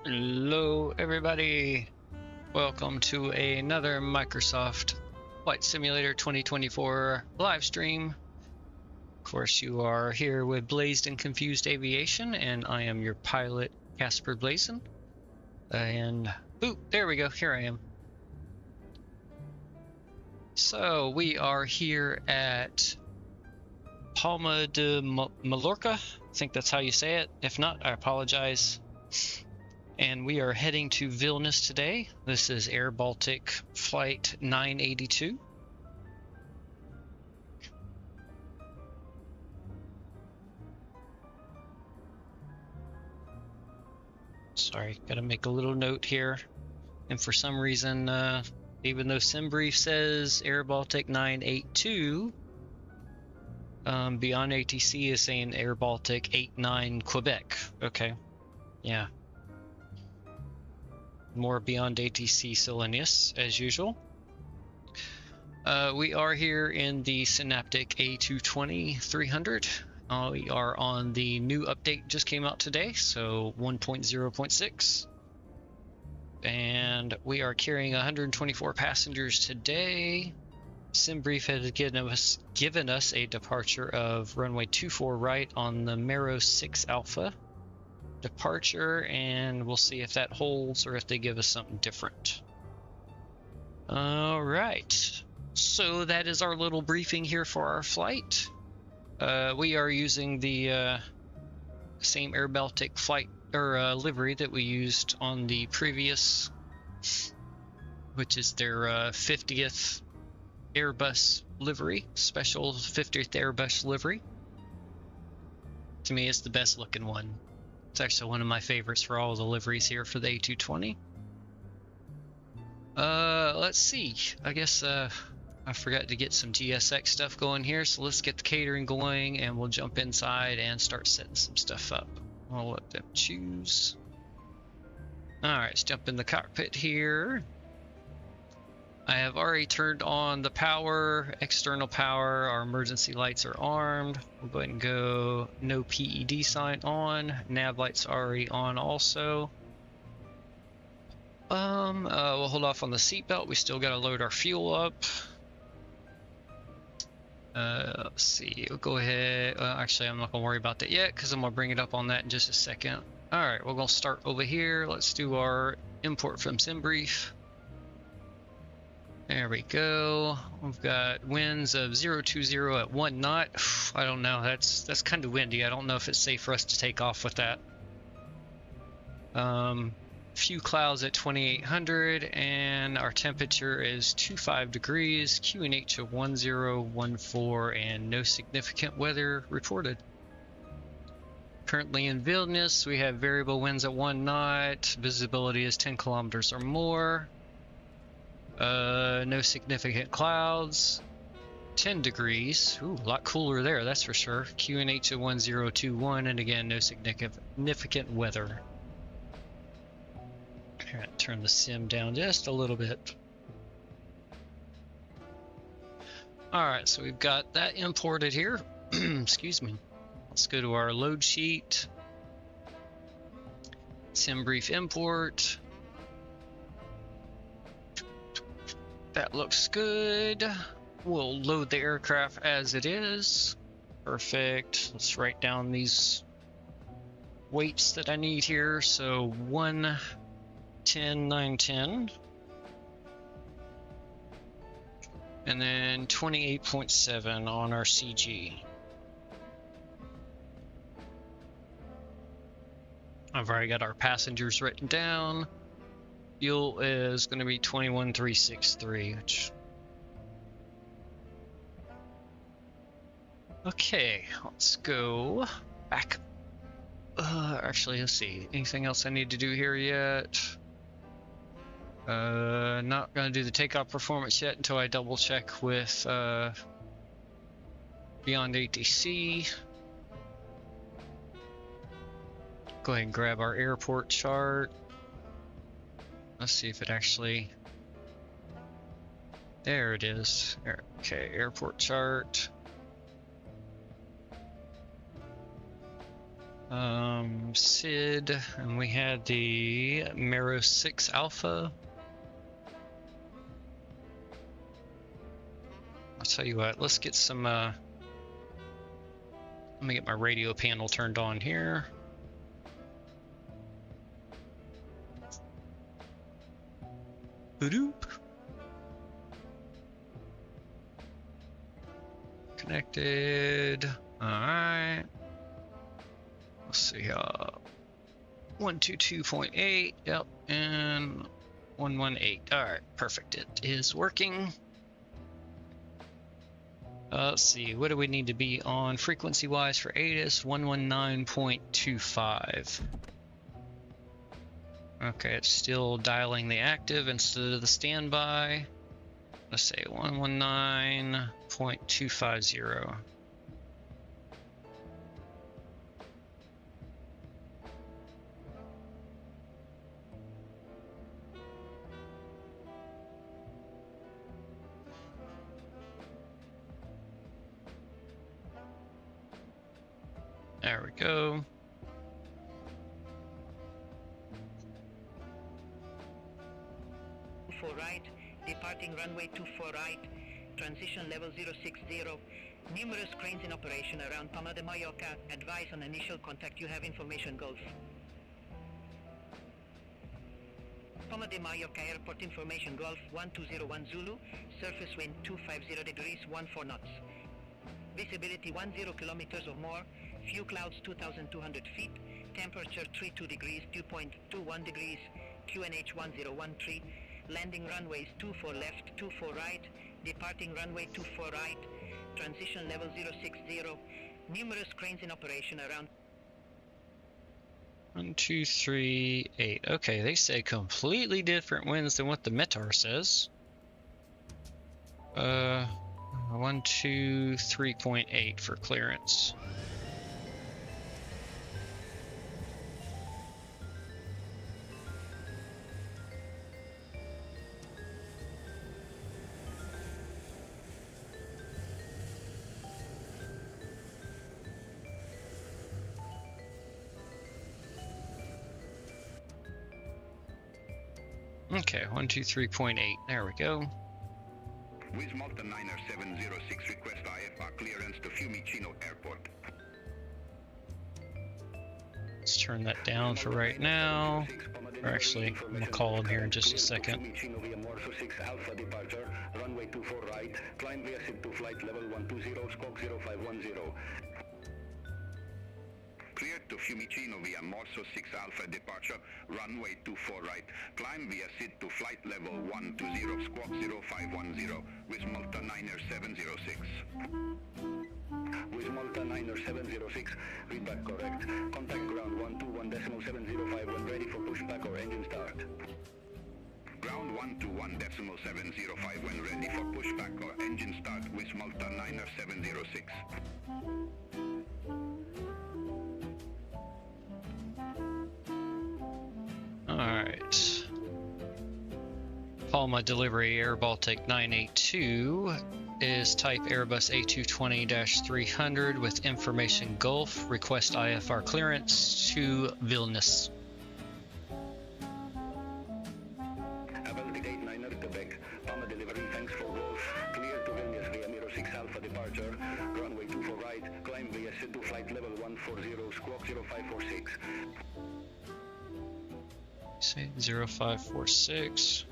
Hello everybody, welcome to another Microsoft Flight Simulator 2024 live stream. Of course, you are here with Blazed and Confused Aviation, and I am your pilot, Casper Blazin. And ooh, there we go, here I am. So we are here at Palma de Mallorca, I think that's how you say it. If not, I apologize. And we are heading to Vilnius today. This is airBaltic Flight 982. Sorry, gotta make a little note here. And for some reason, even though SimBrief says airBaltic 982, Beyond ATC is saying airBaltic 89 Quebec. Okay, yeah. More Beyond ATC Silenius, as usual. We are here in the Synaptic A220-300. We are on the new update, just came out today, so 1.0.6. And we are carrying 124 passengers today. SimBrief has given us a departure of runway 24 right on the Mero 6 Alpha departure, and we'll see if that holds or if they give us something different. All right, so that is our little briefing here for our flight. We are using the same airBaltic flight or livery that we used on the previous, which is their 50th Airbus livery, special 50th Airbus livery. To me, it's the best looking one. It's actually one of my favorites for all the liveries here for the A220. Let's see. I guess I forgot to get some TSX stuff going here, so let's get the catering going and we'll jump inside and start setting some stuff up. I'll let them choose. Alright, let's jump in the cockpit here. I have already turned on the power, external power. Our emergency lights are armed. We'll go ahead and go no PED sign on. Nav lights already on also. We'll hold off on the seatbelt. We still got to load our fuel up. Let's see. We'll go ahead. Actually, I'm not gonna worry about that yet because I'm gonna bring it up on that in just a second. All right, we're gonna start over here. Let's do our import from SimBrief. There we go. We've got winds of 020 at 1 knot. I don't know. That's kind of windy. I don't know if it's safe for us to take off with that. Few clouds at 2800, and our temperature is 25 degrees. QNH of 1014, and no significant weather reported. Currently in Vilnius, we have variable winds at 1 knot. Visibility is 10 kilometers or more. No significant clouds. 10 degrees. Ooh, a lot cooler there, that's for sure. QNH of 1021, and again, no significant weather. Here, turn the sim down just a little bit. Alright, so we've got that imported here. Excuse me. Let's go to our load sheet. SimBrief import. That looks good. We'll load the aircraft as it is. Perfect. Let's write down these weights that I need here. So 110, 910. And then 28.7 on our CG. I've already got our passengers written down. Fuel is going to be 21,363, which... Okay, let's go back. Actually, let's see. Anything else I need to do here yet? Not going to do the takeoff performance yet until I double check with Beyond ATC. Go ahead and grab our airport chart. Let's see if it actually... There it is. Okay, airport chart. SID, and we had the Mero 6 Alpha. I'll tell you what, let's get some, let me get my radio panel turned on here. Boop. Connected. Alright. Let's see, 122.8, yep, and 118. Alright, perfect. It is working. Let's see, what do we need to be on frequency-wise for ATIS? 119.25. Okay, it's still dialing the active instead of the standby. Let's say 119.250. There we go. Right, departing runway 24 right, transition level 060, numerous cranes in operation around Palma de Mallorca, advise on initial contact, you have information Gulf. Palma de Mallorca Airport information Gulf 1201 Zulu, surface wind 250 degrees 14 knots. Visibility 10 kilometers or more, few clouds 2,200 feet, temperature 32 degrees, dew point 21 degrees, QNH 1013, landing runways 24 left, 24 right, departing runway 24 right, transition level 060, numerous cranes in operation around. 1, 2, 3, 8. Okay, they say completely different winds than what the METAR says. 1, 2, 3.8 for clearance. Okay, 123.8. There we go. With Malta 90706, request IFR clearance to Fiumicino Airport. Let's turn that down for right now. Or actually, I'm gonna call him here in just a second. Alpha departure, runway 24 right, climb via SID to flight level 120, squawk 0510. Cleared to Fiumicino via Morso 6 Alpha departure, runway 24 right, climb via SID to flight level 120, squawk 0510, with Malta 90706. With Malta 90706, read back correct. Contact ground 121.705 when ready for pushback or engine start. Ground 121.705 when ready for pushback or engine start with Malta 90706. Alright. Palma delivery airBaltic 982 is type Airbus A220-300 with information Gulf. Request IFR clearance to Vilnius. airBaltic 89er Quebec. Palma delivery, thanks for Gulf. Clear to Vilnius via Miro 6 Alpha departure. Runway 24 right, climb via SID to flight level 140, squawk 0546. Say 0546.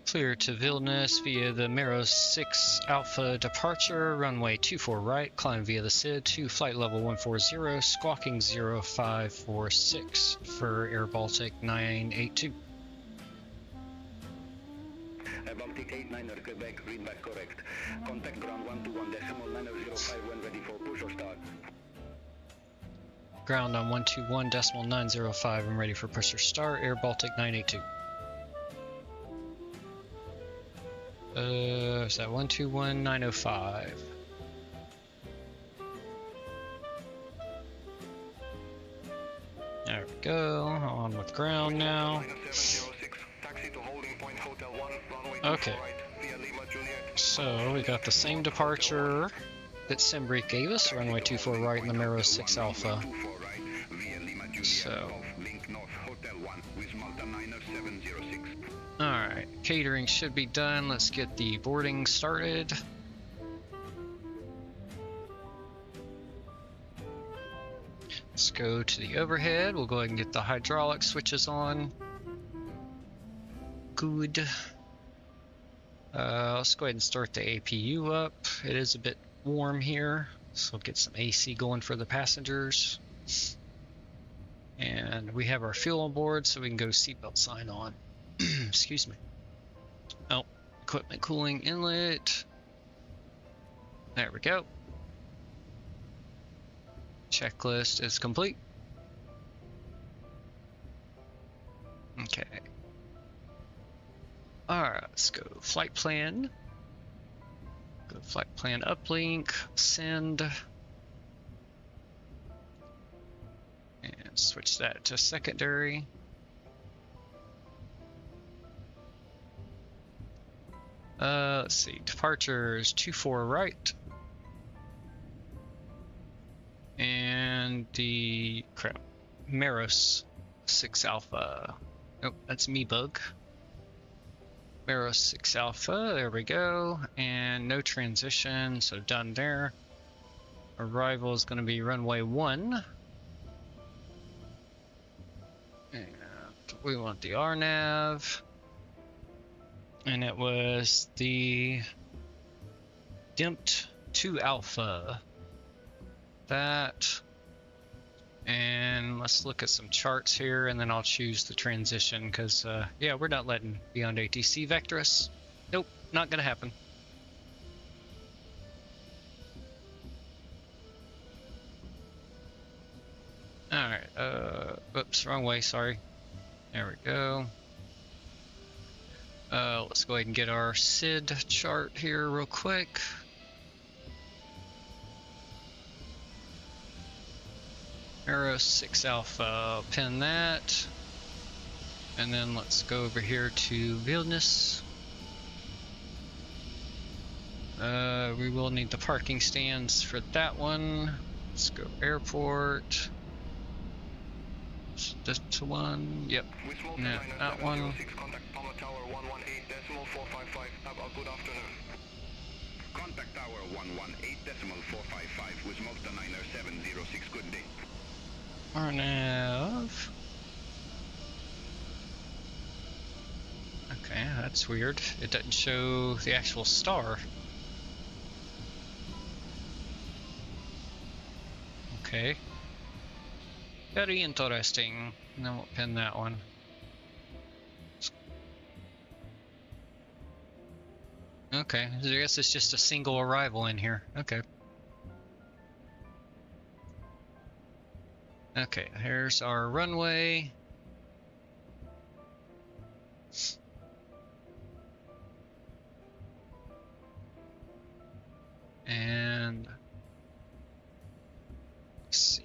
Clear to Vilnius via the Mero 6 Alpha departure, runway 24 right, climb via the SID to flight level 140, squawking 0546 for airBaltic 982. airBaltic 89er Quebec, read back correct. Contact ground 121.905 when ready for push or start. Ground on 121.905 and ready for push or start, airBaltic 982. Is that 121.905? There we go, on with ground now. Okay, so we got the same departure that SimBrief gave us, runway 24 right in the Mero 6 Alpha. So, alright, catering should be done. Let's get the boarding started. Let's go to the overhead. We'll go ahead and get the hydraulic switches on. Good. Let's go ahead and start the APU up. It is a bit warm here, so we'll get some AC going for the passengers. And we have our fuel on board, so we can go seatbelt sign on. Excuse me. Oh, equipment cooling inlet. There we go. Checklist is complete. Okay. Alright, let's go flight plan. Go flight plan uplink, send. And switch that to secondary. Let's see, departures 24 right. And the Meros 6 Alpha. Nope, that's me bug. Meros 6 Alpha, there we go. And no transition, so done there. Arrival is going to be runway 1. And we want the RNAV. And it was the DIMPT 2 Alpha. That. And let's look at some charts here, and then I'll choose the transition, because, yeah, we're not letting Beyond ATC vector us. Nope, not gonna happen. Alright, oops, wrong way, sorry. There we go. Let's go ahead and get our SID chart here real quick. Mero 6 Alpha, pin that. And then let's go over here to Vilnius. We will need the parking stands for that one. Let's go airport. Just to one, yep. No, that one. Contact tower 118.455 with Malta 90706, good day. RNAV. Okay, that's weird. It doesn't show the actual star. Okay. Very interesting. And then we'll pin that one. Okay, I guess it's just a single arrival in here. Okay. Okay, here's our runway. And let's see.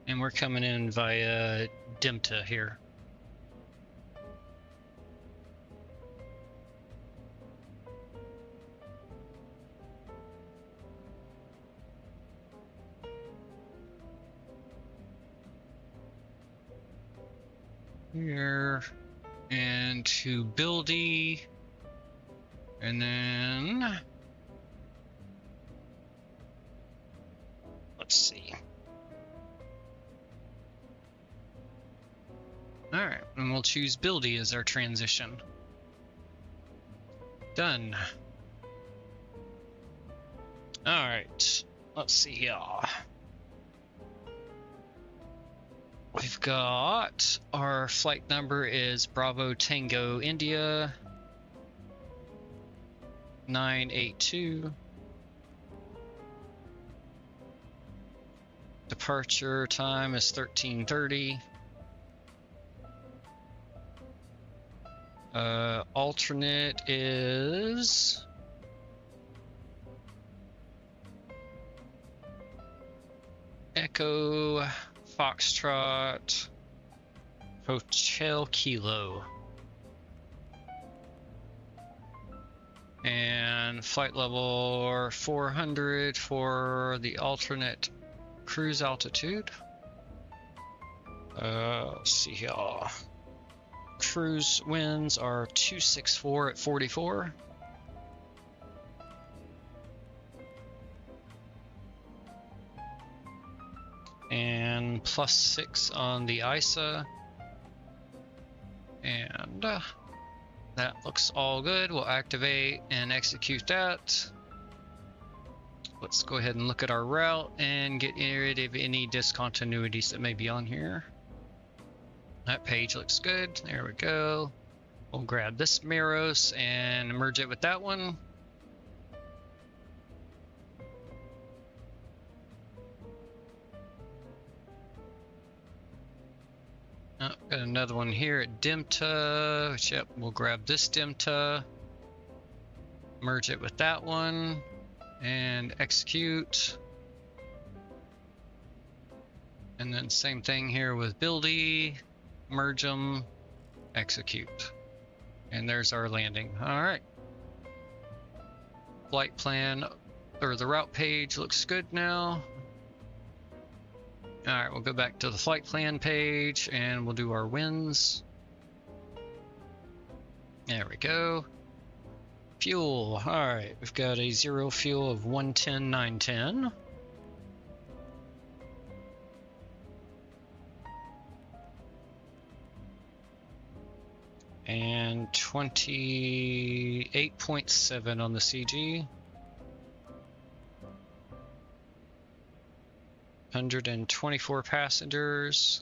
And we're coming in via DIMTA here. Here and to Buildy, and then let's see. All right, and we'll choose Buildy as our transition. Done. All right, let's see here. We've got our flight number is Bravo Tango India 982. Departure time is 13:30. Alternate is Echo Foxtrot Hotel Kilo. And flight level 400 for the alternate cruise altitude. Let's see here. Cruise winds are 264 at 44. And +6 on the ISA. And that looks all good. We'll activate and execute that. Let's go ahead and look at our route and get rid of any discontinuities that may be on here. That page looks good. There we go. We'll grab this Meros and merge it with that one. Oh, got another one here at Dimta, which, yep, we'll grab this Dimta, merge it with that one, and execute. And then same thing here with Buildy, merge them, execute. And there's our landing. All right. Flight plan, or the route page looks good now. All right, we'll go back to the flight plan page and we'll do our winds. There we go. Fuel, all right, we've got a 0 fuel of 110,910. And 28.7 on the CG. 124 passengers.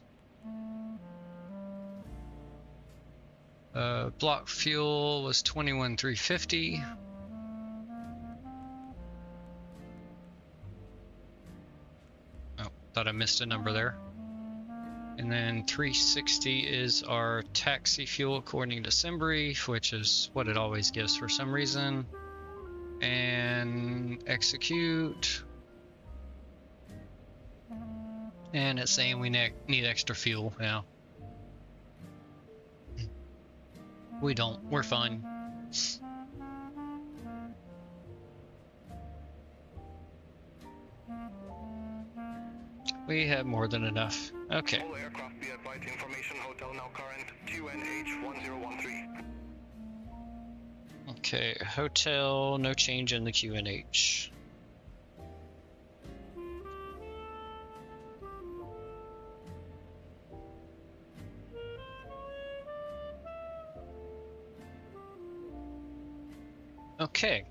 Block fuel was 21,350. Oh, thought I missed a number there. And then 360 is our taxi fuel according to SimBrief, which is what it always gives for some reason. And execute. And it's saying we need extra fuel now. We don't. We're fine. We have more than enough. Okay. All aircraft be advised, information hotel now current QNH1013. Okay, hotel, no change in the QNH. Okay.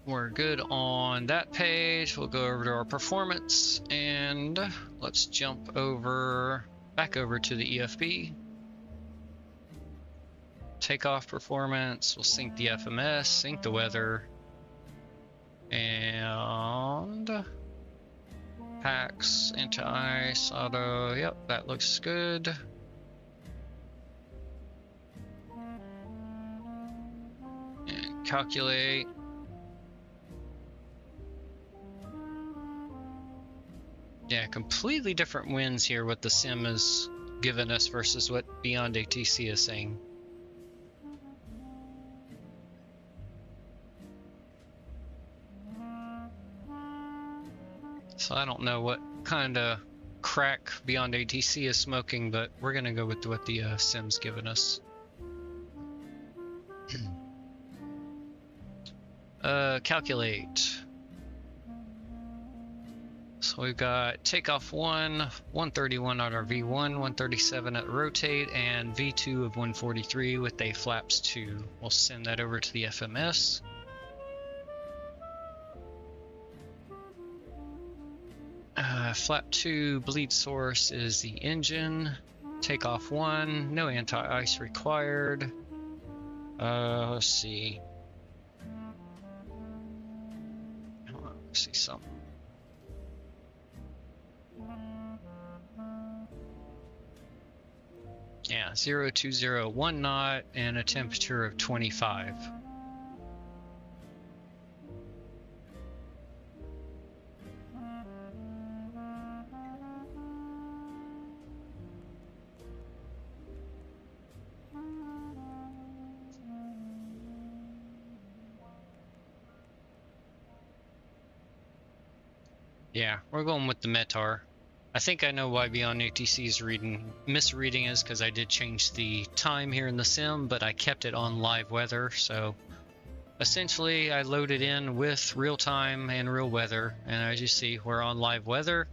We're good on that page. We'll go over to our performance and let's jump back over to the EFB. Takeoff performance, we'll sync the FMS, sync the weather, and packs, anti-ice, auto, yep, that looks good. And calculate. Yeah, completely different winds here, what the sim has given us versus what Beyond ATC is saying. So I don't know what kind of crack Beyond ATC is smoking, but we're going to go with what the sim's given us. Calculate. So we've got takeoff 1, 131 on our V1, 137 at rotate, and V2 of 143 with a flaps 2. We'll send that over to the FMS. Flap 2 bleed source is the engine. Takeoff 1, no anti-ice required. Let's see. Let's see something. Yeah, 020, 1 knot, and a temperature of 25. Yeah, we're going with the Metar. I think I know why Beyond ATC is misreading is because I did change the time here in the sim, but I kept it on live weather. So essentially, I loaded in with real time and real weather, and as you see, we're on live weather.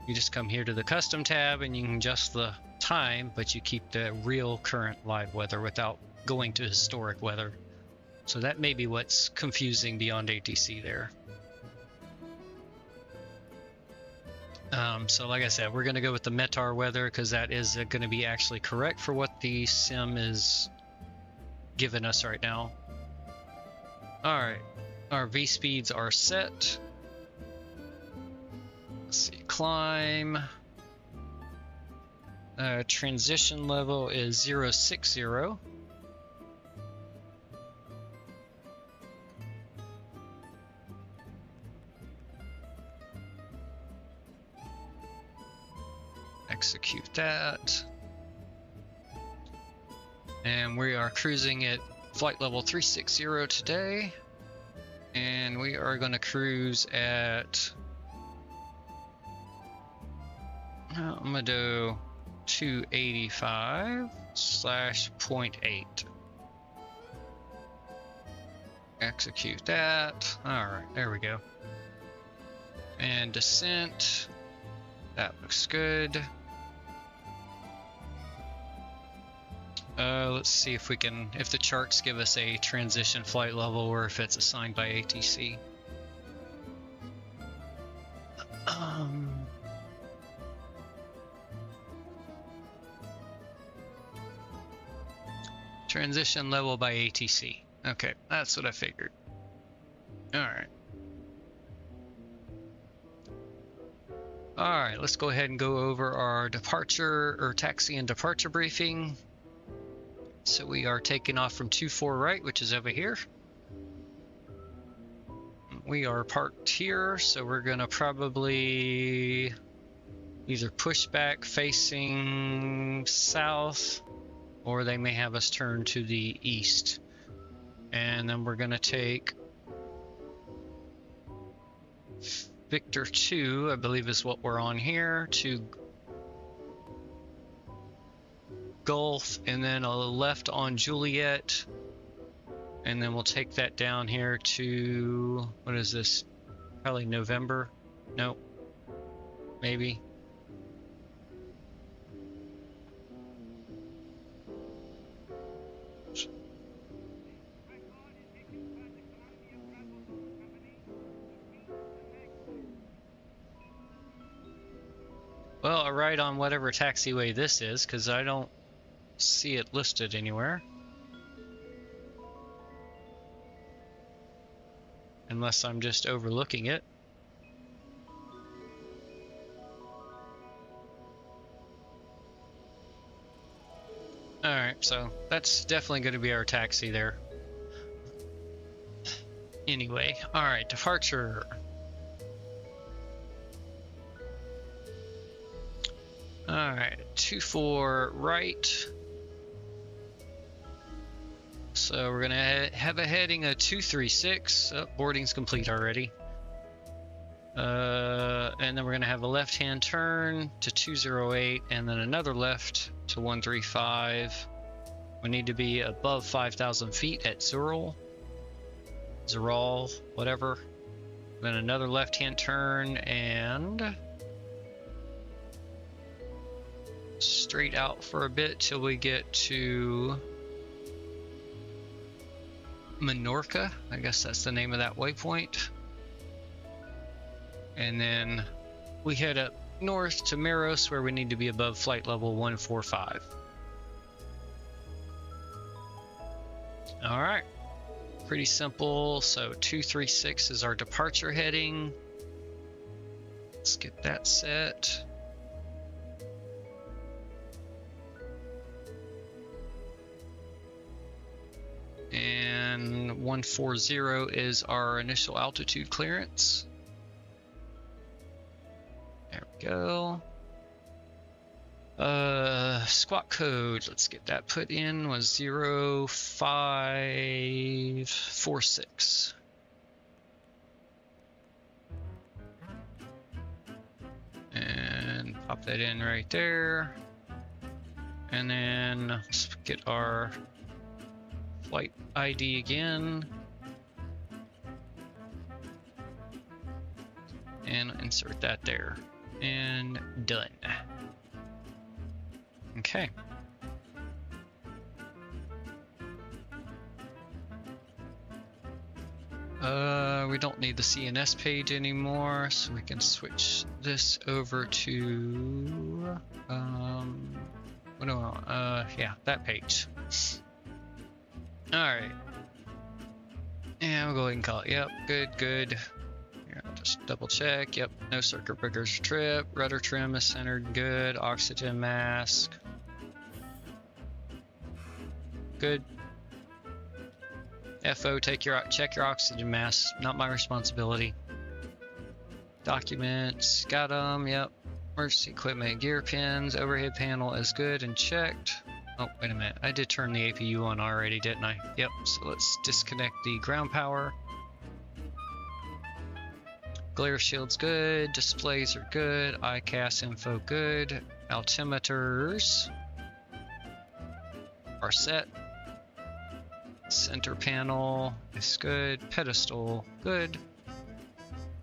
You just come here to the custom tab and you can adjust the time, but you keep the real current live weather without going to historic weather. So that may be what's confusing Beyond ATC there. So like I said, we're going to go with the Metar weather because that is going to be actually correct for what the sim is giving us right now. Alright, our V speeds are set. Let's see, climb. Transition level is 060. Execute that. And we are cruising at flight level 360 today. And we are going to cruise at... I'm going to do 285/0.8. Execute that. Alright, there we go. And descent. That looks good. Let's see if we can, if the charts give us a transition flight level or if it's assigned by ATC. Transition level by ATC. Okay, that's what I figured. Alright. Alright, let's go ahead and go over our departure or taxi and departure briefing. So we are taking off from 24 right, which is over here. We are parked here, so we're gonna probably either push back facing south, or they may have us turn to the east. And then we're gonna take Victor 2, I believe is what we're on here, to Gulf, and then a left on Juliet, and then we'll take that down here to, what is this, probably November? Nope, maybe. Well, right on whatever taxiway this is, because I don't see it listed anywhere. Unless I'm just overlooking it. Alright, so that's definitely going to be our taxi there. Anyway, alright, departure. Alright, 24 right. So we're gonna have a heading of 236. Oh, boarding's complete already. And then we're gonna have a left-hand turn to 208, and then another left to 135. We need to be above 5,000 feet at Zurl, whatever. Then another left-hand turn and straight out for a bit till we get to Mallorca. I guess that's the name of that waypoint. And then we head up north to Maros, where we need to be above flight level 145. All right, pretty simple. So 236 is our departure heading. Let's get that set. And 140 is our initial altitude clearance. There we go. Squawk code, let's get that put in, was 0546. that in right there. And then let's get our flight ID again. And insert that there. And done. Okay. We don't need the CNS page anymore, so we can switch this over to what do I want? Yeah, that page. Alright. And we'll go ahead and call it. Yep, good. Here, I'll just double check. Yep, no circuit breakers trip. Rudder trim is centered good. Oxygen mask. Good. FO, check your oxygen mask. Not my responsibility. Documents, got them. Yep. Emergency equipment, gear pins, overhead panel is good and checked. Oh, wait a minute. I did turn the APU on already, didn't I? Yep. So let's disconnect the ground power. Glare shield's good. Displays are good. ICAS info good. Altimeters are set. Center panel is good. Pedestal, good.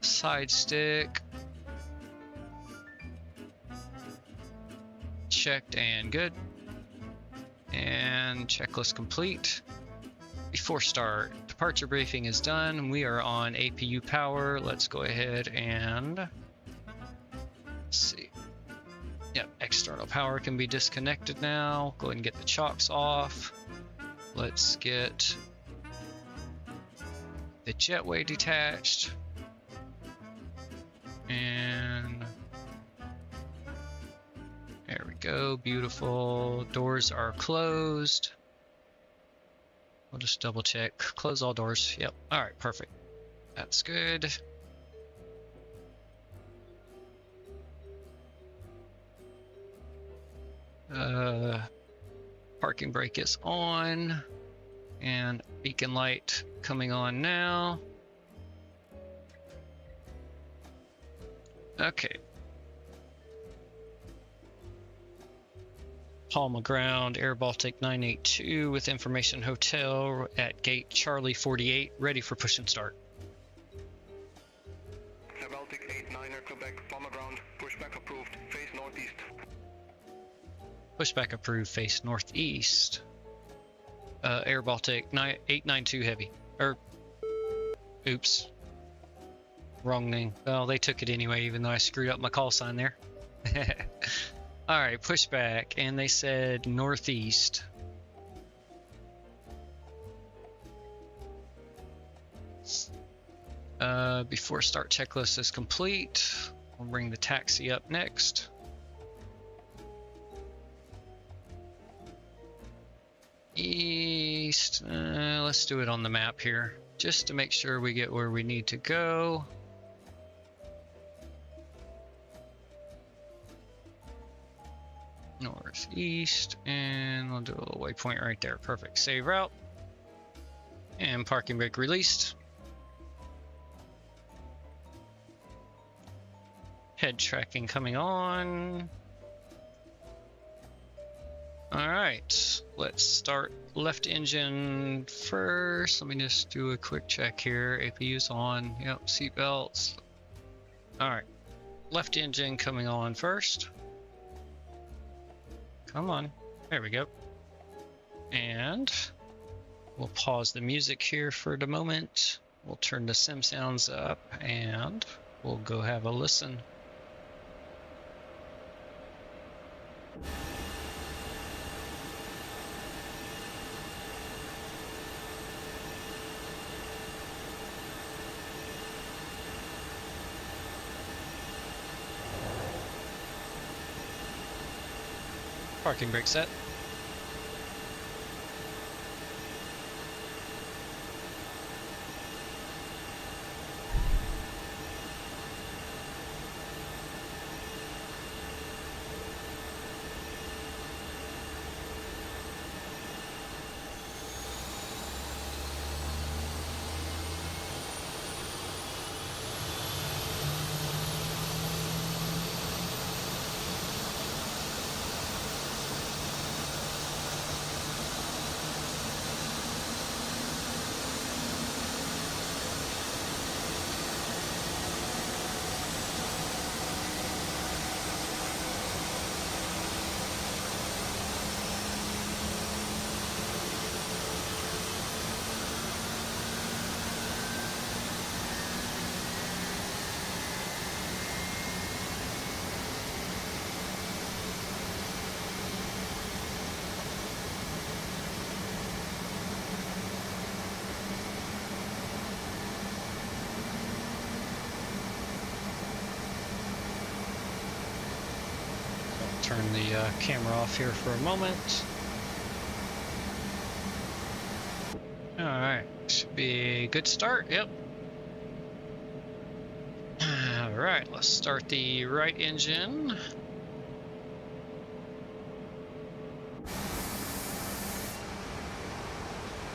Side stick, checked and good. And checklist complete. Before start, departure briefing is done. We are on APU power. Let's go ahead and let's see. Yep, external power can be disconnected now. Go ahead and get the chocks off. Let's get the jetway detached. And there we go, beautiful. Doors are closed. We'll just double check. Close all doors. Yep, all right, perfect. That's good. Parking brake is on, and beacon light coming on now. Okay. Palma ground, airBaltic 982 with information hotel at gate Charlie 48, ready for push and start. airBaltic 89er Quebec, Palma ground, pushback approved, face northeast. Pushback approved, face northeast. airBaltic 892 heavy. Oops. Wrong name. Well, they took it anyway, even though I screwed up my call sign there. Alright, pushback, and they said northeast. Before start checklist is complete, we'll bring the taxi up next. East, let's do it on the map here, just to make sure we get where we need to go. Northeast, and we'll do a little waypoint right there. Perfect. Save route. And parking brake released. Head tracking coming on. Alright, let's start left engine first. Let me just do a quick check here. APU's on. Yep, seatbelts. Alright, left engine coming on first. Come on. There we go. And we'll pause the music here for the moment. We'll turn the sim sounds up and we'll go have a listen. Parking brake set. turn the camera off here for a moment. Alright, should be a good start, yep. Alright, let's start the right engine.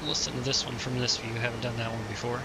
Listen to this one from this view, haven't done that one before.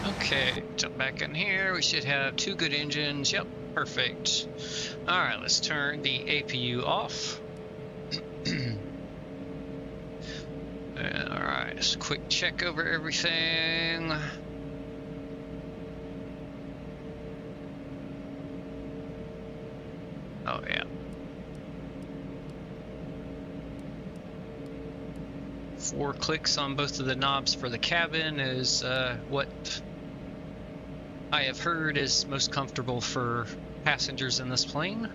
Okay, jump back in here. We should have two good engines. Yep, perfect. All right, let's turn the APU off. All right, just a quick check over everything. Oh yeah. 4 clicks on both of the knobs for the cabin is what I have heard is most comfortable for passengers in this plane.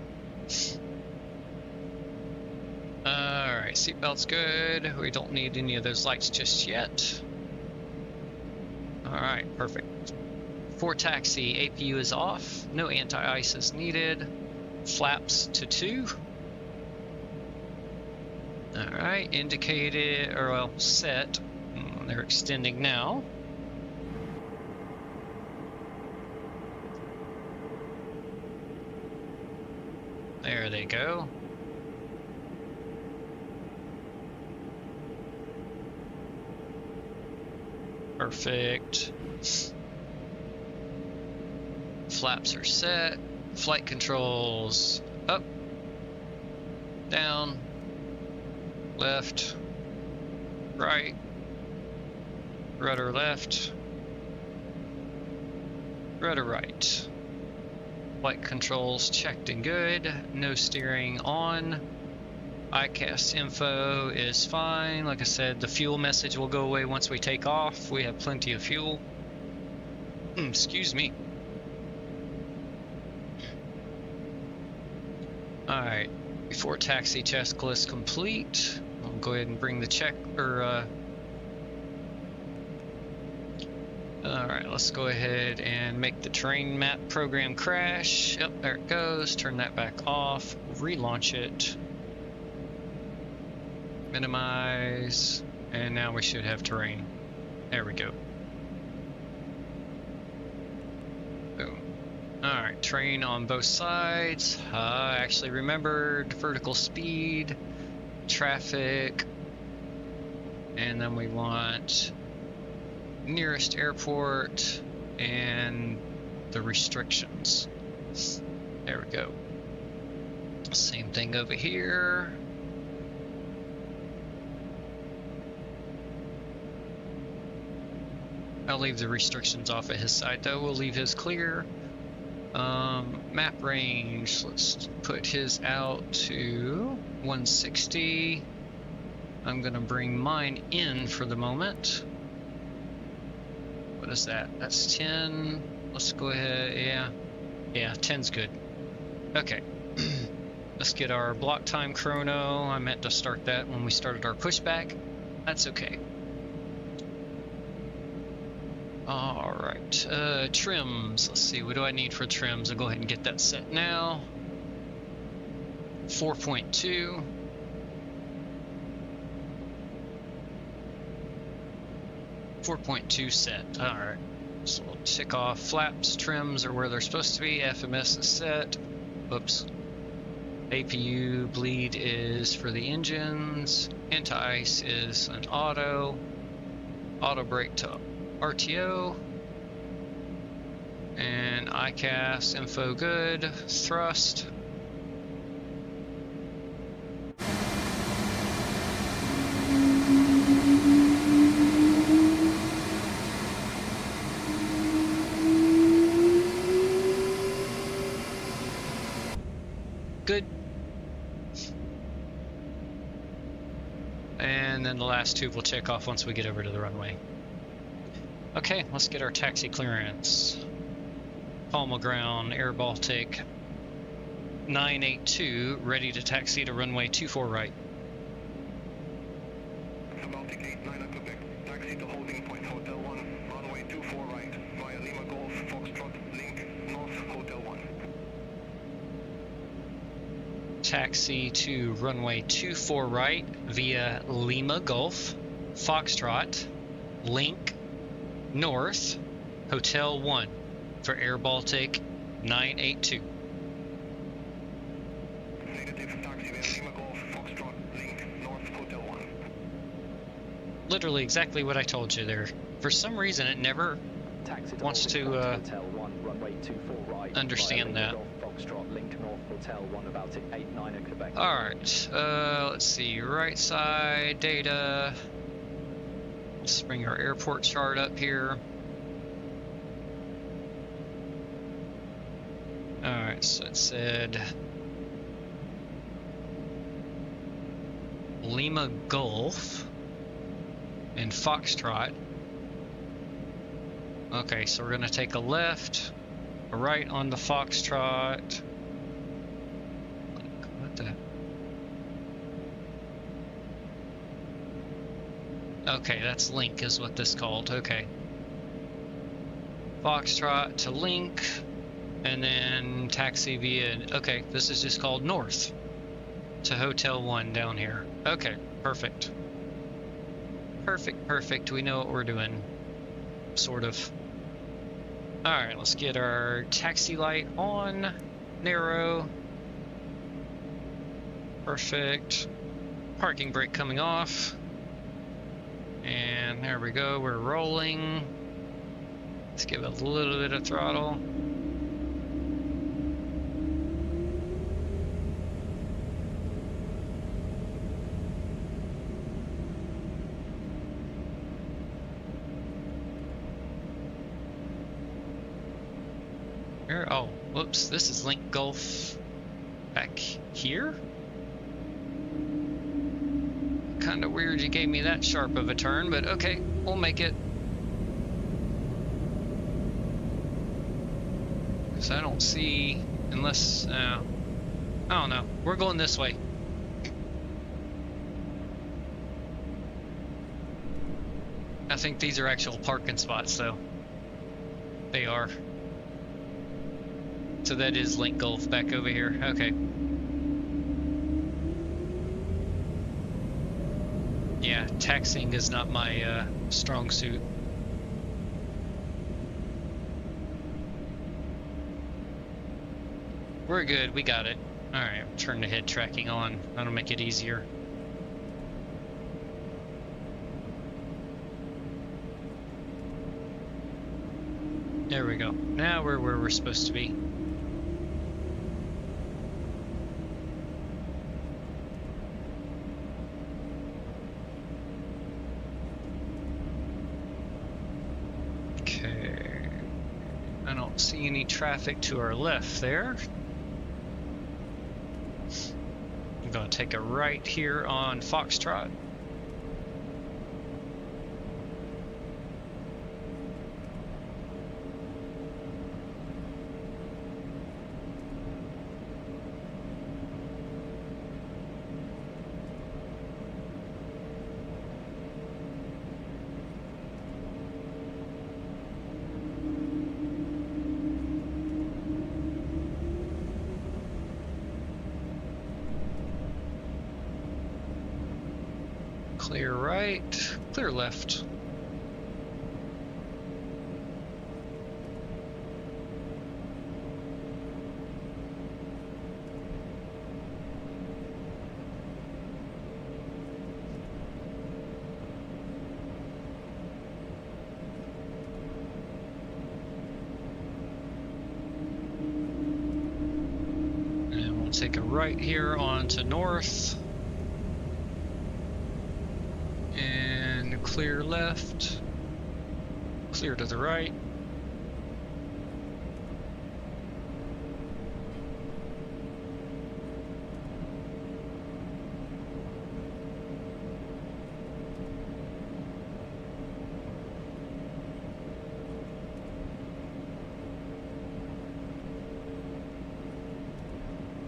Alright, seatbelt's good. We don't need any of those lights just yet. Alright, perfect. For taxi, APU is off. No anti-ice is needed. Flaps to 2. Alright, indicated, or well, set. They're extending now. There they go. Perfect. Flaps are set. Flight controls up, down, left, right, rudder left, rudder right. Flight controls checked and good. No steering on. ICAS info is fine. Like I said, the fuel message will go away once we take off. We have plenty of fuel. Excuse me. Alright, before taxi checklist complete, I'll go ahead and bring the check, or alright, let's go ahead and make the terrain map program crash. Yep, there it goes. Turn that back off. Relaunch it. Minimize. And now we should have terrain. There we go. Boom. Alright, terrain on both sides. I actually remembered vertical speed, traffic, and then we want nearest airport and the restrictions. There we go. Same thing over here. I'll leave the restrictions off at his side though. We'll leave his clear. Map range, let's put his out to 160. I'm gonna bring mine in for the moment. What is that? That's 10. Let's go ahead. Yeah, 10's good. Okay. Let's get our block time chrono. I meant to start that when we started our pushback. That's okay. Alright, trims. Let's see, what do I need for trims? I'll go ahead and get that set now. 4.2. 4.2 set. Alright. So we'll tick off flaps, trims are where they're supposed to be. FMS is set. Whoops. APU bleed is for the engines. Anti-ice is an auto. Auto brake to RTO. And ICAS info good. Thrust. Good. And then the last two we'll check off once we get over to the runway. Okay, let's get our taxi clearance. Palma ground, airBaltic 982, ready to taxi to runway 24 right. Baltic 89 at Quebec, taxi to holding point Hotel 1, runway 24 right, via Lima Golf, Foxtrot, Link, North, Hotel 1. Taxi to runway 24 right via Lima Golf, Foxtrot, Link, North, Hotel 1 for airBaltic 982. Negative, taxi via Lima Golf, Foxtrot, Link, North, Hotel 1. Literally exactly what I told you there. For some reason it never wants to understand that. Alright, let's see, right side, data. Let's bring our airport chart up here. Alright, so it said Lima Golf and Foxtrot. Okay, so we're gonna take a left, a right on the Foxtrot. What the? Okay, that's Link is what this called. Okay. Foxtrot to Link, and then taxi via. Okay, this is just called North to Hotel 1 down here. Okay, perfect. Perfect. We know what we're doing. Sort of. Alright, let's get our taxi light on. Narrow. Perfect. Parking brake coming off. And there we go, we're rolling. Let's give it a little bit of throttle. Oh, whoops, this is Link Golf back here? Kind of weird you gave me that sharp of a turn, but okay, we'll make it. Because I don't see, unless, I don't know, we're going this way. I think these are actual parking spots though. They are. So that is Link Golf back over here, okay. Yeah, taxiing is not my strong suit. We're good, we got it. Alright, turn the head tracking on. That'll make it easier. There we go. Now we're where we're supposed to be. See any traffic to our left there. I'm going to take a right here on Foxtrot. clear right, clear left. And we'll take a right here onto north. And clear left, clear to the right.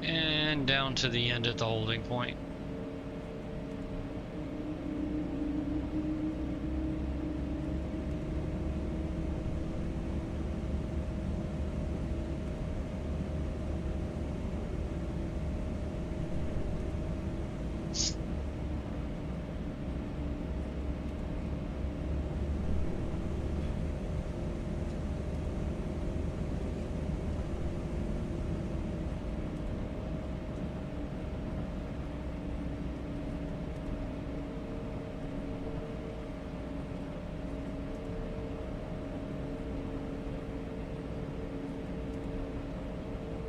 And down to the end at the holding point.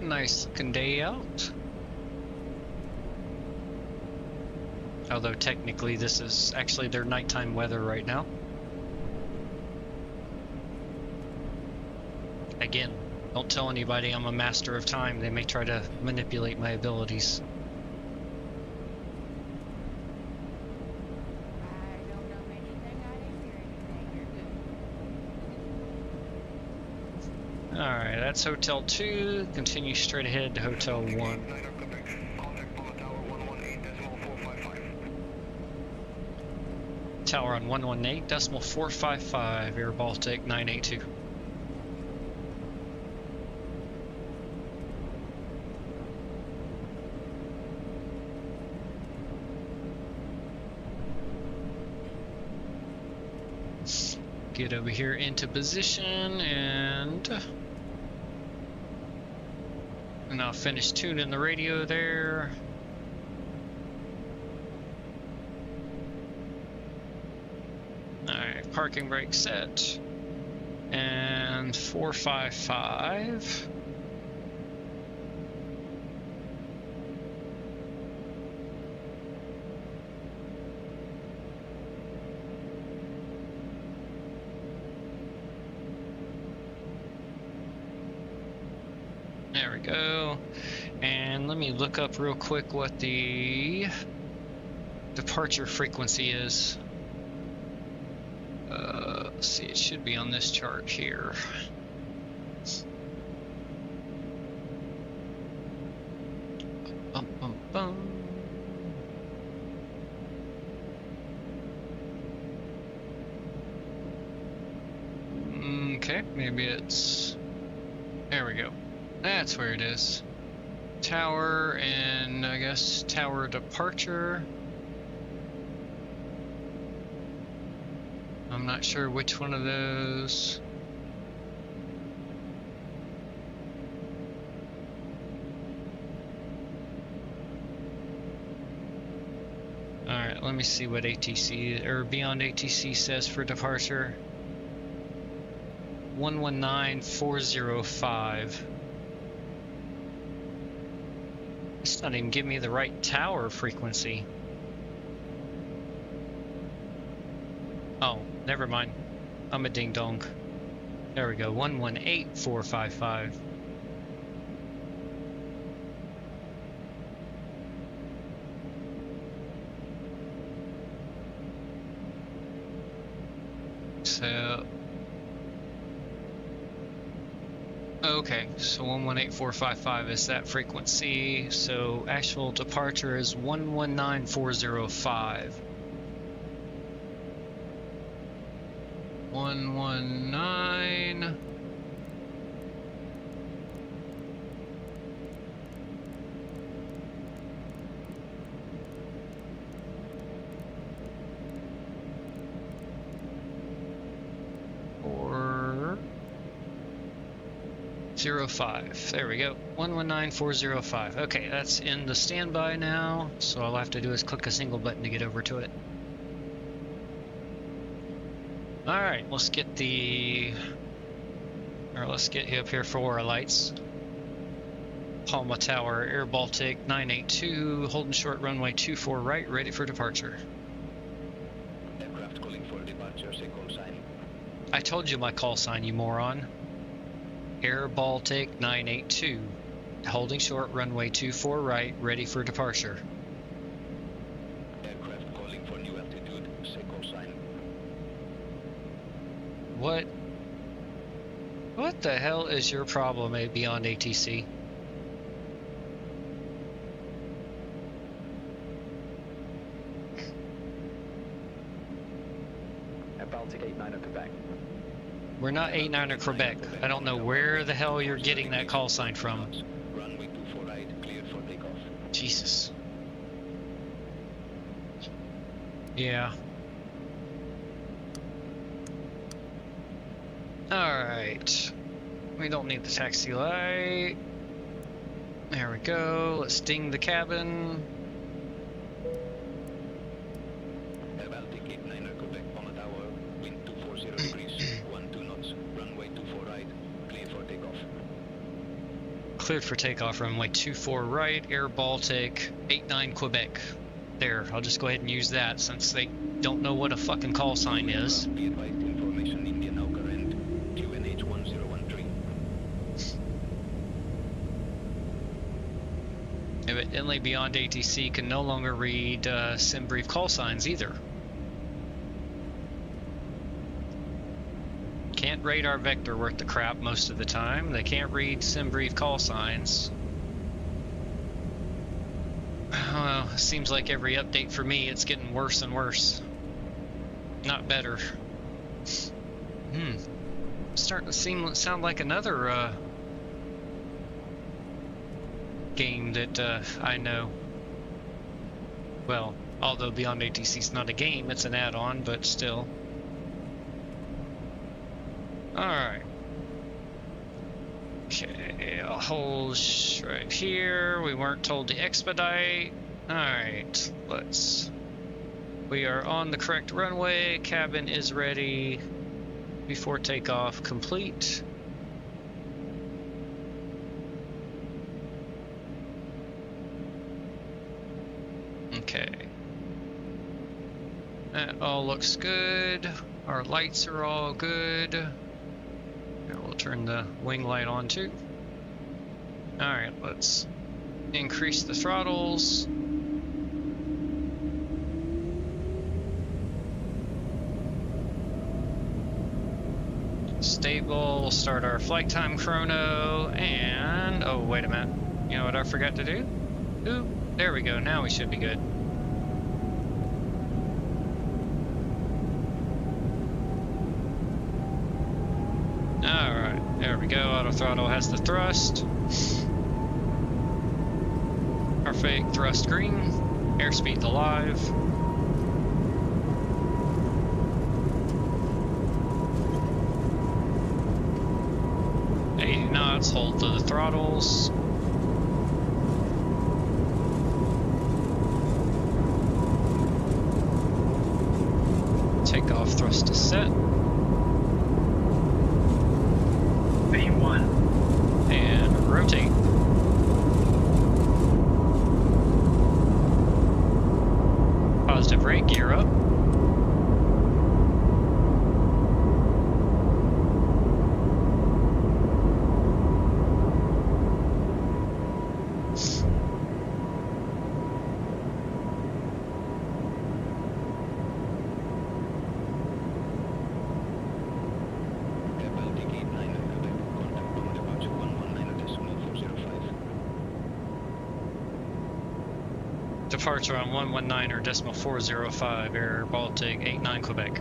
Nice looking day out. Although technically this is actually their nighttime weather right now. Again, don't tell anybody I'm a master of time. They may try to manipulate my abilities. Alright, that's Hotel 2. Continue straight ahead to Hotel 1. Contact Palma Tower 118.455. Tower on 118.455, airBaltic 982. Get over here into position and I'll finish tuning the radio there. Alright, parking brake set. And 455. There we go. And let me look up real quick what the departure frequency is. Let's see, it should be on this chart here. Bum, bum, bum. Okay, maybe it's... There we go. That's where it is. Tower and I guess tower departure. I'm not sure which one of those. Alright, let me see what ATC or Beyond ATC says for departure. 119405. It's not even giving me the right tower frequency. Oh, never mind. I'm a ding dong. There we go, 118455. So... Okay, so 118455 is that frequency, so actual departure is 119405. 119. 405. There we go. 119405. Okay, that's in the standby now. So all I have to do is click a single button to get over to it. Alright, let's get you up here for our lights. Palma Tower, airBaltic 982, holding short runway 24 right, ready for departure. Aircraft calling for departure, say call sign. I told you my call sign, you moron. airBaltic 982, holding short runway 24 right, ready for departure. Aircraft calling for new altitude, say call sign. What the hell is your problem, Beyond ATC? Baltic 89 of Quebec. We're not 89 or Quebec. I don't know where the hell you're getting that call sign from. Runway 24 right, cleared for takeoff. Jesus. Yeah. Alright. We don't need the taxi light. There we go. Let's ding the cabin. airBaltic 89 Quebec, Palma Tower, wind 240 degrees, 12 knots, runway 24 right, clear for takeoff. Cleared for takeoff, runway 24 right, airBaltic 89 Quebec. There, I'll just go ahead and use that since they don't know what a fucking call sign is. Be advised, information Indian now current, QNH 1013. Evidently Beyond ATC can no longer read sim brief call signs either. Can't radar vector worth the crap most of the time. They can't read sim brief call signs. Well, seems like every update for me it's getting worse and worse. Not better. Starting to sound like another game that I know. Well, although Beyond ATC is not a game, it's an add-on, but still. Alright. Okay, I'll hold right here. We weren't told to expedite. Alright, we are on the correct runway. Cabin is ready. Before takeoff complete. Okay. That all looks good. Our lights are all good. Here, we'll turn the wing light on too. Alright, let's increase the throttles. Stable, we'll start our flight time chrono, and oh wait a minute, you know what I forgot to do? Ooh, there we go, now we should be good. Alright, there we go, auto throttle has the thrust. Perfect, thrust green, airspeed alive. 80 knots, hold to the throttles. Takeoff thrust is set. V1. And rotate. Positive rate, gear up. Departure on 119.405, airBaltic 89 Quebec.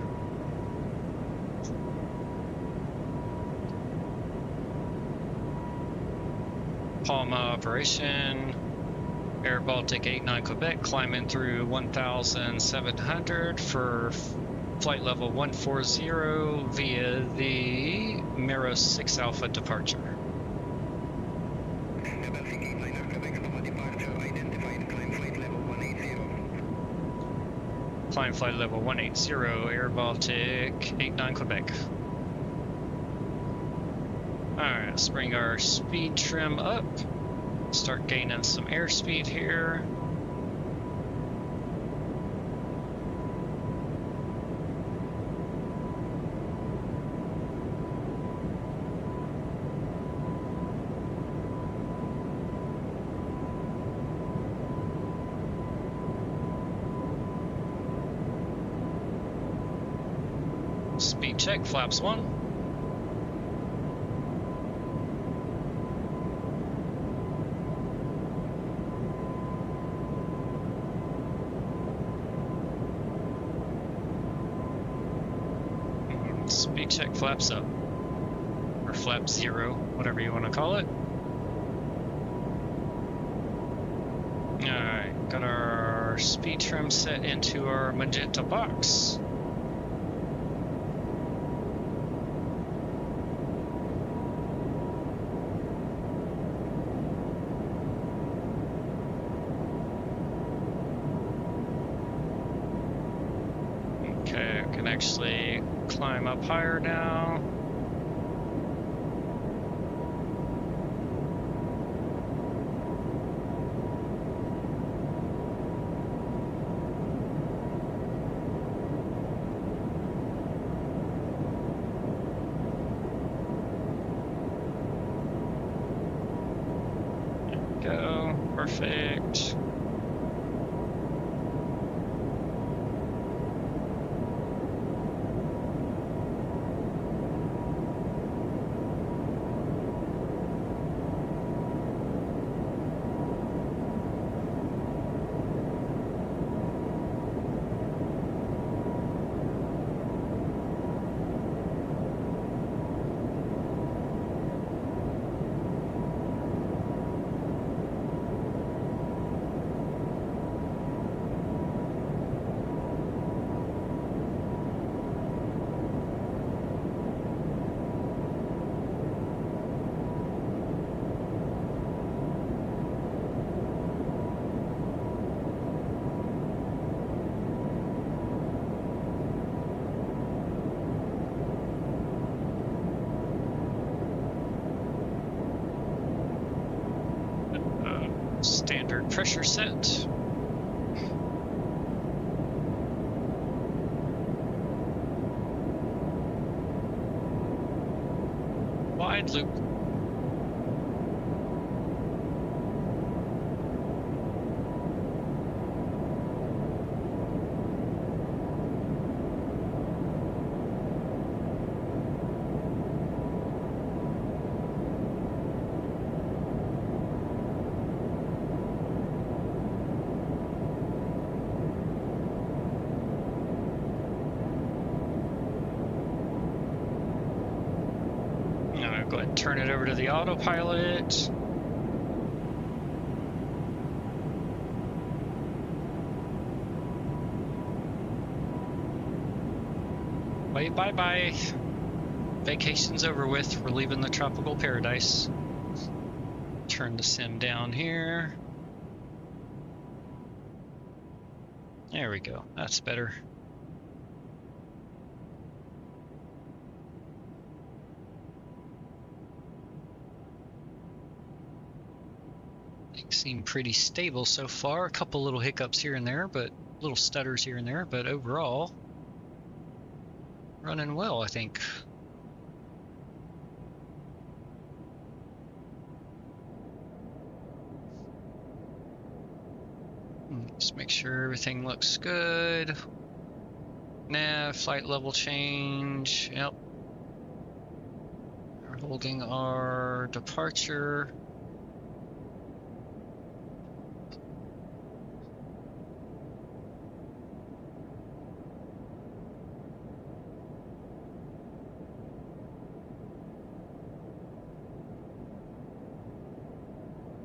Palma operation, airBaltic 89 Quebec, climbing through 1,700 for flight level 140 via the Mero 6 Alpha departure. Climb flight level 180, airBaltic 89 Quebec. Alright, let's bring our speed trim up. Start gaining some airspeed here. Speed check, flaps 1. Speed check, flaps up. Or flap 0, whatever you want to call it. Alright, got our speed trim set into our magenta box. Okay, I can actually climb up higher now. Go, perfect. Standard pressure set. Wide loop. Go ahead and turn it over to the autopilot. Wait, bye-bye. Vacation's over with. We're leaving the tropical paradise. Turn the sim down here. There we go. That's better. Seem pretty stable so far. A couple little hiccups here and there, but little stutters here and there, but overall running well, I think. Just make sure everything looks good. Nav, flight level change. Yep. We're holding our departure.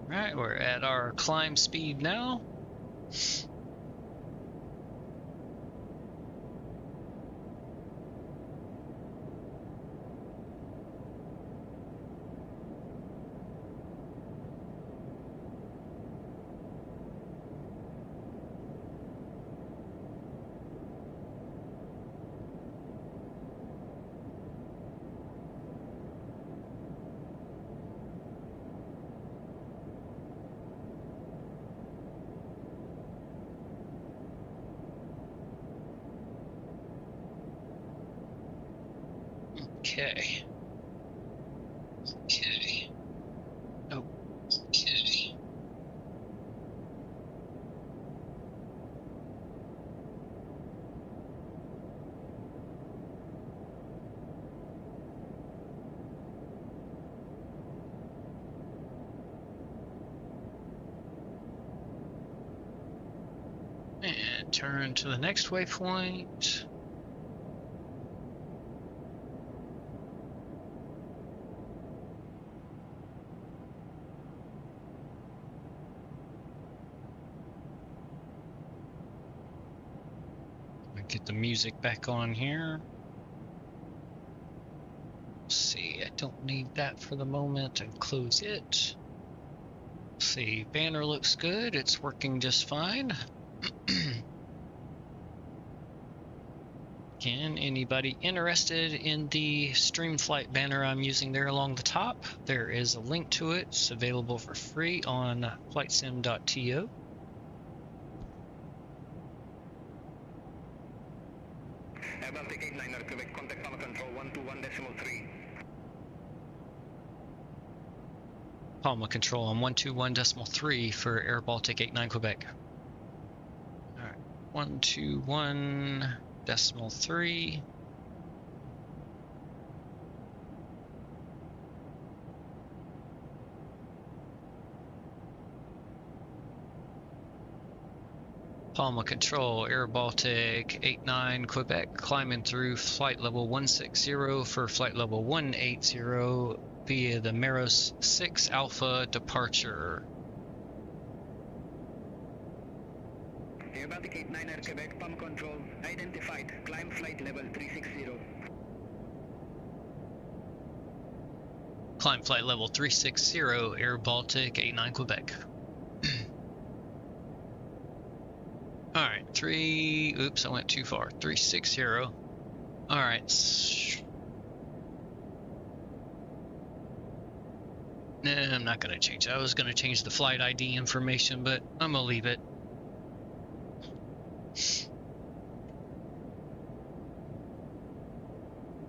Alright, we're at our climb speed now. Okay. Okay. Oh. Okay. And turn to the next waypoint. Get the music back on here. Let's see, I don't need that for the moment. I'll close it. Let's see, banner looks good. It's working just fine. Again, anybody interested in the Streamflight banner I'm using there along the top, there is a link to it. It's available for free on Flightsim.to. airBaltic 89 Quebec, contact Palma Control 121.3. Palma Control on 121.3 for airBaltic 89 Quebec. Alright, 121.3. Palma Control, airBaltic 89 Quebec, climbing through flight level 160 for flight level 180 via the Maros 6 Alpha departure. airBaltic 89 Quebec, Palma Control, identified, climb flight level 360. Climb flight level 360, airBaltic 89 Quebec. Alright, oops, I went too far. 360. Alright. Nah, I'm not going to change it. I was going to change the flight ID information, but I'm going to leave it.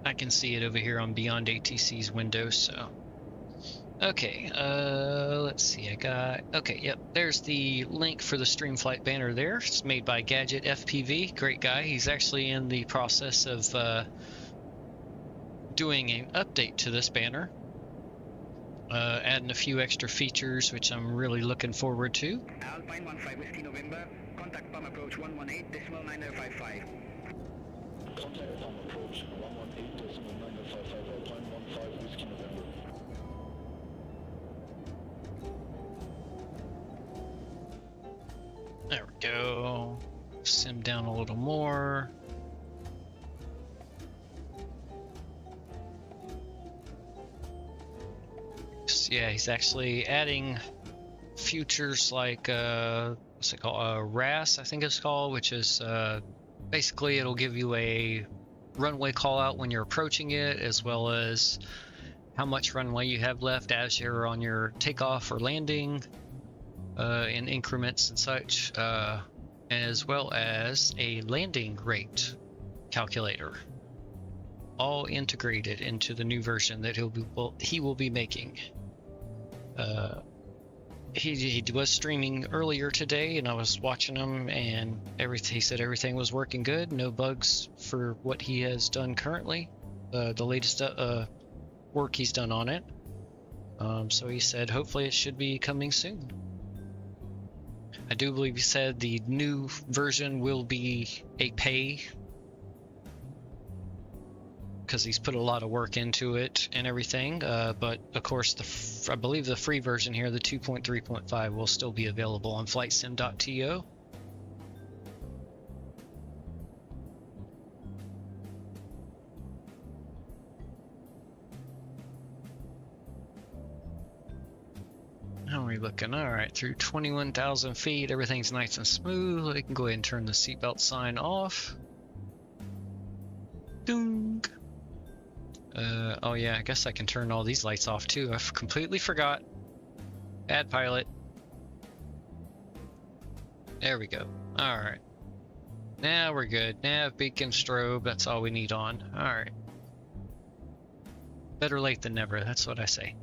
I can see it over here on Beyond ATC's window, so... Okay, let's see, okay, yep, there's the link for the Streamflight banner there. It's made by Gadget FPV, great guy. He's actually in the process of doing an update to this banner, adding a few extra features, which I'm really looking forward to. Alpine 15 Whiskey November, contact Palm approach 118.9055. Contact Palma approach 118.9055, Alpine 15 Whiskey November. There we go. Sim down a little more. So yeah, he's actually adding features like what's it called? RAS, I think it's called, which is basically it'll give you a runway call out when you're approaching it, as well as how much runway you have left as you're on your takeoff or landing. In increments and such, as well as a landing rate calculator, all integrated into the new version that he will be making. He was streaming earlier today, and I was watching him, and he said everything was working good, no bugs for what he has done currently, the latest work he's done on it. So he said hopefully it should be coming soon. I do believe he said the new version will be a pay, because he's put a lot of work into it and everything, but of course I believe the free version here, the 2.3.5, will still be available on Flightsim.to. How are we looking? Alright, through 21,000 feet, everything's nice and smooth. I can go ahead and turn the seatbelt sign off. Doong. Oh yeah, I guess I can turn all these lights off too. I completely forgot. Bad pilot. There we go. Alright. Now we're good. Nav, beacon, strobe, that's all we need on. Alright. Better late than never, that's what I say.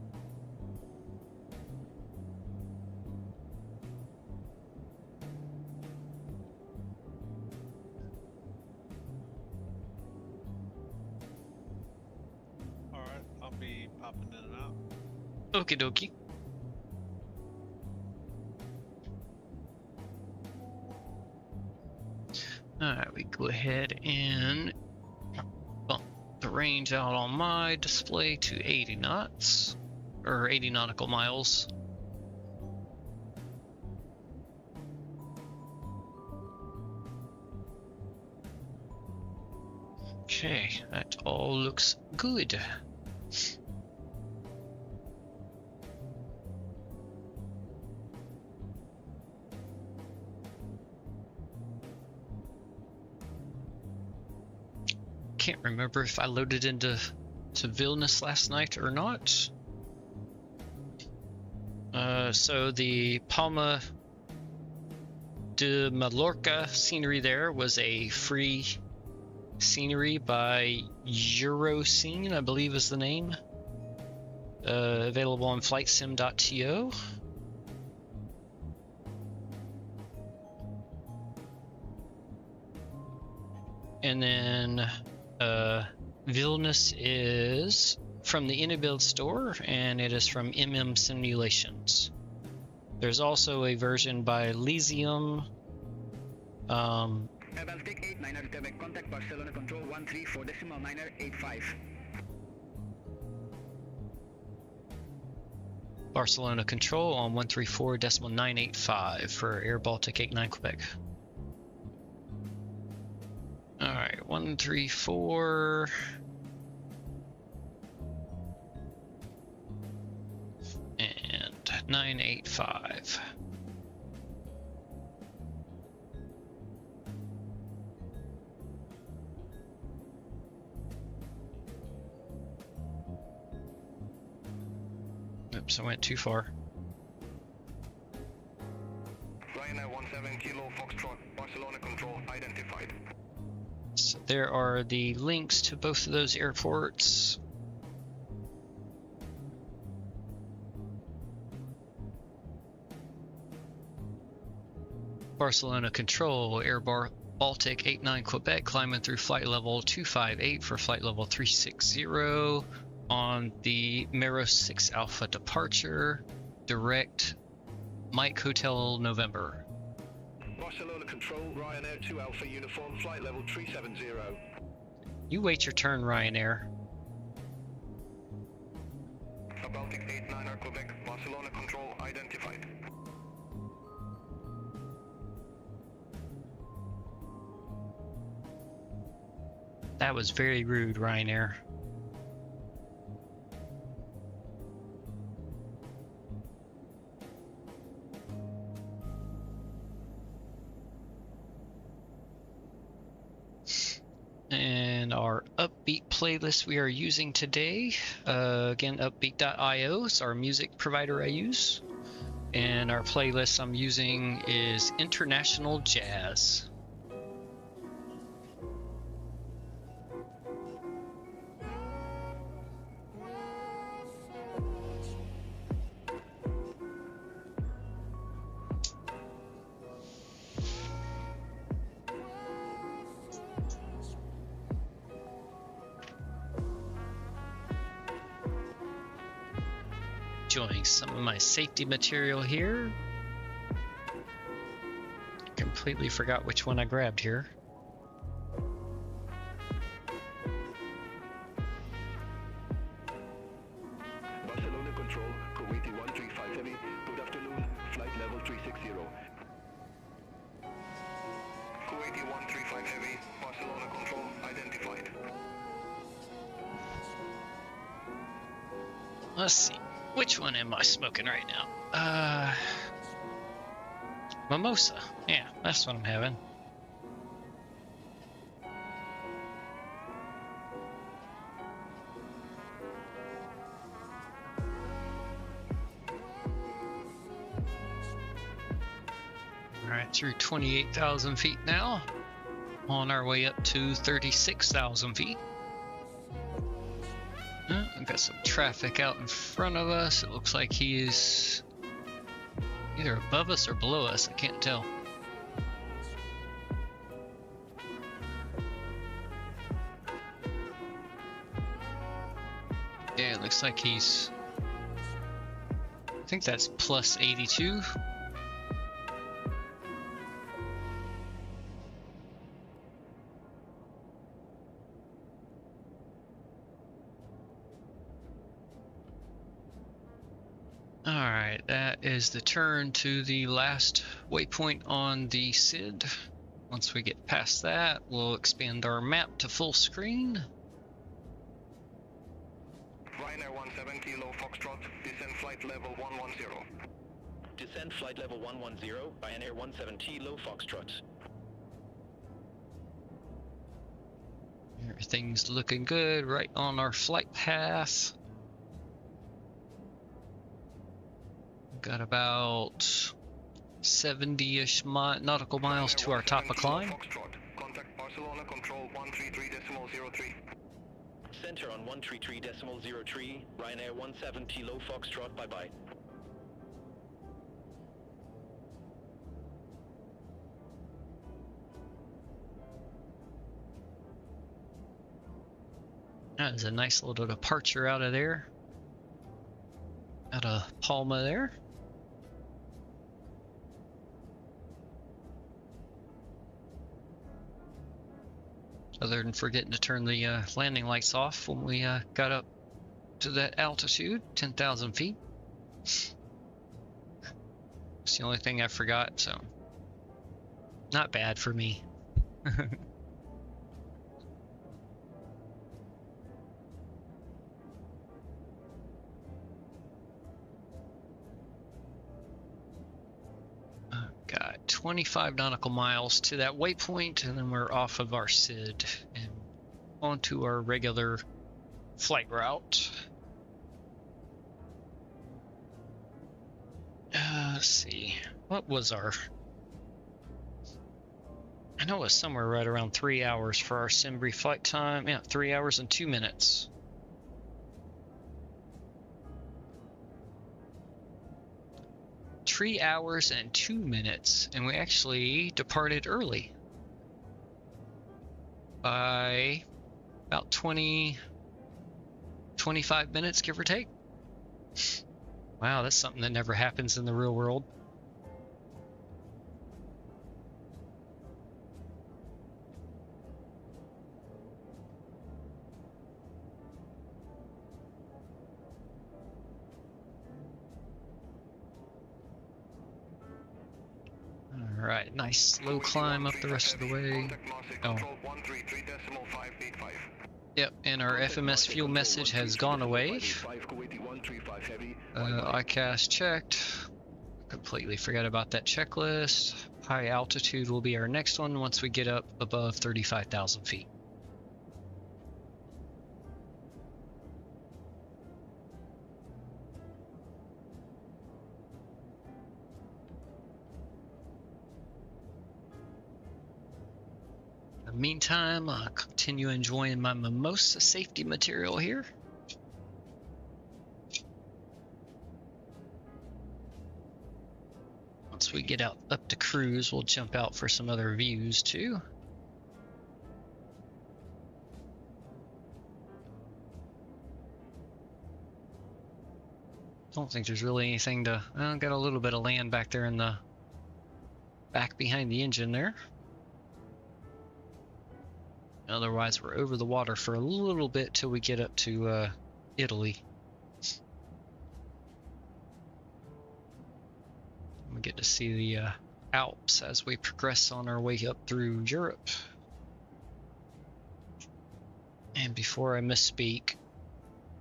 Alright, I'll be popping in and out. Okie dokie. Alright, we go ahead and bump the range out on my display to 80 knots, or 80 nautical miles. Okay, that all looks good. Can't remember if I loaded into Vilnius last night or not. So the Palma de Mallorca scenery there was a free scenery by EuroScene, I believe is the name. Available on Flightsim.to. And then Vilnius is from the Inibuilds store, and it is from Simulations. There's also a version by Lysium. airBaltic 89er Quebec, contact Barcelona Control 134.985. Barcelona Control on 134.985 for airBaltic 89 Quebec. Alright, 134. And 985. Oops, I went too far. Ryanair 17 Kilo Foxtrot, Barcelona Control identified. So there are the links to both of those airports. Barcelona Control, airBaltic 89 Quebec, climbing through flight level 258 for flight level 360 on the Mero 6 Alpha departure, direct Mike Hotel November. Barcelona Control, Ryanair 2 Alpha Uniform, flight level 370. You wait your turn, Ryanair. airBaltic 89er Quebec, Barcelona Control identified. That was very rude, Ryanair. And our Upbeat playlist we are using today, again, upbeat.io is our music provider I use. And our playlist I'm using is International Jazz. Enjoying some of my safety material here. Completely forgot which one I grabbed here. Barcelona Control, Kuwaiti 135 Heavy, good afternoon, flight level 360. Kuwaiti 135 Heavy, Barcelona Control identified. Let's see. Which one am I smoking right now? Mimosa. Yeah, that's what I'm having. Alright, through 28,000 feet now. On our way up to 36,000 feet. We've got some traffic out in front of us. It looks like he is either above us or below us. I can't tell. Yeah, it looks like he's... I think that's plus 82. Alright, that is the turn to the last waypoint on the SID. Once we get past that, we'll expand our map to full screen. Ryanair 17 Kilo Foxtrot, descend flight level 110. Descend flight level 110, Ryanair 17 Kilo Foxtrot. Everything's looking good, right on our flight path. Got about 70-ish nautical miles to our top of climb. Contact Barcelona control 133.03. Center on 133.03, Ryanair 17 Kilo Foxtrot, bye-bye. That is a nice little departure out of there. Out of Palma there. Other than forgetting to turn the landing lights off when we got up to that altitude, 10,000 feet. It's the only thing I forgot, so not bad for me. Got 25 nautical miles to that waypoint, and then we're off of our SID and onto our regular flight route. Let's see, what was our... I know it was somewhere right around 3 hours for our sim brief flight time. Yeah, 3 hours and 2 minutes. Three hours and 2 minutes, and we actually departed early by about 25 minutes, give or take. Wow, that's something that never happens in the real world. Alright, nice slow climb up the rest of the way. Oh. Yep, and our FMS fuel message has gone away. ICAS checked. Completely forgot about that checklist. High altitude will be our next one once we get up above 35,000 feet. In the meantime, I'll continue enjoying my mimosa safety material here. Once we get out up to cruise, we'll jump out for some other views too. Don't think there's really anything to... Well, got a little bit of land back there in the back behind the engine there. Otherwise, we're over the water for a little bit till we get up to Italy. We get to see the Alps as we progress on our way up through Europe. And before I misspeak,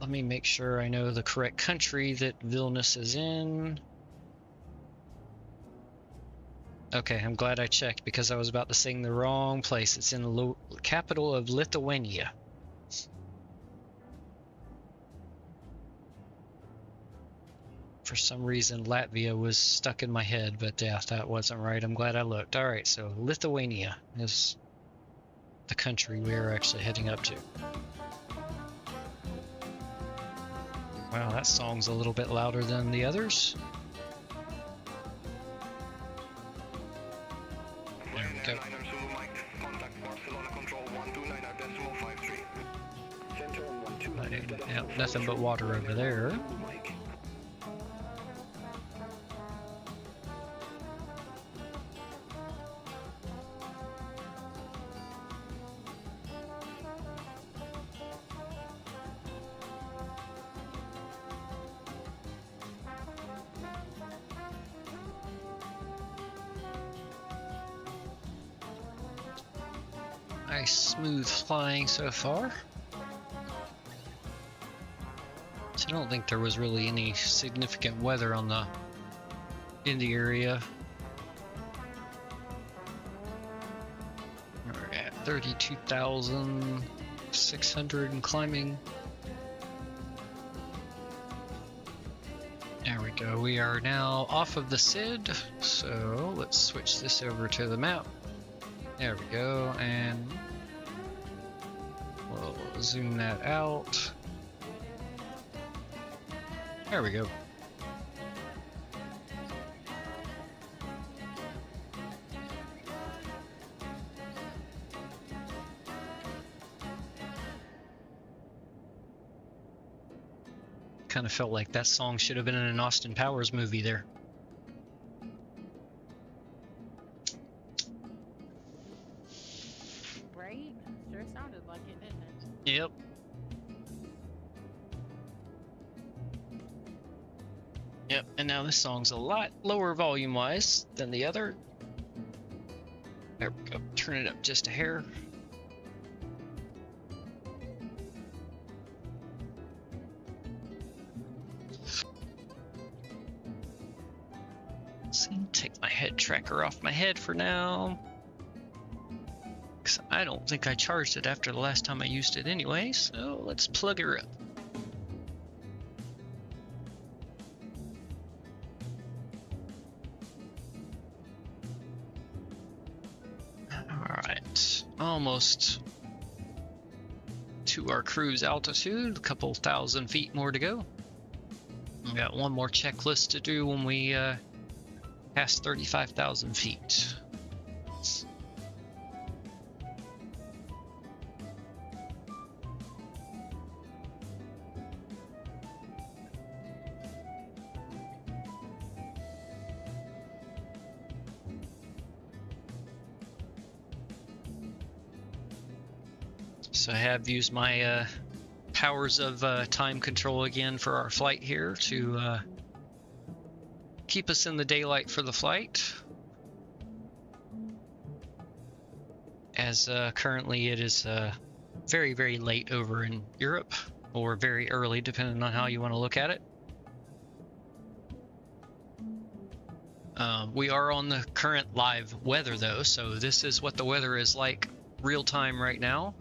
let me make sure I know the correct country that Vilnius is in. Okay, I'm glad I checked because I was about to sing the wrong place. It's in the capital of Lithuania. For some reason, Latvia was stuck in my head, but yeah, that wasn't right. I'm glad I looked. All right, so Lithuania is the country we're actually heading up to. Wow, that song's a little bit louder than the others. There we go. Yep, nothing but water over there. Nice smooth flying so far. So I don't think there was really any significant weather in the area. We're at 32,600 and climbing. There we go. We are now off of the SID. So let's switch this over to the map. There we go, and we'll zoom that out. There we go. Kind of felt like that song should have been in an Austin Powers movie there. Yep. Yep, and now this song's a lot lower volume-wise than the other. There we go. Turn it up just a hair. See, take my head tracker off my head for now. I don't think I charged it after the last time I used it anyway, so let's plug her up. Alright, almost to our cruise altitude, a couple thousand feet more to go. We got one more checklist to do when we pass 35,000 feet. So I have used my powers of time control again for our flight here to keep us in the daylight for the flight. As currently it is very, very late over in Europe, or very early depending on how you want to look at it. We are on the current live weather though, so this is what the weather is like real time right now.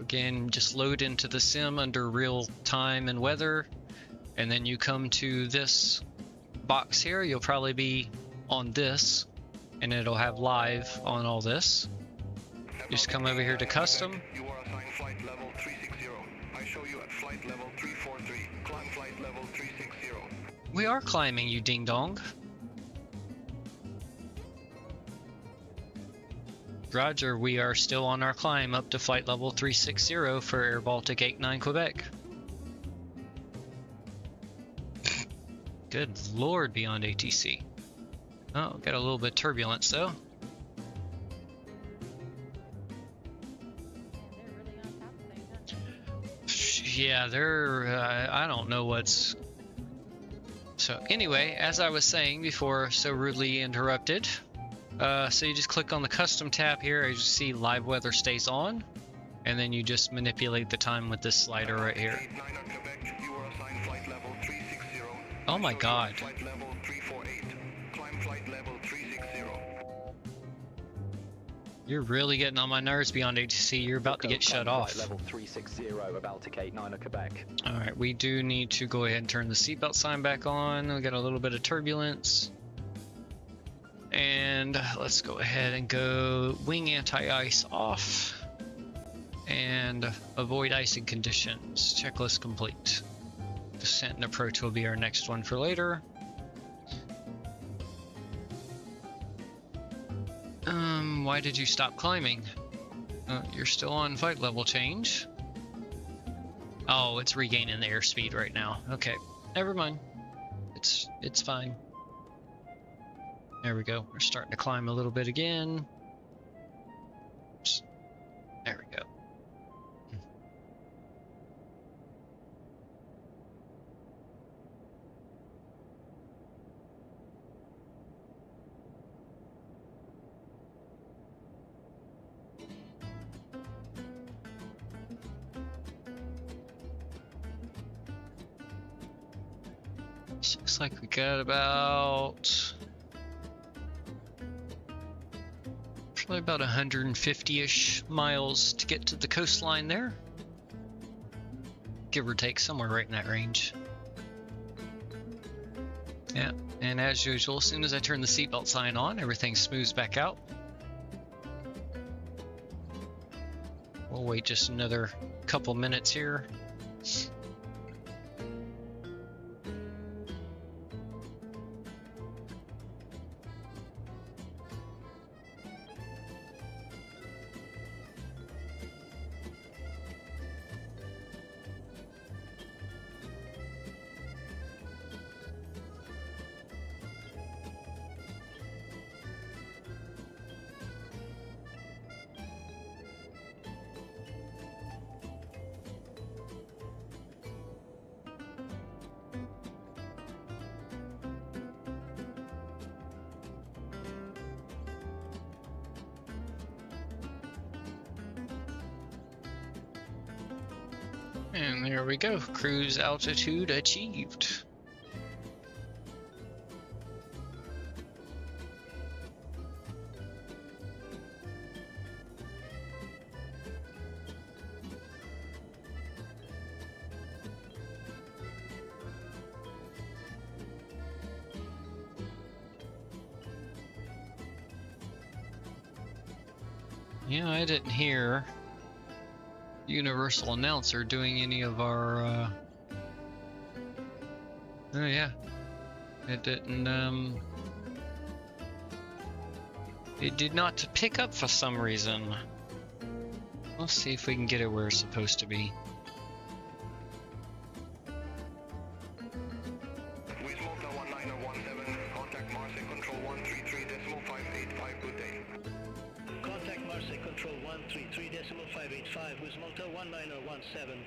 Again, just load into the sim under real time and weather, and then you come to this box here. You'll probably be on this, and it'll have live on all this. Just come over here to custom. You are assigned flight level 360. I show you at flight level 343. Climb flight level 360. We are climbing, you ding dong. Roger, we are still on our climb up to flight level 360 for airBaltic 89 Quebec. Good lord, beyond ATC. Oh, got a little bit of turbulence though. Yeah, they're, I don't know what's... So anyway, as I was saying before, so rudely interrupted, so you just click on the custom tab here, as you see live weather stays on, and then you just manipulate the time with this slider right here. Oh my god. You're really getting on my nerves beyond ATC. You're about to get shut off. Level 360, Baltic 89 Quebec. Alright, we do need to go ahead and turn the seatbelt sign back on. We got a little bit of turbulence. And let's go ahead and go wing anti-ice off. And avoid icing conditions. Checklist complete. Descent and Approach will be our next one for later. Why did you stop climbing? You're still on flight level change. Oh, it's regaining the airspeed right now. Okay, never mind. It's fine. There we go. We're starting to climb a little bit again. Oops. There we go. Looks like we got about probably about 150-ish miles to get to the coastline there. Give or take, somewhere right in that range. Yeah, and as usual, as soon as I turn the seatbelt sign on, everything smooths back out. We'll wait just another couple minutes here. And there we go, cruise altitude achieved. Yeah, I didn't hear Universal Announcer doing any of our oh yeah, it didn't it did not pick up for some reason. Let's see if we can get it where it's supposed to be. Contact Marseille Control 133.585, good day. Contact Marseille Control 133.585 with Malta 1917.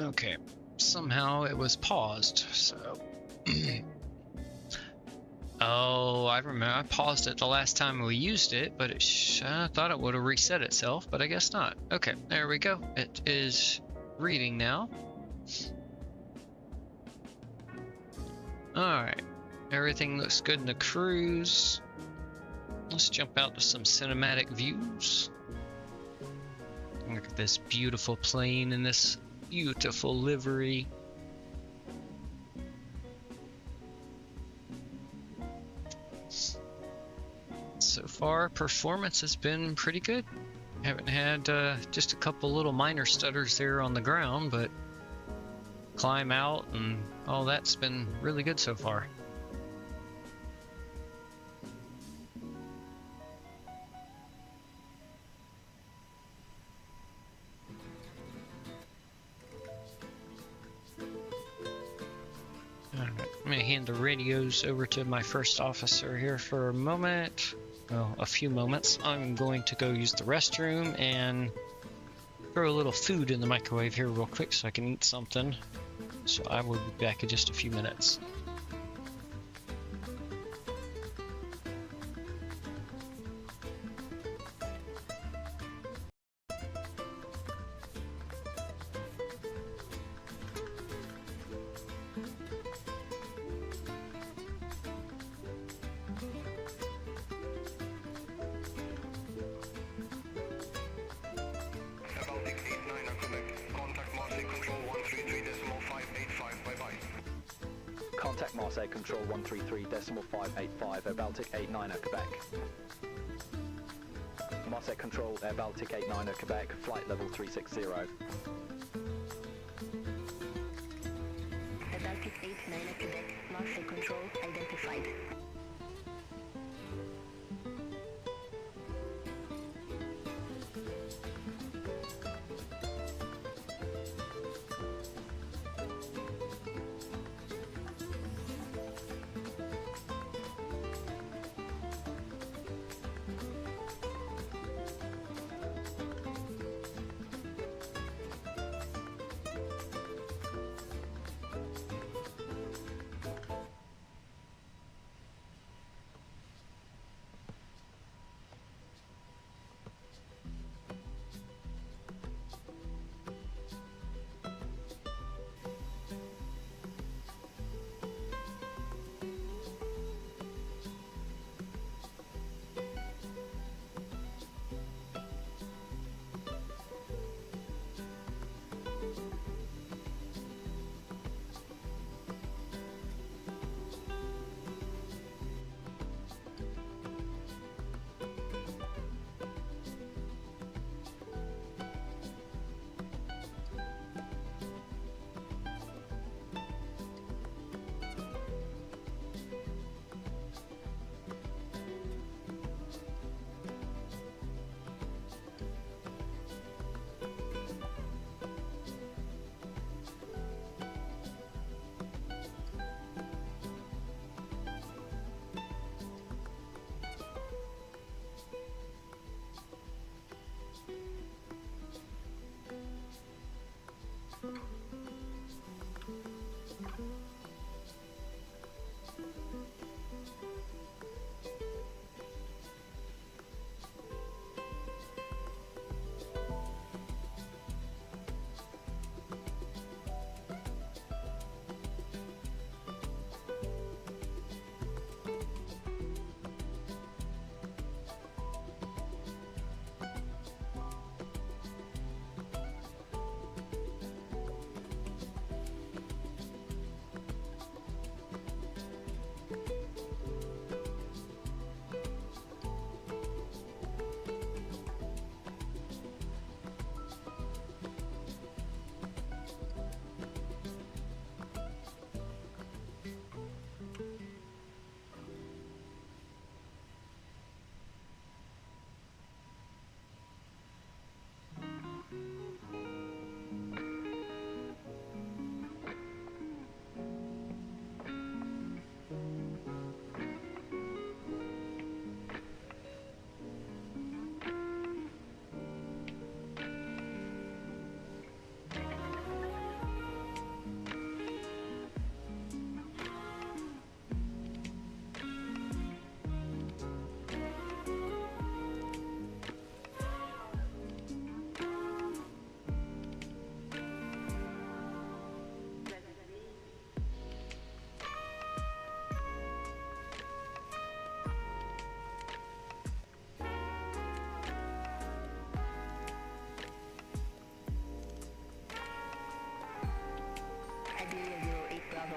Okay, somehow it was paused, so oh, I remember I paused it the last time we used it, but I thought it would have reset itself, but I guess not. Okay, there we go. It is reading now. Alright, everything looks good in the cruise. Let's jump out to some cinematic views. Look at this beautiful plane and this beautiful livery. So far, performance has been pretty good. Haven't had just a couple little minor stutters there on the ground, but climb out and all that's been really good so far. Alright, I'm gonna hand the radios over to my first officer here for a moment. Well, a few moments. I'm going to go use the restroom and throw a little food in the microwave here real quick so I can eat something. So I will be back in just a few minutes. airBaltic 89 are Quebec. Contact Marseille Control 133.585, bye-bye. Contact Marseille Control 133.585, airBaltic 89 at Quebec. Marset Control, airBaltic 89er Quebec, flight level 360. airBaltic 89er Quebec, Marset Control identified.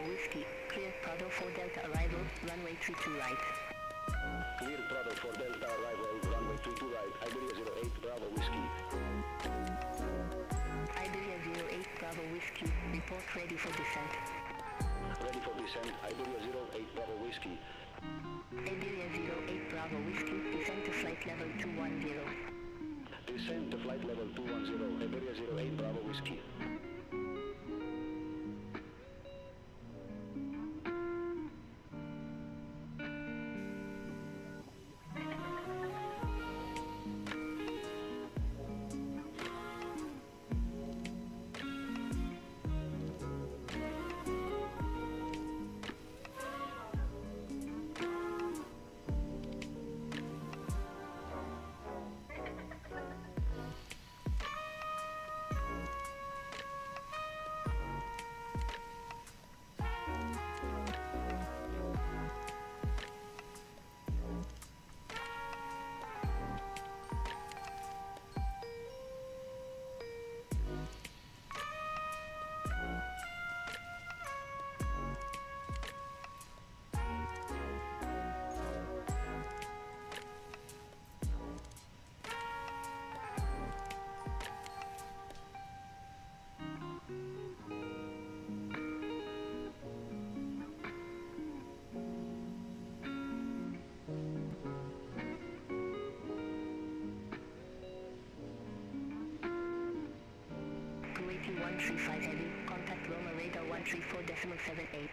Whiskey, clear Throttle for Delta arrival, runway 32 right. Clear Throttle for Delta arrival, runway 32 right, Iberia 08 Bravo Whiskey. Iberia 08 Bravo Whiskey, report ready for descent. Ready for descent, Iberia 08 Bravo Whiskey. Iberia 08 Bravo Whiskey, descend to flight level 210. Descend to flight level 210, Iberia 08 Bravo Whiskey. 135 heavy. Contact Roma radar 134.78.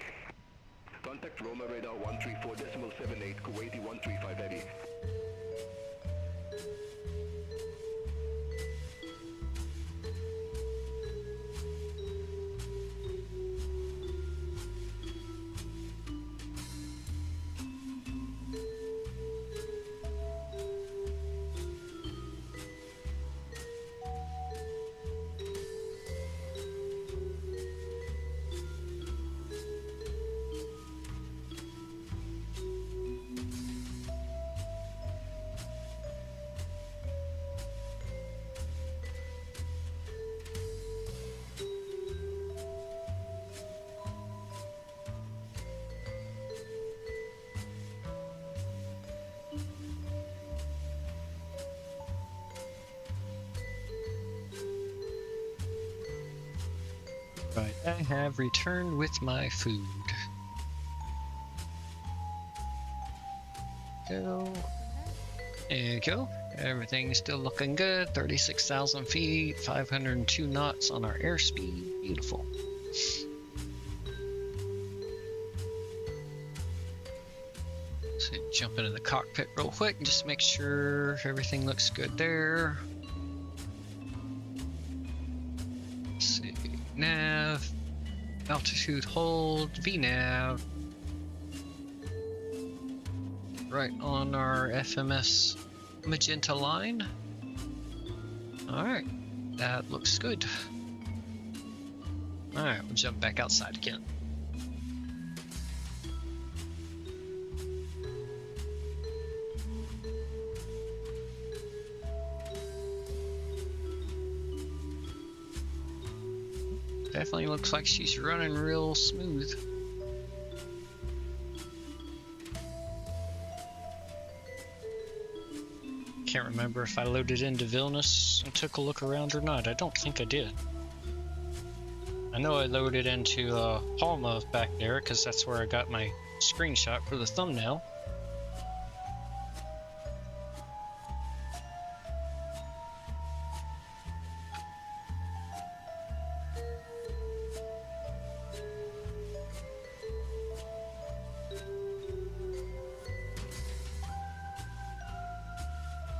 Contact Roma radar 134.78, Kuwaiti 135 heavy. Right, I have returned with my food. Go. There you go. Everything's still looking good. 36,000 feet, 502 knots on our airspeed. Beautiful. So jump into the cockpit real quick and just make sure everything looks good there. Let's see. Nav, altitude hold, VNav. Right on our FMS magenta line. Alright, that looks good. Alright, we'll jump back outside again. Definitely looks like she's running real smooth. Can't remember if I loaded into Vilnius and took a look around or not. I don't think I did. I know I loaded into Palma back there because that's where I got my screenshot for the thumbnail.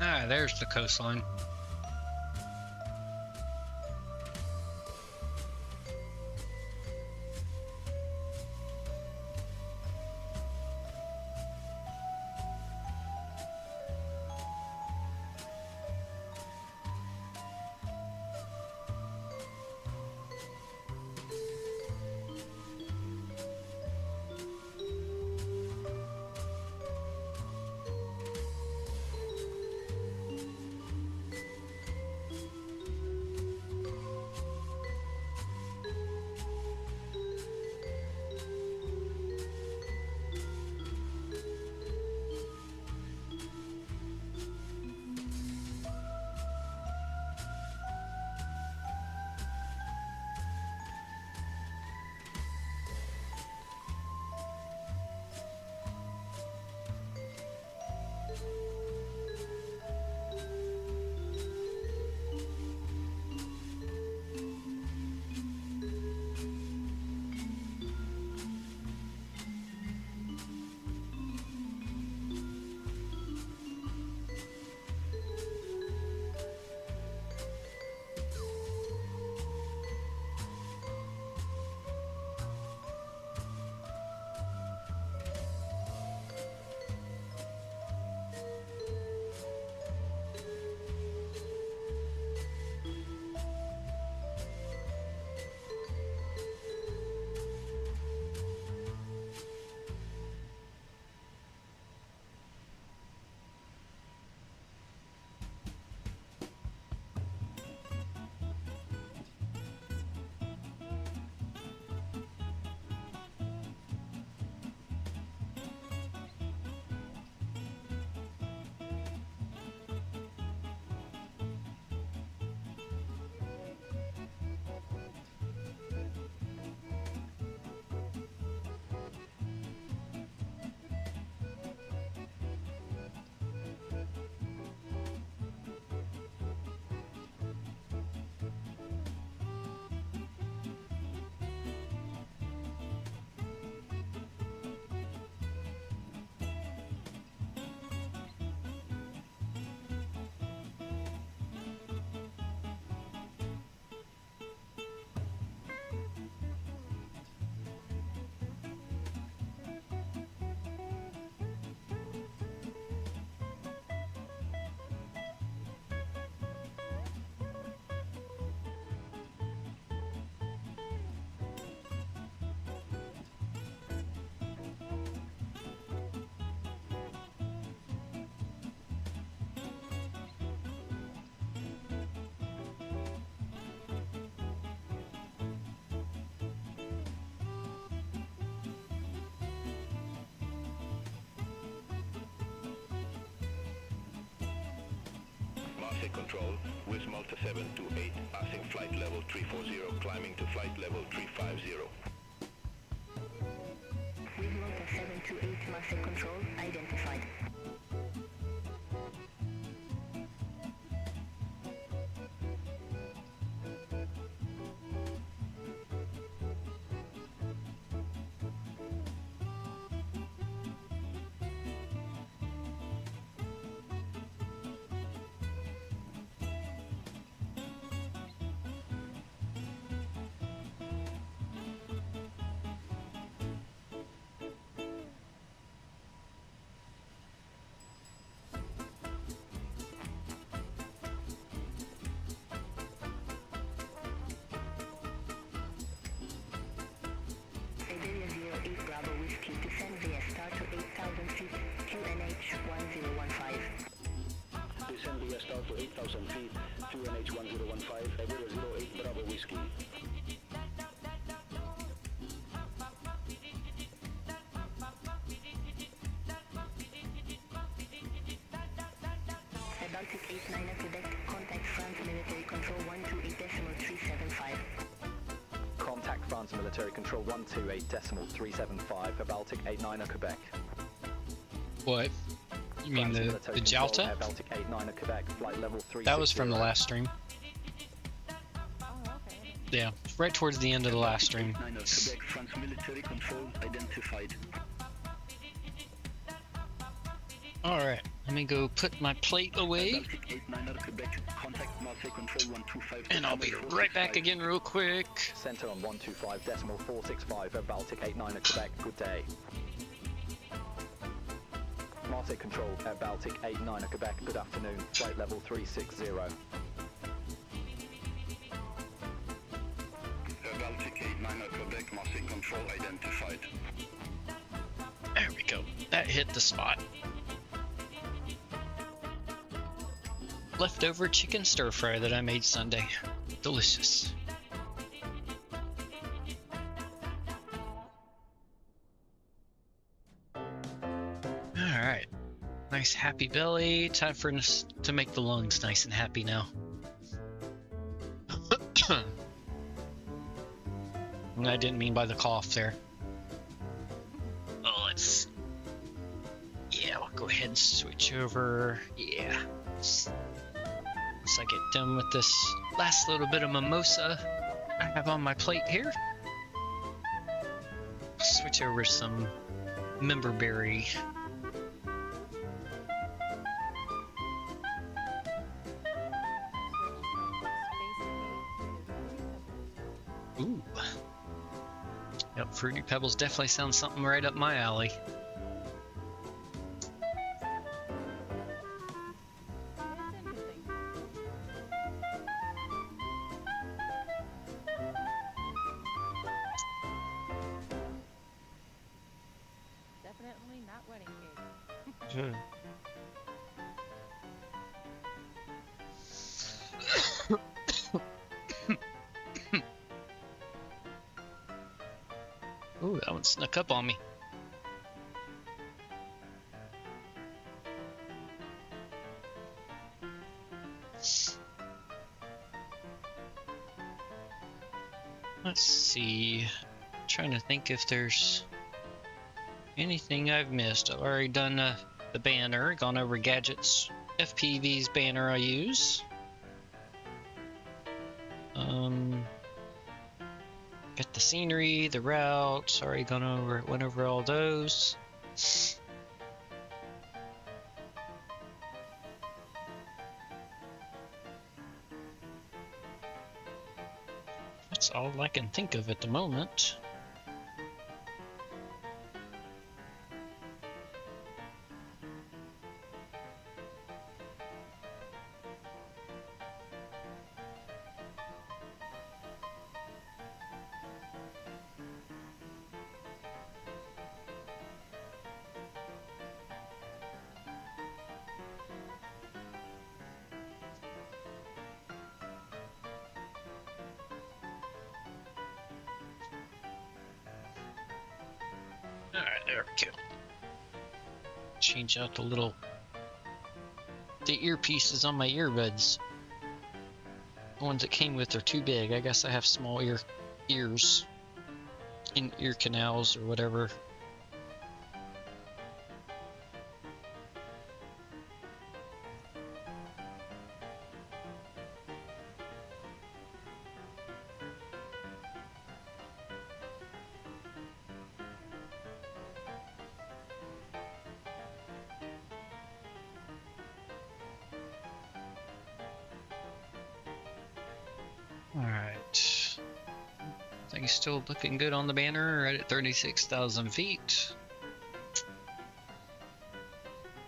Ah, there's the coastline. Marseille control with Malta 728, passing flight level 340, climbing to flight level 350. With Malta 728 Marseille control identified. Bravo Whiskey, descend via star to 8,000 feet, QNH 1015. Descend via star to 8,000 feet, QNH 1015, Iberia 08 Bravo Whiskey. airBaltic 89 Quebec, contact France Military Control 128.375. Contact France Military Control 128.375, airBaltic 89 Quebec. What? You mean the Jalta? airBaltic 89 Quebec, flight level 360. That was from the last stream. Yeah, right towards the end of the last stream. Quebec, France military control identified. Alright, let me go put my plate away. And I'll be right back again real quick. Center on 125.465, airBaltic 89 Quebec, good day. Marseille Control, airBaltic 89 Quebec, good afternoon, flight level 360. airBaltic 89 Quebec, Marseille control identified. There we go, that hit the spot. Leftover chicken stir fry that I made Sunday. Delicious. Alright. Nice happy belly. Time for us to make the lungs nice and happy now. And I didn't mean by the cough there. Oh, let's... Yeah, I'll go ahead and switch over. Yeah. Once I get done with this last little bit of mimosa I have on my plate here, I'll switch over some memberberry. Ooh. Yep, Fruity Pebbles definitely sounds something right up my alley. Ooh, that one snuck up on me. Let's see. Trying to think if there's anything I've missed. I've already done the banner, gone over gadgets, FPV's banner I use. Got the scenery, the routes, already went over all those. That's all I can think of at the moment. Alright, there we go. Change out the little The earpieces on my earbuds. The ones that came with are too big. I guess I have small ears in ear canals or whatever. Alright. Things still looking good on the banner, right at 36,000 feet.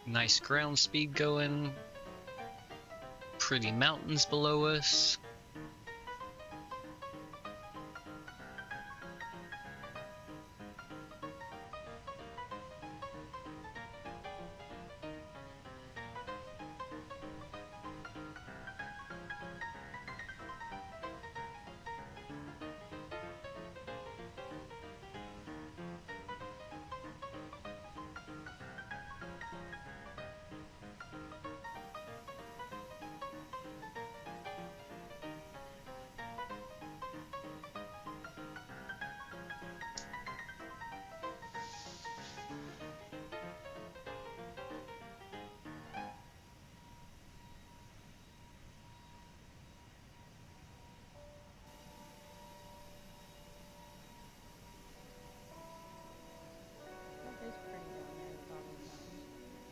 Nice ground speed going. Pretty mountains below us.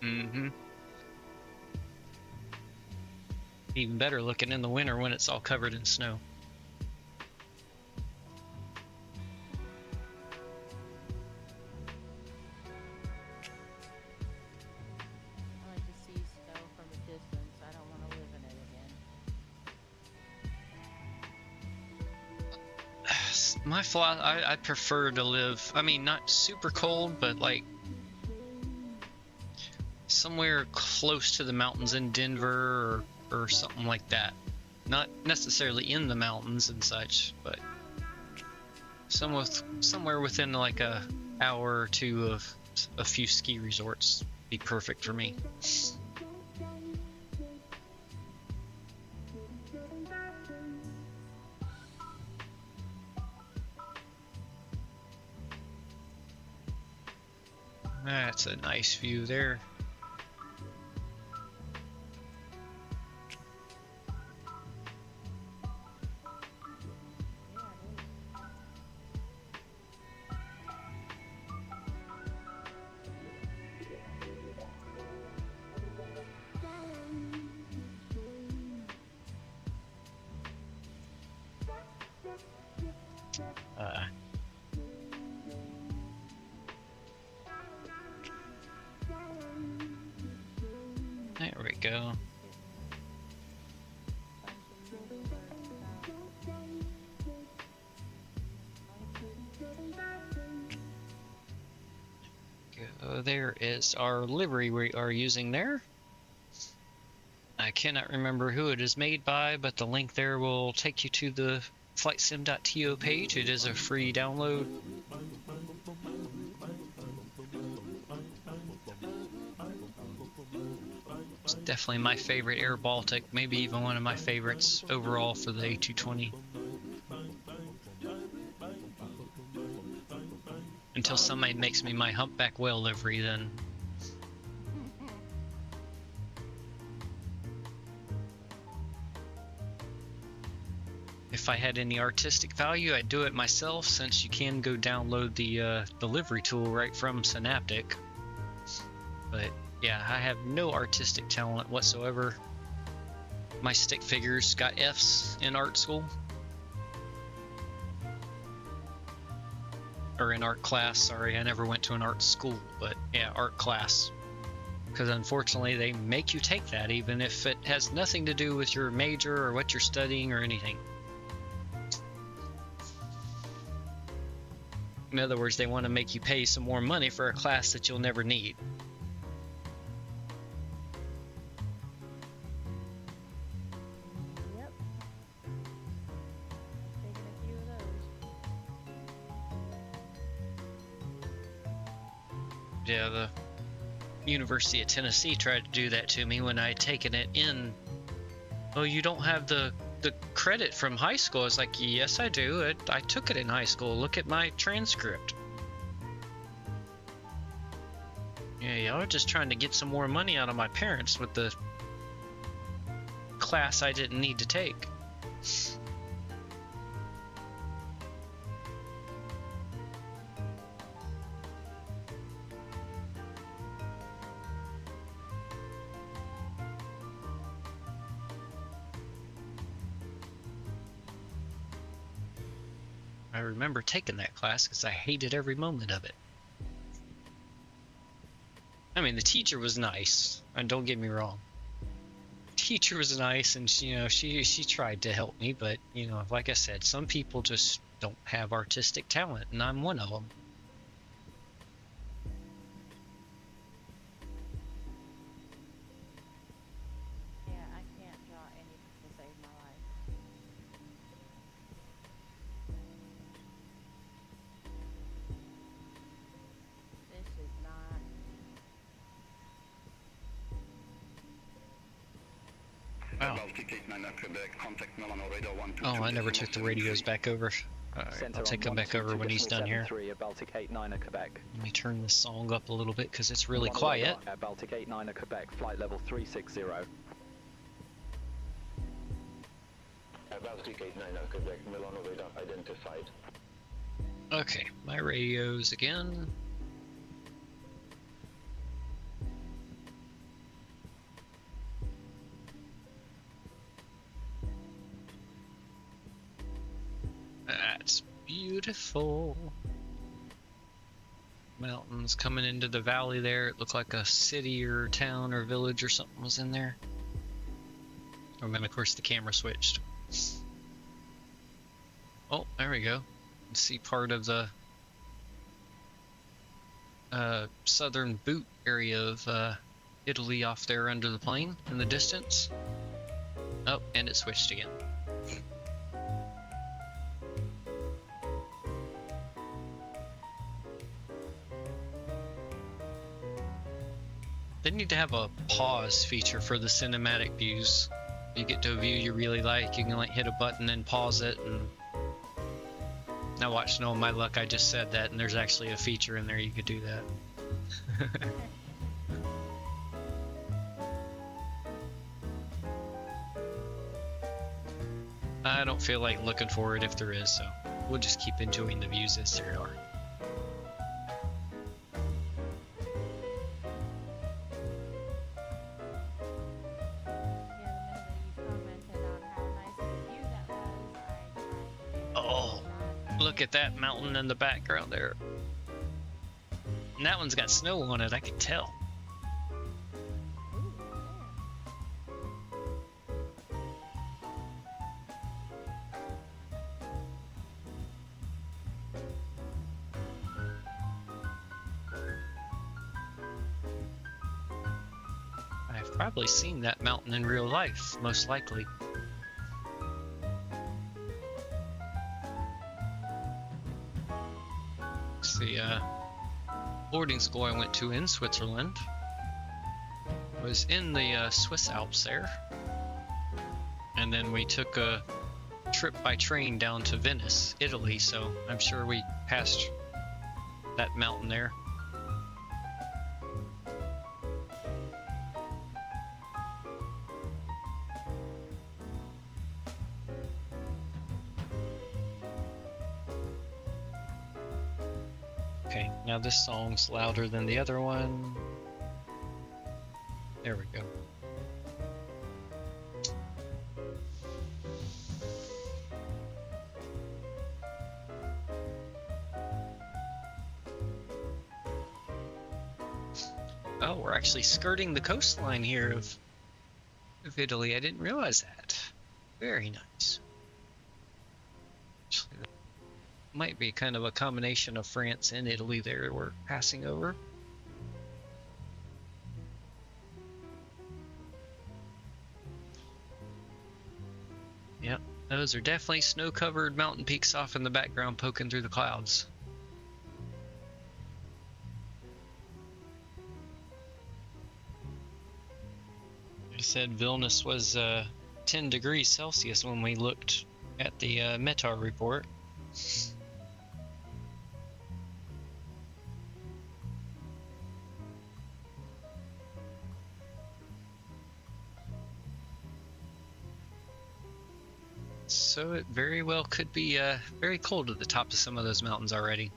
Mm-hmm. Even better looking in the winter when it's all covered in snow. I like to see snow from a distance. I don't want to live in it again. I prefer to live, I mean, not super cold, but like somewhere close to the mountains in Denver or something like that. Not necessarily in the mountains and such, but somewhere within like a hour or two of a few ski resorts be perfect for me. That's a nice view there. There we go. There is our livery we are using there. I cannot remember who it is made by, but the link there will take you to the Flightsim.to page. It is a free download. It's definitely my favorite airBaltic, maybe even one of my favorites overall for the A220. Until somebody makes me my humpback whale livery, then. If I had any artistic value, I'd do it myself, since you can go download the livery tool right from Synaptic. But yeah, I have no artistic talent whatsoever. My stick figures got Fs in art school. Or in art class, sorry, I never went to an art school, but yeah, art class. Because unfortunately they make you take that even if it has nothing to do with your major or what you're studying or anything. In other words, they want to make you pay some more money for a class that you'll never need. Yep. Taking a few of those. Yeah, University of Tennessee tried to do that to me when I had taken it in. Oh, you don't have the credit from high school. I was like, yes, I do. I took it in high school. Look at my transcript. Yeah, y'all are just trying to get some more money out of my parents with the class I didn't need to take. I remember taking that class because I hated every moment of it. I mean, the teacher was nice, and don't get me wrong. Teacher was nice, and she tried to help me, but like I said, some people just don't have artistic talent, and I'm one of them. Yeah, I can't draw anything to save my life. This is not. Wow. Oh, I never took the radios back over. Alright, I'll take them back over when he's done here. airBaltic 89 Quebec. Let me turn this song up a little bit because it's really quiet. airBaltic 89 Quebec, flight level 360. airBaltic 89 Quebec, Milano radar identified. Okay, my radios again. That's beautiful. Mountains coming into the valley there. It looked like a city or town or village or something was in there. And then of course the camera switched. Oh, there we go. You can see part of the southern boot area of Italy off there under the plane in the distance. Oh, and it switched again. They need to have a pause feature for the cinematic views. You get to a view you really like, you can like hit a button and pause it. And now watch, no, my luck, I just said that, and there's actually a feature in there you could do that. I don't feel like looking for it if there is, so we'll just keep enjoying the views as they are. Look at that mountain in the background there. And that one's got snow on it, I can tell. I've probably seen that mountain in real life, most likely. The boarding school I went to in Switzerland was in the Swiss Alps there, and then we took a trip by train down to Venice, Italy, so I'm sure we passed that mountain there. Okay, now this song's louder than the other one. There we go. Oh, we're actually skirting the coastline here of Italy. I didn't realize that. Very nice. Might be kind of a combination of France and Italy there we're passing over. Yep, those are definitely snow-covered mountain peaks off in the background poking through the clouds. I said Vilnius was 10 degrees Celsius when we looked at the METAR report. So it very well could be very cold at the top of some of those mountains already.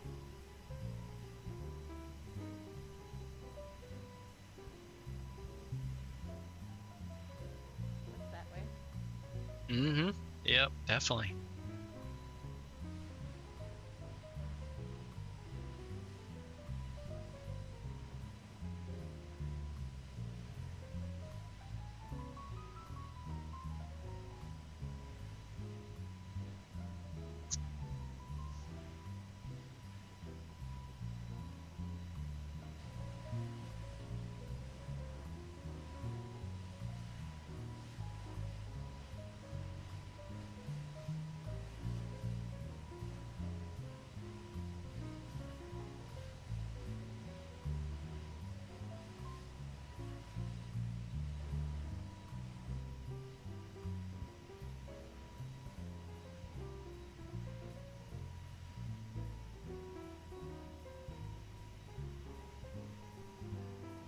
That way. Mm-hmm. Yep, definitely.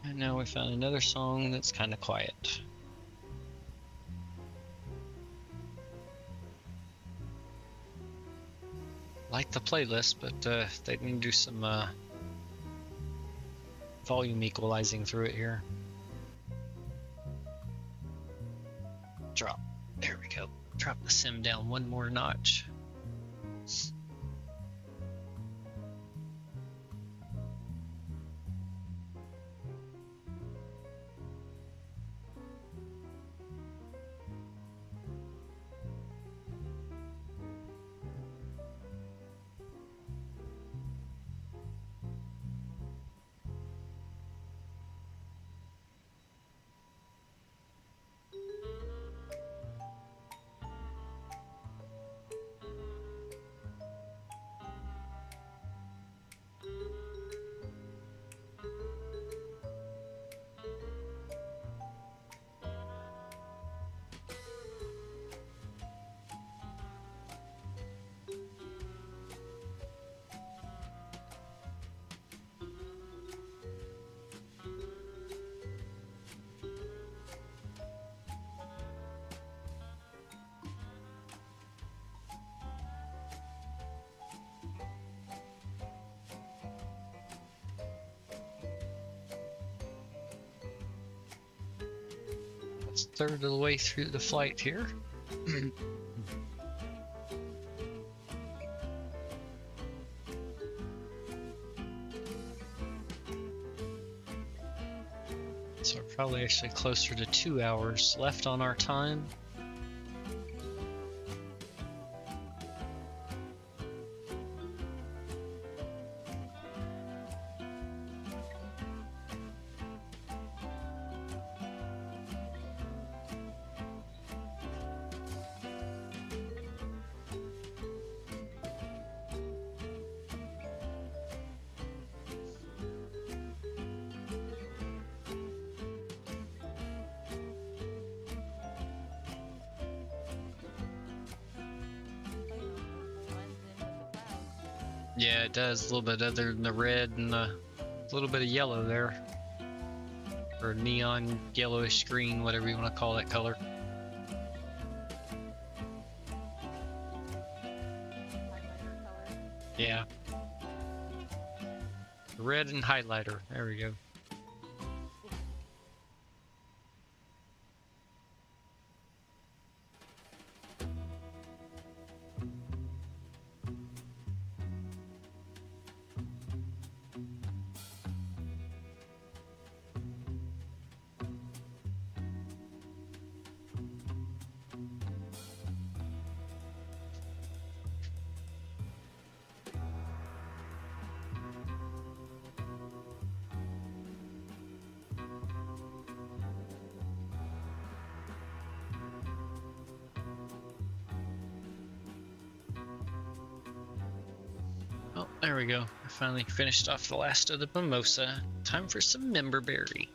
And now we found another song that's kind of quiet. Like the playlist, but they need to do some volume equalizing through it here. Drop. There we go. Drop the sim down one more notch. Third of the way through the flight here. So we're probably actually closer to 2 hours left on our time. Yeah, it does a little bit other than the red and a little bit of yellow there. Or neon yellowish green, whatever you want to call that color. Yeah. Red and highlighter. There we go. Oh, there we go. I finally finished off the last of the mimosa. Time for some memberberry.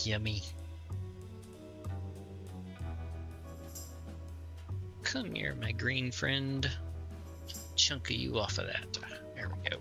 Yummy. Come here, my green friend. Chunk of you off of that. There we go.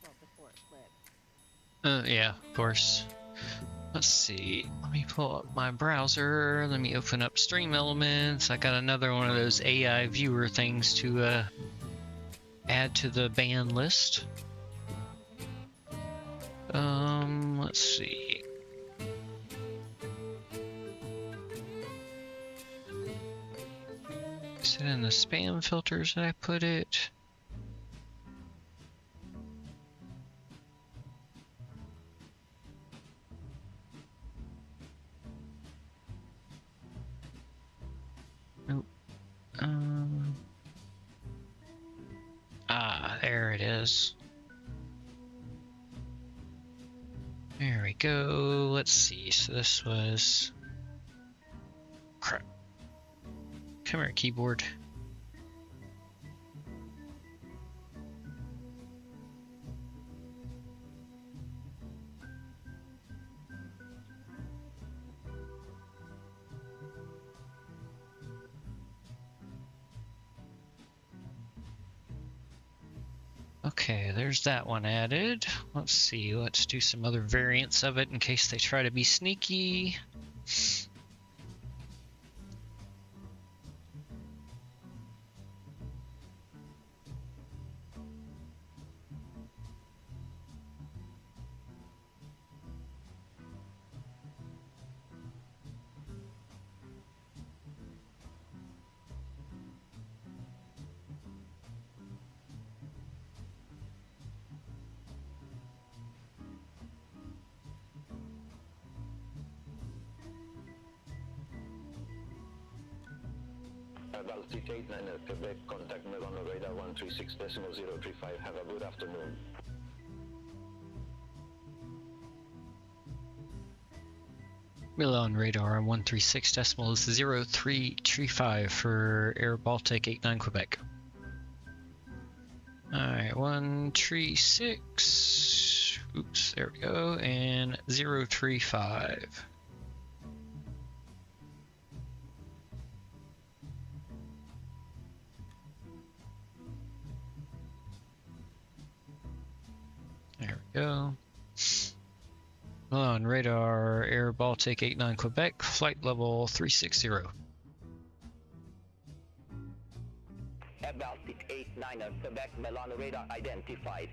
Well, before it flipped. Yeah, of course. Let's see. Let me pull up my browser. Let me open up Stream Elements. I got another one of those AI viewer things to add to the ban list. Let's see. Is it in the spam filters that I put it? Nope. There it is. There we go. Let's see. So this was... Crap. Come here, keyboard. Okay, there's that one added. Let's see, let's do some other variants of it in case they try to be sneaky. Baltic 89 Quebec, contact me on the radar 136.035. Have a good afternoon. Milan radar on 136.035 for airBaltic 89 Quebec. Alright, 136. Oops, there we go. And 035. There we go. On radar, airBaltic 89 Quebec, flight level 360. airBaltic 89 Quebec, Milan radar identified.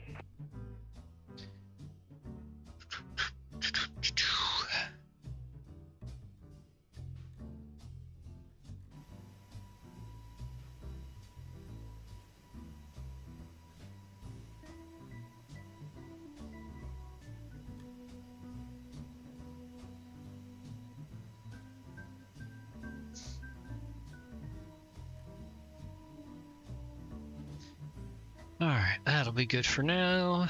Alright, that'll be good for now.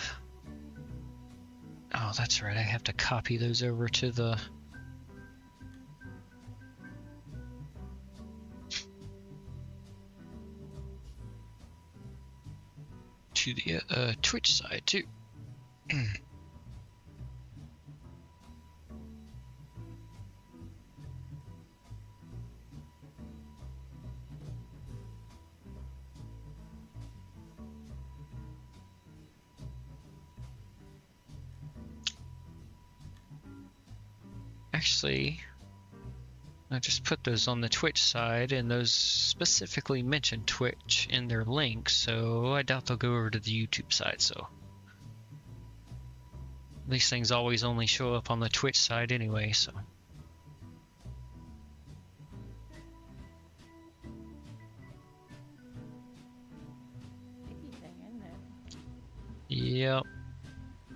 Oh, that's right, I have to copy those over to the... Twitch side too. Actually, I just put those on the Twitch side, and those specifically mention Twitch in their link, so I doubt they'll go over to the YouTube side. So these things always only show up on the Twitch side anyway, so. Yep.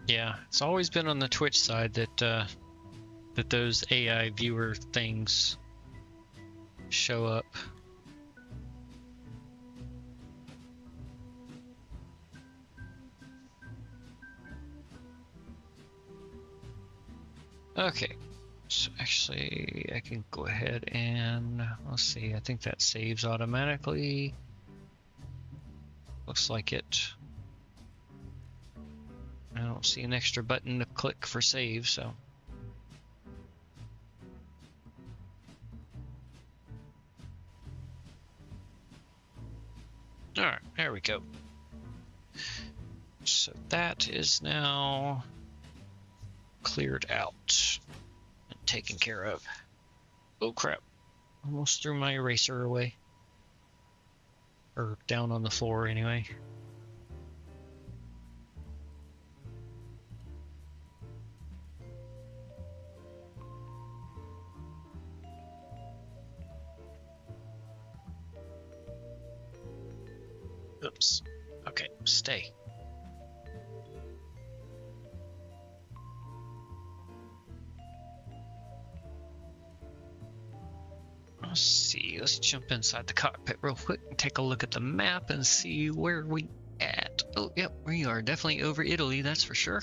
Yeah, it's always been on the Twitch side that that those AI viewer things show up. Okay, so actually I can go ahead and let's see, I think that saves automatically. Looks like it. I don't see an extra button to click for save, so. Alright, there we go. So that is now cleared out and taken care of. Oh crap, almost threw my eraser away. Or down on the floor anyway. Oops. Okay, stay. Let's see, let's jump inside the cockpit real quick and take a look at the map and see where we at. Oh, yep, we are definitely over Italy, that's for sure.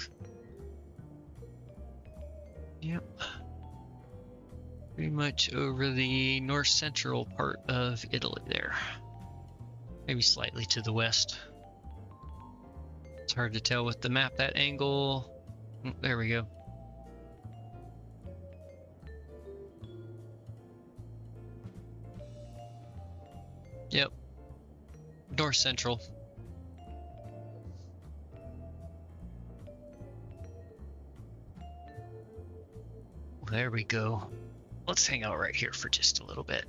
Yep. Pretty much over the north central part of Italy there. Maybe slightly to the west. It's hard to tell with the map, that angle. There we go. Yep. North central. There we go. Let's hang out right here for just a little bit.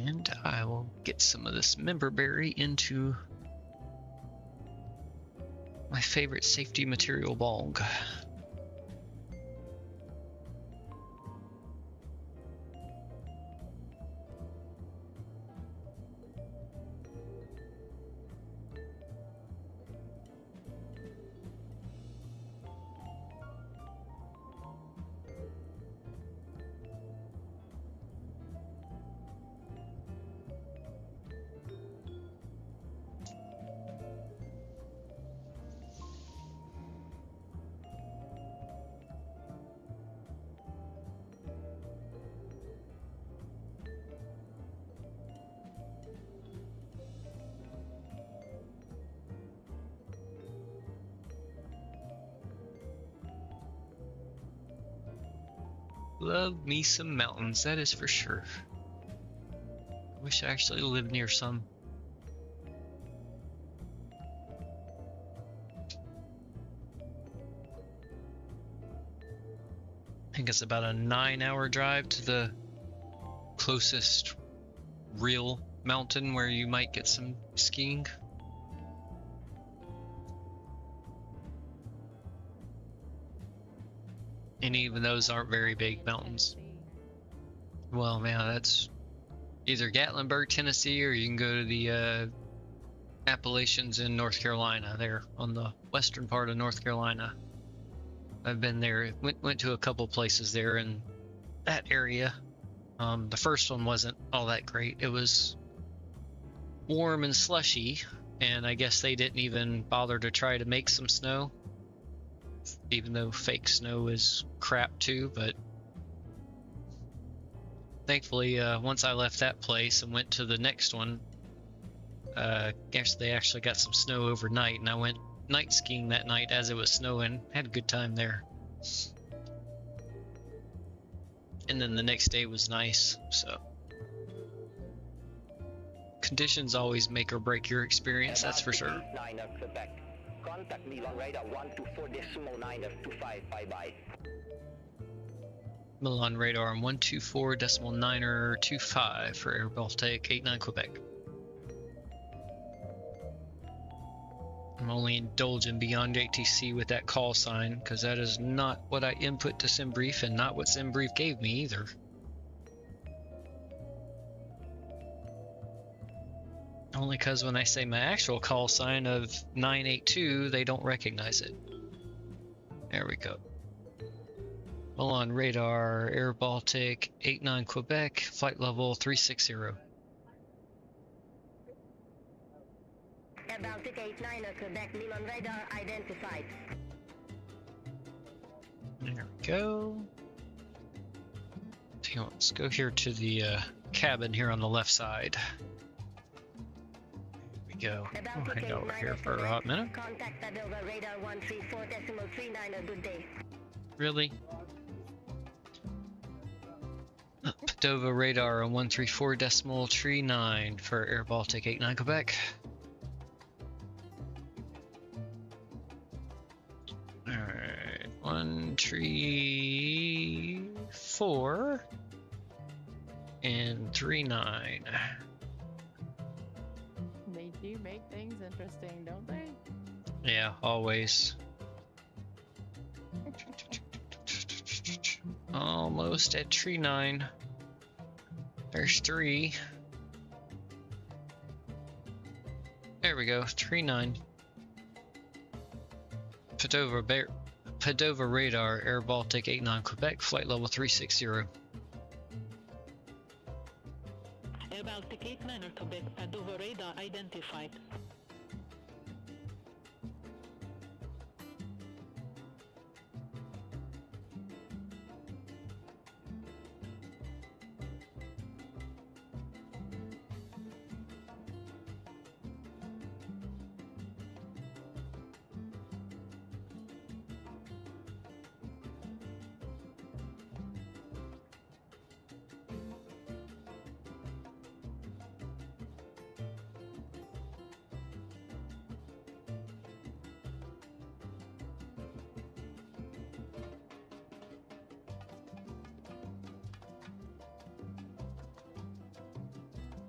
And I will get some of this memberberry into my favorite safety material bong. Love me some mountains, that is for sure. I wish I actually lived near some. I think it's about a 9-hour drive to the closest real mountain where you might get some skiing. And even those aren't very big mountains. Well, man, that's either Gatlinburg, Tennessee, or you can go to the Appalachians in North Carolina. There on the western part of North Carolina. I've been there. Went to a couple places there in that area. The first one wasn't all that great. It was warm and slushy, and I guess they didn't even bother to try to make some snow. Even though fake snow is crap too, but thankfully once I left that place and went to the next one, guess they actually got some snow overnight, and I went night skiing that night as it was snowing. Had a good time there. And then the next day was nice, so. Conditions always make or break your experience, that's for sure. Quebec. Contact me on radar 124.925. Bye-bye. Milan radar on 124.925 for airBaltic 89 Quebec. I'm only indulging beyond ATC with that call sign because that is not what I input to SimBrief and not what SimBrief gave me either. Only because when I say my actual call sign of 982, they don't recognize it. There we go. Milan radar, airBaltic 89 Quebec, flight level 360. airBaltic 89 Quebec, Milan radar identified. There we go. So let's go here to the cabin here on the left side. Go. I'll hang over here for a hot minute. Contact Padova radar 134.39. Good day. Really? Padova radar on 134.39 for airBaltic 89 Quebec. Alright, 134 and 39. They do make things interesting, don't they? Yeah, always. Almost at tree 9. There's 3. There we go, tree 9. Padova radar, airBaltic 89 Quebec, flight level 360. airBaltic 89 Quebec, Padova radar identified.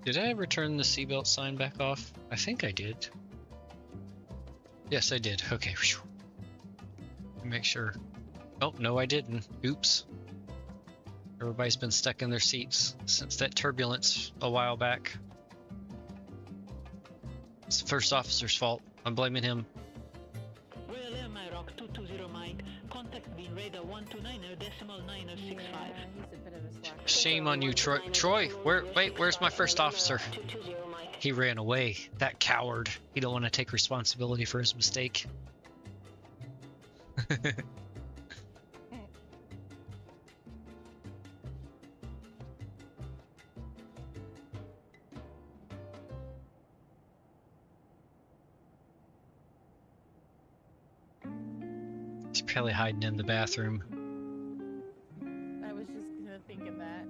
Did I ever turn the seatbelt sign back off? I think I did. Yes, I did. Okay. Whew. Make sure. Oh, no, I didn't. Oops. Everybody's been stuck in their seats since that turbulence a while back. It's the first officer's fault. I'm blaming him. Royal Air Myrock 220 Mike, contact me radar 129.965. Yeah, he's a bit of a slacker. Shame on you, Troy. Troy, where's my first officer? He ran away. That coward. He don't want to take responsibility for his mistake. He's probably hiding in the bathroom. I was just thinking that.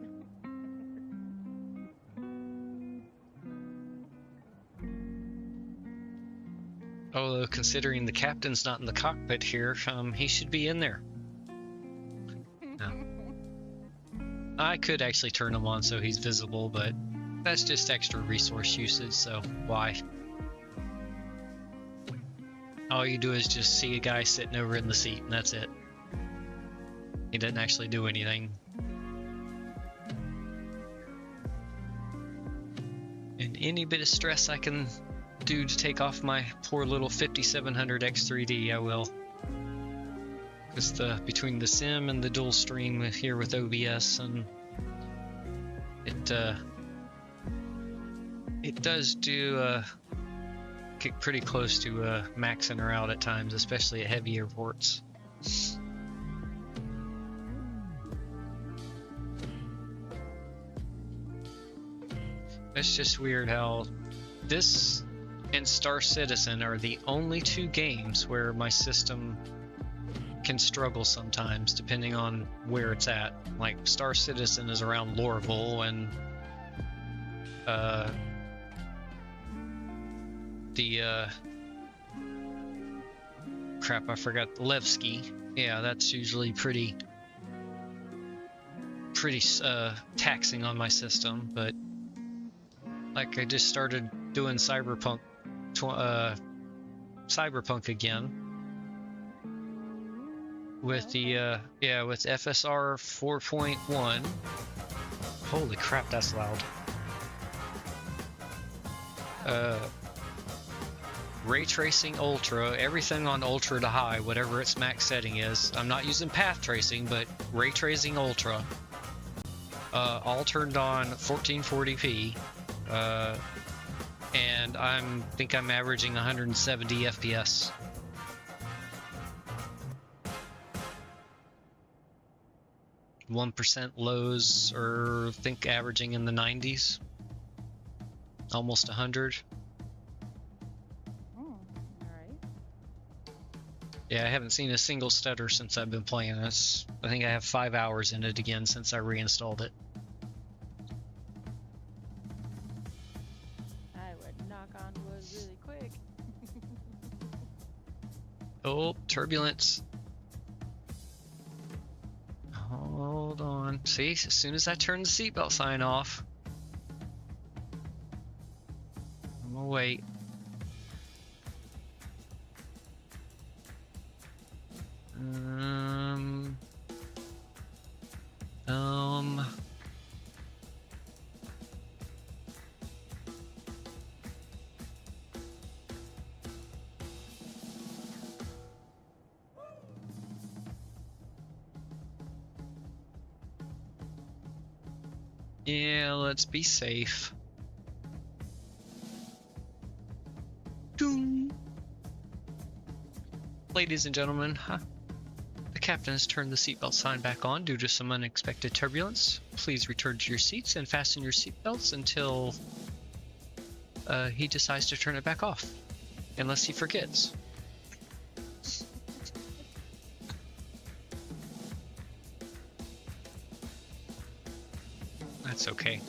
Although, considering the captain's not in the cockpit here, he should be in there. No. I could actually turn him on so he's visible, but that's just extra resource usage, so why? All you do is just see a guy sitting over in the seat, and that's it. He doesn't actually do anything. And any bit of stress I can do to take off my poor little 5700 X3D, I will. Because between the sim and the dual stream here with OBS, and it does do get pretty close to maxing her out at times, especially at heavy airports. It's just weird how this and Star Citizen are the only two games where my system can struggle sometimes depending on where it's at. Like Star Citizen is around Lorville, and crap, I forgot, Levski. Yeah, that's usually pretty taxing on my system. But like, I just started doing Cyberpunk again with the with FSR 4.1. Holy crap, that's loud. Ray Tracing Ultra, everything on Ultra to high, whatever its max setting is. I'm not using path tracing, but Ray Tracing Ultra. All turned on 1440p. And I think I'm averaging 170 FPS. %, lows, or I think averaging in the 90s. Almost 100. Yeah, I haven't seen a single stutter since I've been playing this. I think I have 5 hours in it again since I reinstalled it. I would knock on wood really quick. Oh, turbulence. Hold on. See, as soon as I turn the seatbelt sign off, I'm gonna wait. Yeah, let's be safe. Doom. Ladies and gentlemen, the captain has turned the seatbelt sign back on due to some unexpected turbulence. Please return to your seats and fasten your seatbelts until he decides to turn it back off, unless he forgets. That's okay.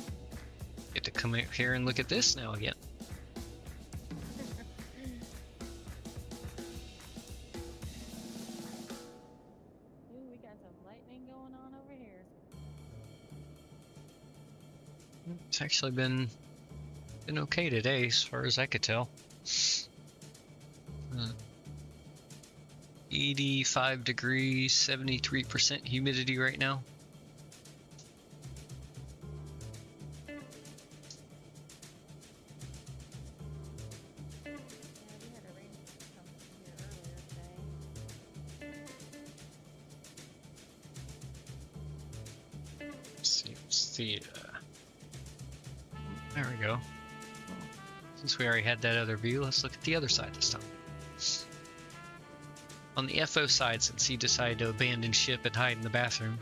Get to come out here and look at this now again. Ooh, we got some lightning going on over here. It's actually been okay today, as far as I could tell. 85 degrees, 73% humidity right now. There we go. Since we already had that other view, let's look at the other side this time. On the FO side, since he decided to abandon ship and hide in the bathroom.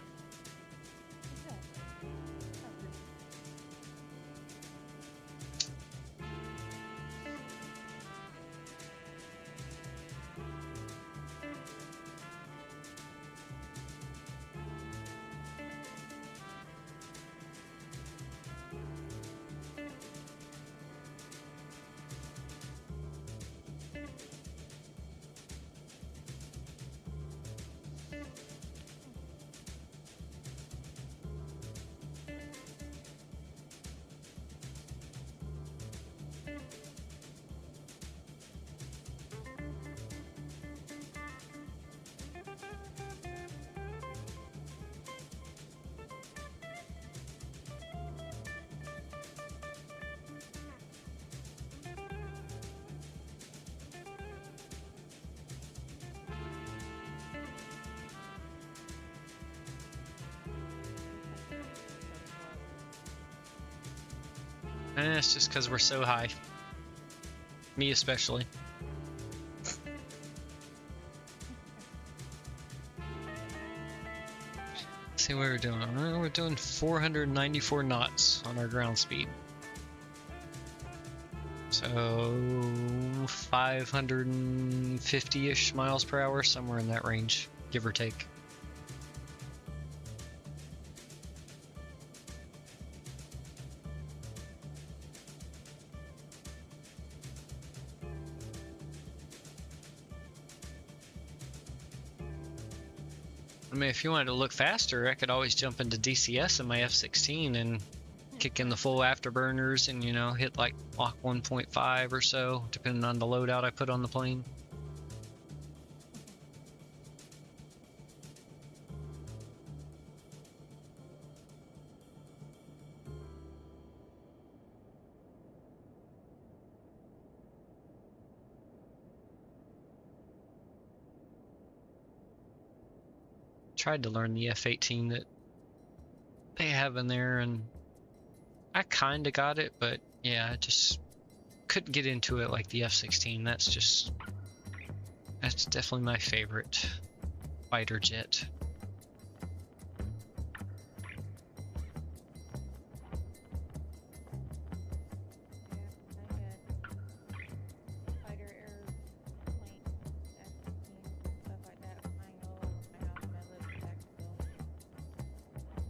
It's just because we're so high. Me especially. Let's see what we're doing. We're doing 494 knots on our ground speed. So 550-ish miles per hour, somewhere in that range. give or take. I mean, if you wanted to look faster, I could always jump into DCS in my F-16 and kick in the full afterburners and, you know, hit like Mach 1.5 or so, depending on the loadout I put on the plane. Tried to learn the F-18 that they have in there, and I kind of got it, but yeah, I just couldn't get into it like the F-16. That's definitely my favorite fighter jet.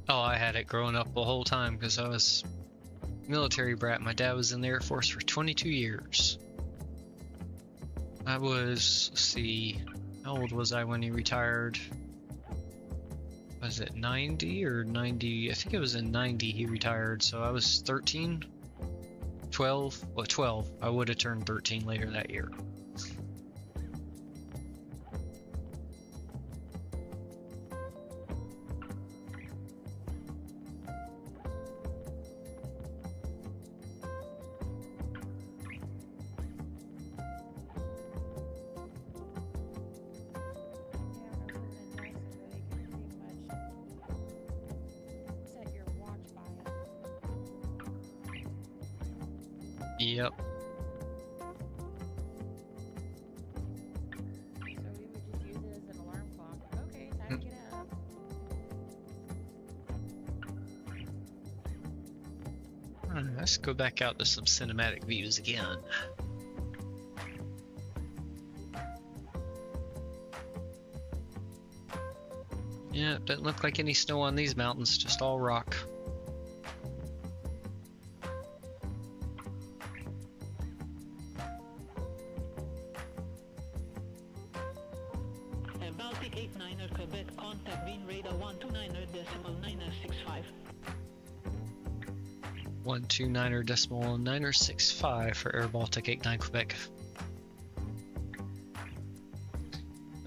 Oh, I had it growing up the whole time because I was military brat. My dad was in the Air Force for 22 years. I was, let's see, how old was I when he retired? Was it 90 or 90? I think it was in 90 he retired, so I was 13, 12, well 12. I would have turned 13 later that year. Yep. So we would just use it as an alarm clock. Okay, time to get up. Let's go back out to some cinematic views again. Yeah, doesn't look like any snow on these mountains, just all rock. Baltic 89er Quebec, contact Green Radar 129.965. 129.965 for airBaltic 89 Quebec.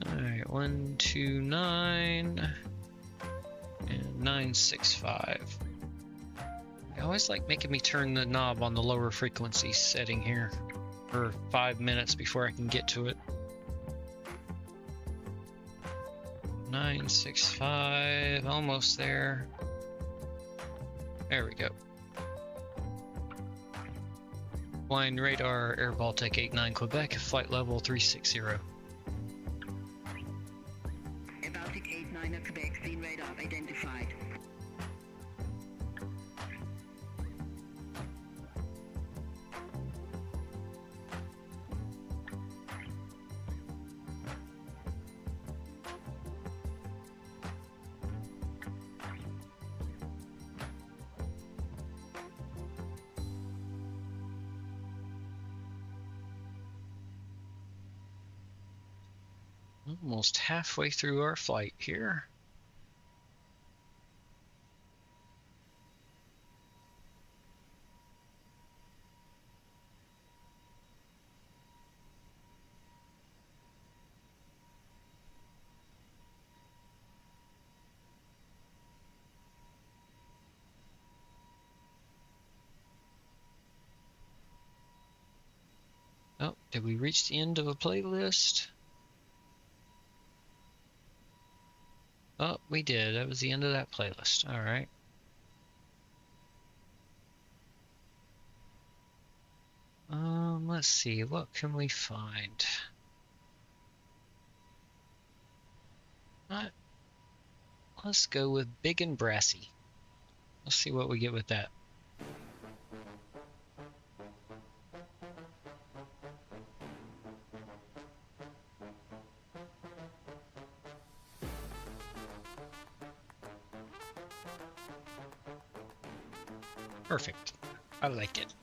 Alright, 129 and 965. I always like making me turn the knob on the lower frequency setting here for 5 minutes before I can get to it. 965, almost there. There we go. Flying radar, airBaltic 89 Quebec, flight level 360. Baltic 89er Quebec, green radar identified. Almost halfway through our flight here. Oh, did we reach the end of a playlist? Oh, we did. That was the end of that playlist. All right. Let's see. What can we find? Let's go with Big and Brassy. Let's see what we get with that. Perfect. I like it.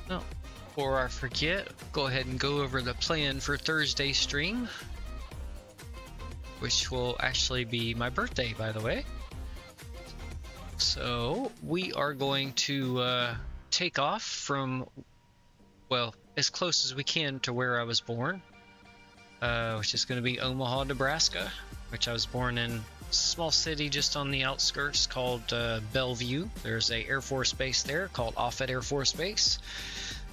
No. Before I forget, go ahead and go over the plan for Thursday's stream, which will actually be my birthday, by the way. So we are going to take off from, well, as close as we can to where I was born, which is going to be Omaha, Nebraska, which I was born in a small city just on the outskirts called Bellevue. There's a Air Force base there called Offutt Air Force Base.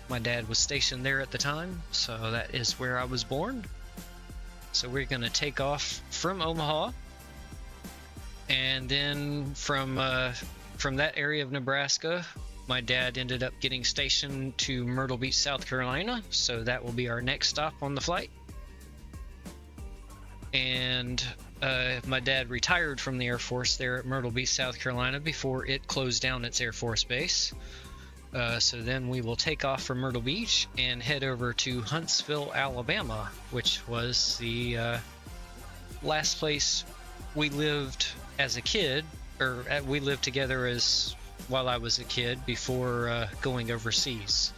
My dad was stationed there at the time, so that is where I was born. So we're going to take off from Omaha, and then from that area of Nebraska, my dad ended up getting stationed to Myrtle Beach, South Carolina, so that will be our next stop on the flight. And my dad retired from the Air Force there at Myrtle Beach, South Carolina before it closed down its Air Force base. So then we will take off from Myrtle Beach and head over to Huntsville, Alabama, which was the last place we lived as a kid, or we lived together as while I was a kid before going overseas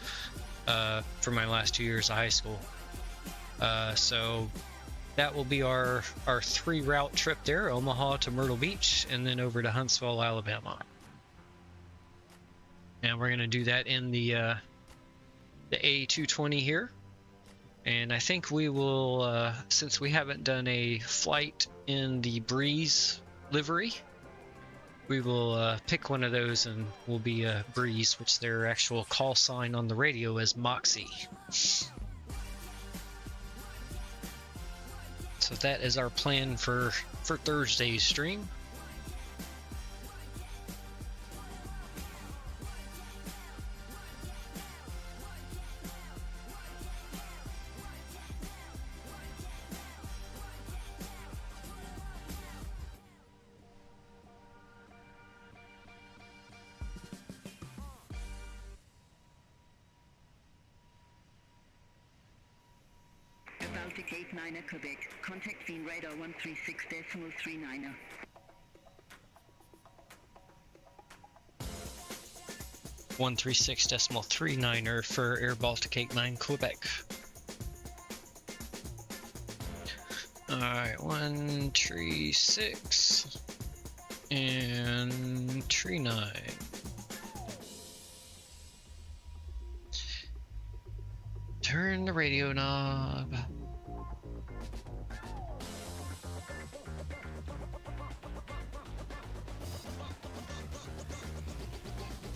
for my last 2 years of high school. So that will be our 3-route trip there: Omaha to Myrtle Beach, and then over to Huntsville, Alabama. And we're going to do that in the A220 here. And I think we will, since we haven't done a flight in the Breeze livery, we will pick one of those, and we'll be a Breeze, which their actual call sign on the radio is Moxie. So that is our plan for Thursday's stream. airBaltic 89 Quebec. Contact Fiend radar 136.39. 136.39 for airBaltic 89 Quebec. Alright, 136 and 39. Turn the radio knob.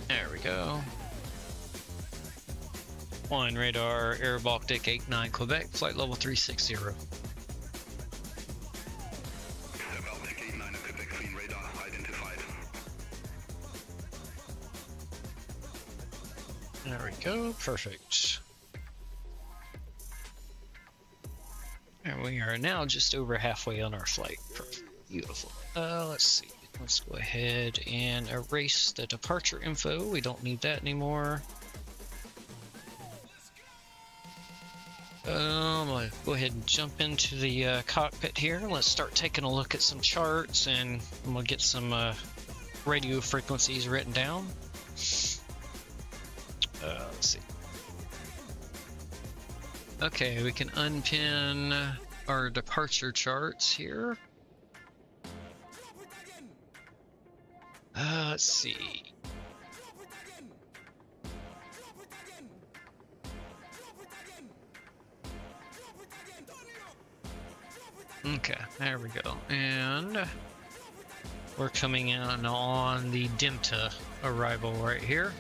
There we go. One radar, airBaltic 89 Quebec, flight level 360. airBaltic 89 Quebec, clean radar identified. There we go, perfect. And we are now just over halfway on our flight. Perfect. Beautiful. Let's see. Let's go ahead and erase the departure info. We don't need that anymore. I'm gonna go ahead and jump into the cockpit here. Let's start taking a look at some charts, and I'm gonna get some radio frequencies written down. Let's see. Okay, we can unpin our departure charts here. Let's see. Okay, there we go. And we're coming in on the Dimta arrival right here.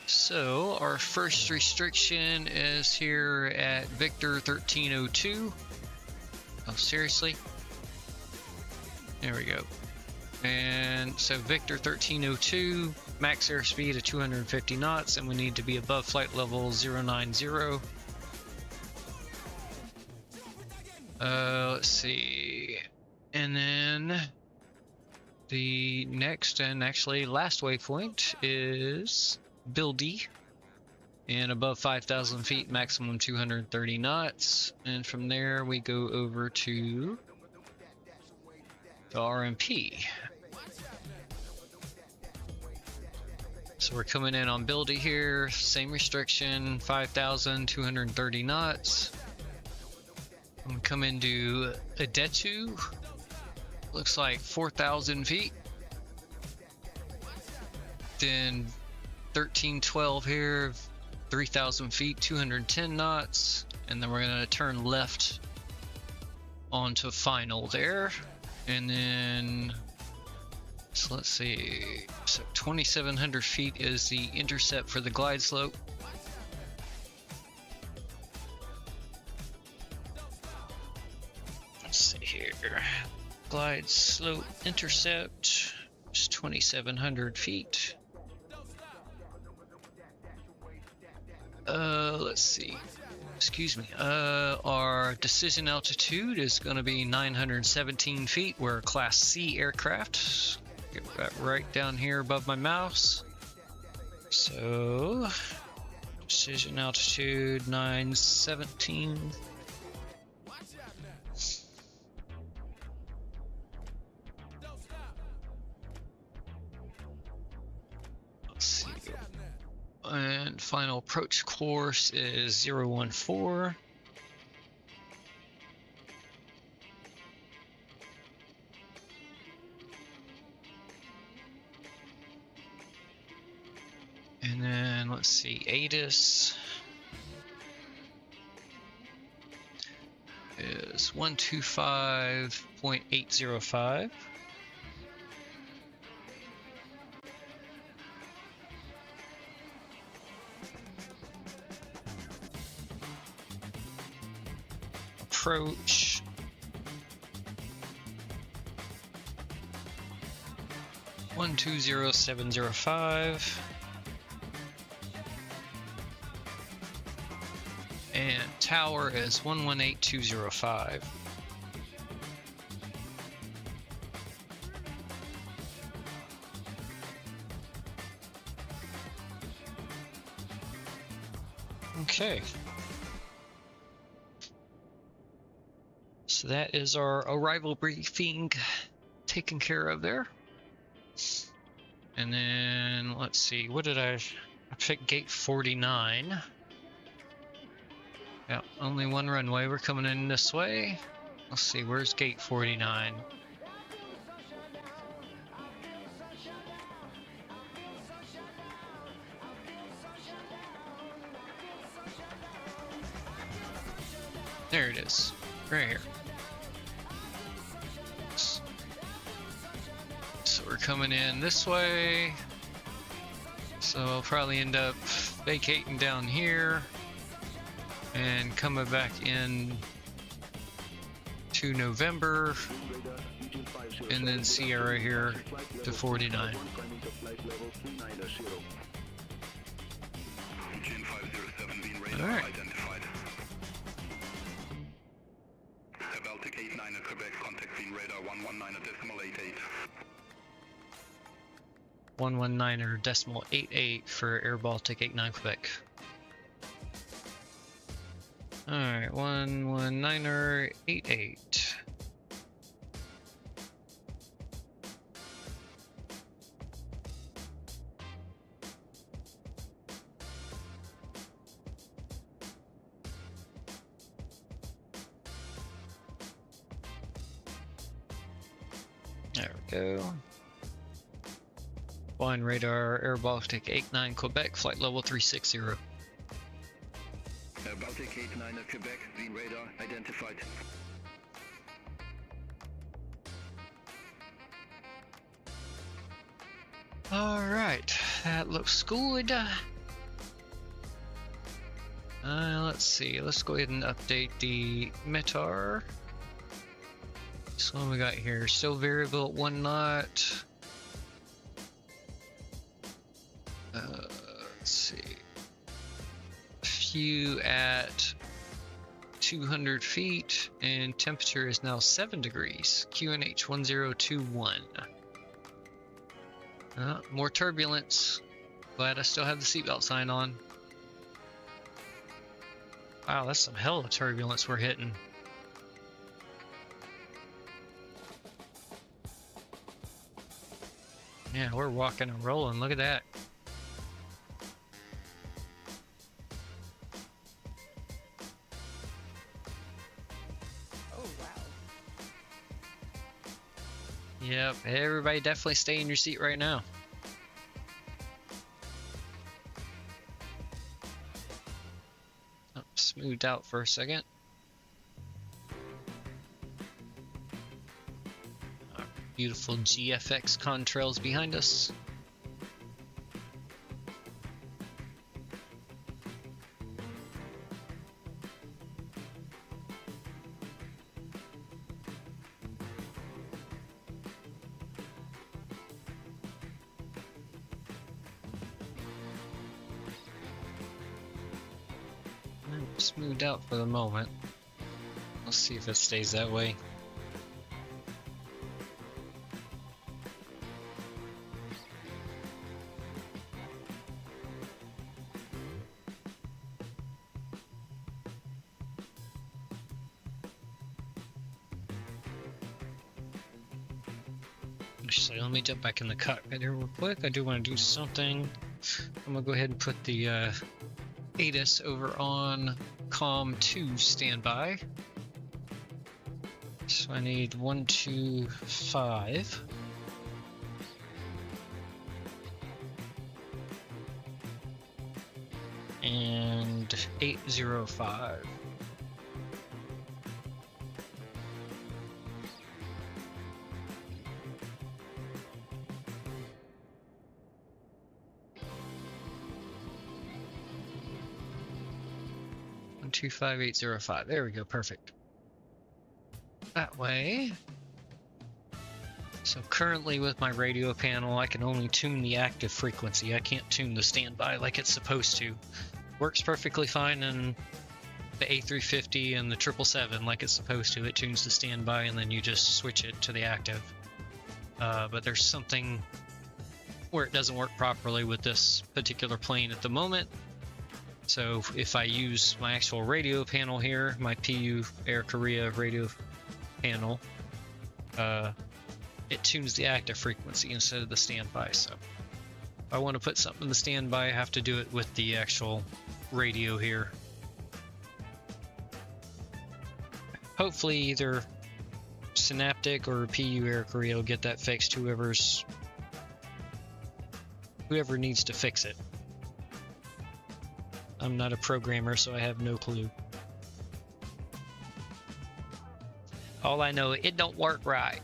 So our first restriction is here at Victor 1302. Oh, seriously? There we go. And so Victor 1302, max airspeed of 250 knots, and we need to be above flight level 090. Let's see. And then the next and actually last waypoint is Bildy, and above 5,000 feet, maximum 230 knots. And from there we go over to the RMP. So we're coming in on Bildy here, same restriction, 5,230 knots. I'm gonna come into Adetu, looks like 4,000 feet. Then 1312 here, 3,000 feet, 210 knots. And then we're gonna turn left onto final there. And then, so let's see, so 2,700 feet is the intercept for the glide slope. Let's see here, glide slope intercept is 2,700 feet. Let's see. Excuse me. Our decision altitude is going to be 917 feet. We're a Class C aircraft. Get that right down here above my mouse. So, decision altitude 917. Let's see. And final approach course is 014. And then let's see, ATIS is 125.805. Approach 120.705, and tower is 118.205. Okay. So that is our arrival briefing taken care of there. And then let's see, what did I picked gate 49. Yeah, only one runway. We're coming in this way. Let's see, where's gate 49? There it is, right here. So we're coming in this way. So I'll probably end up vacating down here and coming back in to November, and then Sierra here to 49. All right. airBaltic 89 at Quebec, contact Vin radar 119.88. 119.88 for airBaltic 89 Quebec. Alright, 119.88. There we go. Flying radar, airBaltic 89 Quebec, flight level 360. airBaltic 89 at Quebec, Vin radar identified. Alright, that looks good. Let's see, let's go ahead and update the METAR. So what we got here, still variable at 1 knot. Let's see, few at 200 feet, and temperature is now 7 degrees. QNH 1021. More turbulence. Glad I still have the seatbelt sign on. Wow, that's some hell of turbulence we're hitting. Yeah, we're walking and rolling. Look at that. Oh, wow. Yep, everybody definitely stay in your seat right now. Oh, smoothed out for a second. Our beautiful GFX contrails behind us. Smoothed out for the moment. Let's see if it stays that way. Actually, let me jump back in the cockpit here real quick. I do want to do something. I'm gonna go ahead and put the ATIS over on COM 2 standby. So I need 125. And 805. One 25805. There we go, perfect. That way. So currently with my radio panel, I can only tune the active frequency. I can't tune the standby like it's supposed to. Works perfectly fine in the A350 and the 777 like it's supposed to. It tunes the standby and then you just switch it to the active. But there's something where it doesn't work properly with this particular plane at the moment. So if I use my actual radio panel here, my PU Air Korea radio panel, it tunes the active frequency instead of the standby. So if I want to put something in the standby, I have to do it with the actual radio here. Hopefully either Synaptic or PU Air Korea will get that fixed, whoever needs to fix it. I'm not a programmer, so I have no clue. All I know, it don't work right.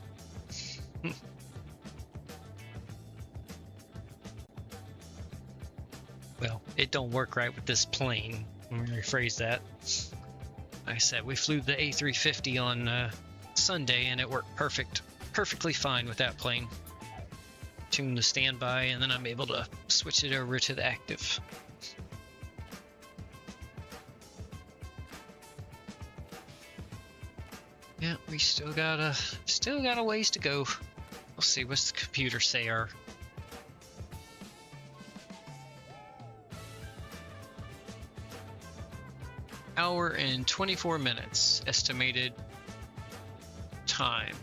Well, it don't work right with this plane. Let me rephrase that. Like I said, we flew the A350 on Sunday, and it worked perfectly fine with that plane. Tune the standby, and then I'm able to switch it over to the active. Yeah, we still got a ways to go. We'll see what's the computer say. Our hour and 24 minutes estimated time.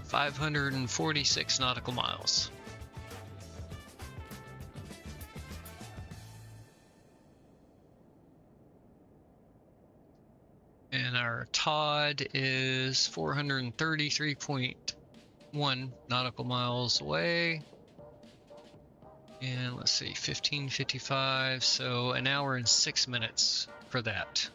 .546 nautical miles. And our TOD is 433.1 nautical miles away. And let's see, 15:55, so an hour and 6 minutes for that.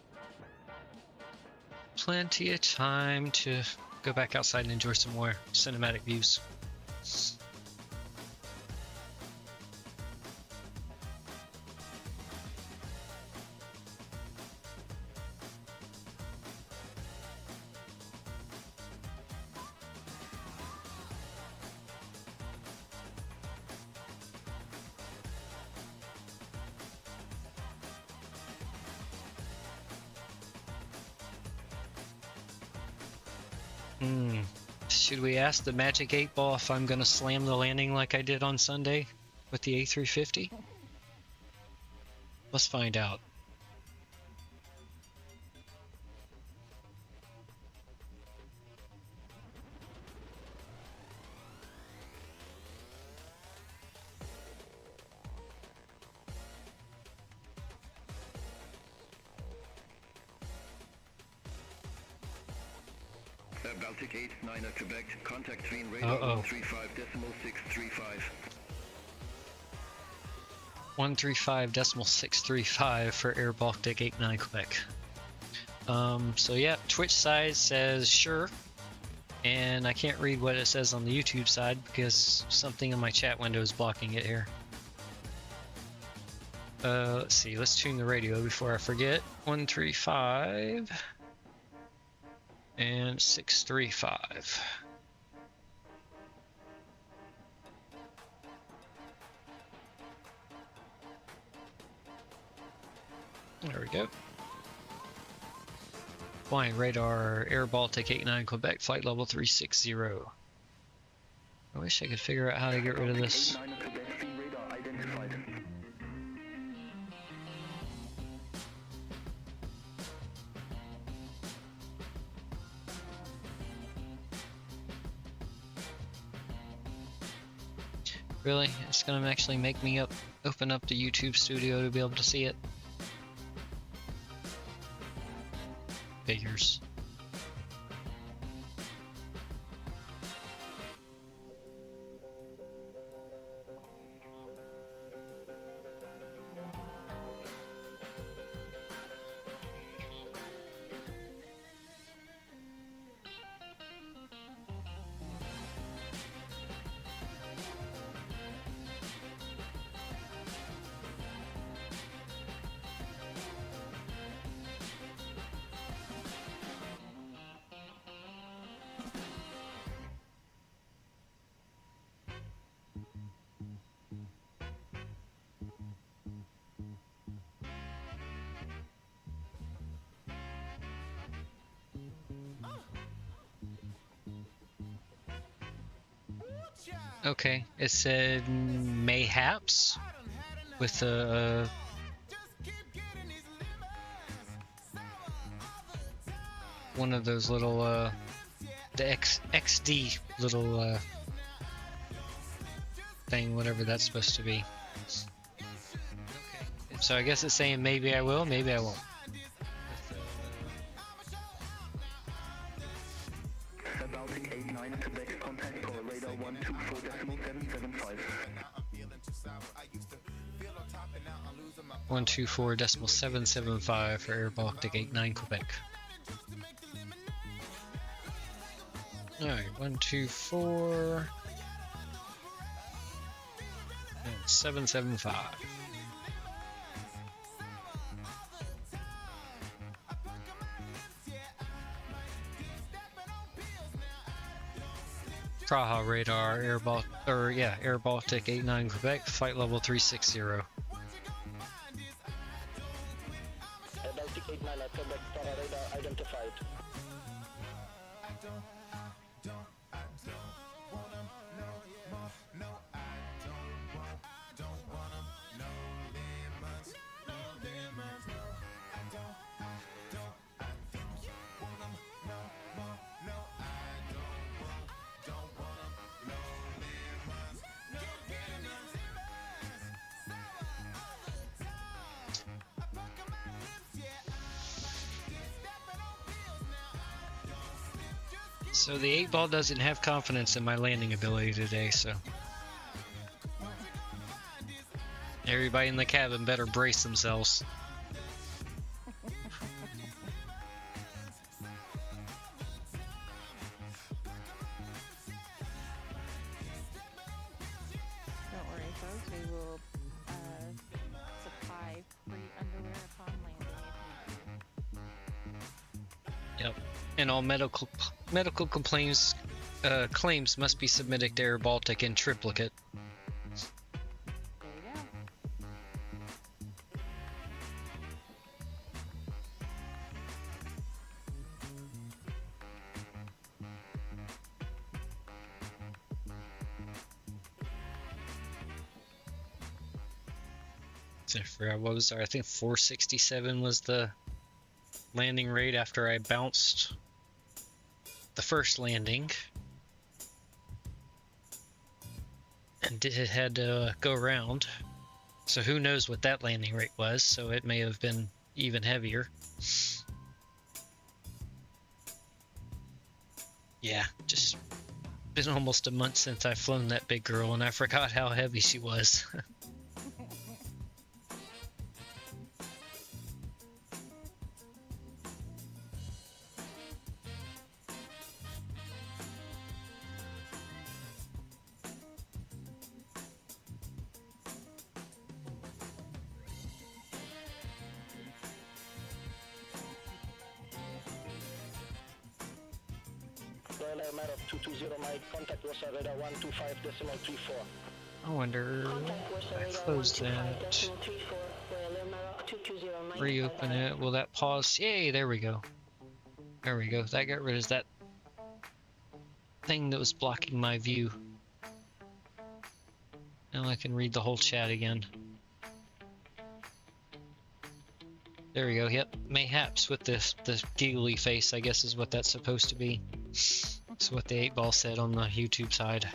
Plenty of time to go back outside and enjoy some more cinematic views. Should we ask the Magic 8 Ball if I'm gonna slam the landing like I did on Sunday with the A350? Let's find out. Baltic 89 at Quebec, contact train radar 135.635. 135.635 for airBaltic 89 Quebec. So yeah, Twitch side says sure, and I can't read what it says on the YouTube side because something in my chat window is blocking it here. Let's see, let's tune the radio before I forget. 135 and 635. There we go. Flying radar, airBaltic 89 Quebec, flight level 360. I wish I could figure out how to get rid of this. Really? It's gonna actually make me open up the YouTube studio to be able to see it? Figures. Okay, it said mayhaps with a one of those little the XD little thing, whatever that's supposed to be. Okay. So I guess it's saying maybe I will, maybe I won't. airBaltic 89 Quebec, contact for radar 124.775. 124.775 for airBaltic 89 Quebec. Alright, 124 and 775. Praha radar, airBaltic 89 Quebec, flight level 360. airBaltic 89 at Quebec, Praha radar identified. So the 8-ball doesn't have confidence in my landing ability today, so everybody in the cabin better brace themselves. Don't worry, folks. We will supply free underwear upon landing if need be. Yep. And all medical claims must be submitted to airBaltic in triplicate. There you go. So I forgot what was there. I think 467 was the landing rate after I bounced the first landing, and it had to go around, so who knows what that landing rate was, so it may have been even heavier. Yeah, just been almost a month since I've flown that big girl, and I forgot how heavy she was. Royal Air Maroc 220 Mike, contact was radar 125.34. I wonder, I closed that, reopen it, will that pause? Yay, there we go. There we go, that got rid of that thing that was blocking my view. Now I can read the whole chat again. There we go, yep, mayhaps with this giggly face, I guess is what that's supposed to be. That's what the 8-ball said on the YouTube side.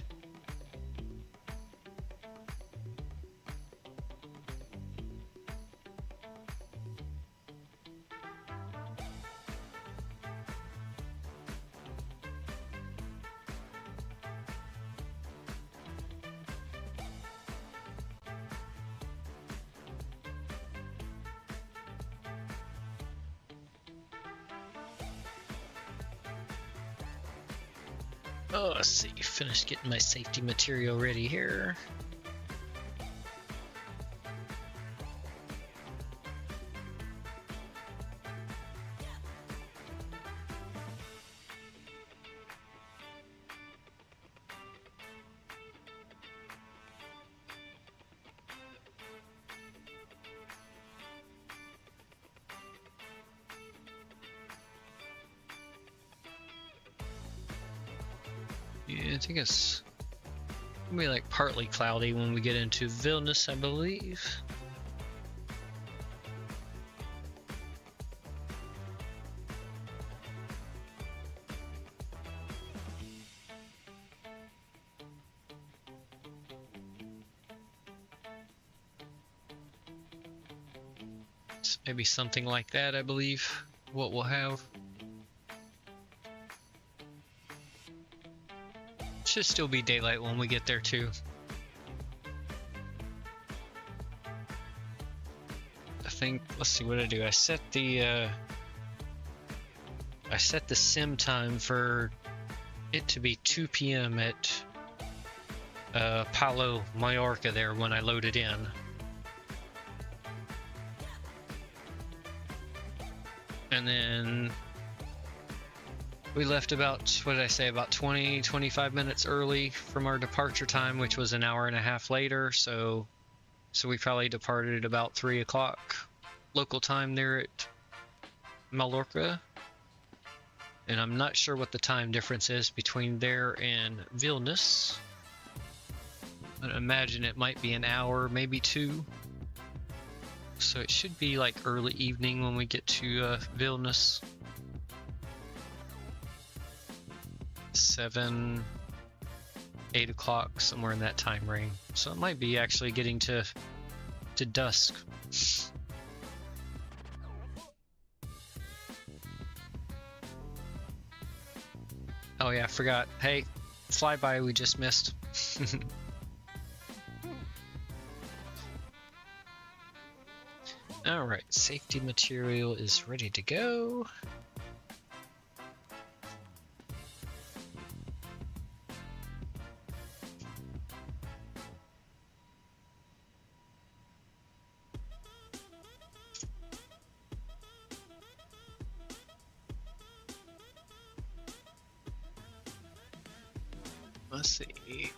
Oh, let's see, finished getting my safety material ready here. Yeah, I think it's gonna be like partly cloudy when we get into Vilnius, I believe. So maybe something like that, I believe, what we'll have. Should still be daylight when we get there too. I think, let's see what I do. I set the sim time for it to be 2 p.m. at Palma de Mallorca there when I load it in. And then we left about, what did I say, about 20-25 minutes early from our departure time, which was an hour and a half later. So we probably departed at about 3 o'clock local time there at Mallorca. And I'm not sure what the time difference is between there and Vilnius. I imagine it might be an hour, maybe 2. So it should be like early evening when we get to Vilnius. 7, 8 o'clock, somewhere in that time range. So it might be actually getting to dusk. Oh yeah, I forgot. Hey, flyby we just missed. Alright, safety material is ready to go. Let's see.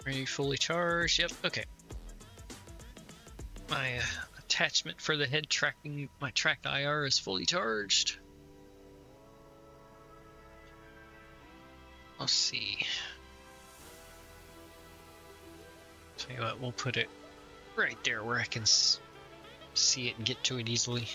Are you fully charged? Yep, okay. My attachment for the head tracking, my tracked IR is fully charged. Let's see. Tell you what, we'll put it right there where I can see it and get to it easily.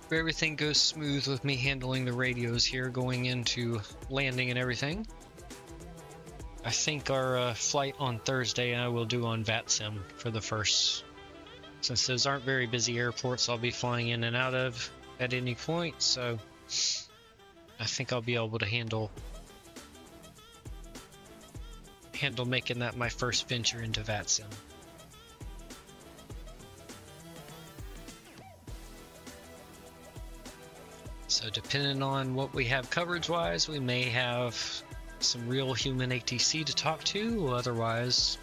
If everything goes smooth with me handling the radios here going into landing and everything, I think our flight on Thursday I will do on VATSIM for the first. Since those aren't very busy airports I'll be flying in and out of at any point, so I think I'll be able to handle making that my first venture into VATSIM. So depending on what we have coverage-wise, we may have some real human ATC to talk to, or otherwise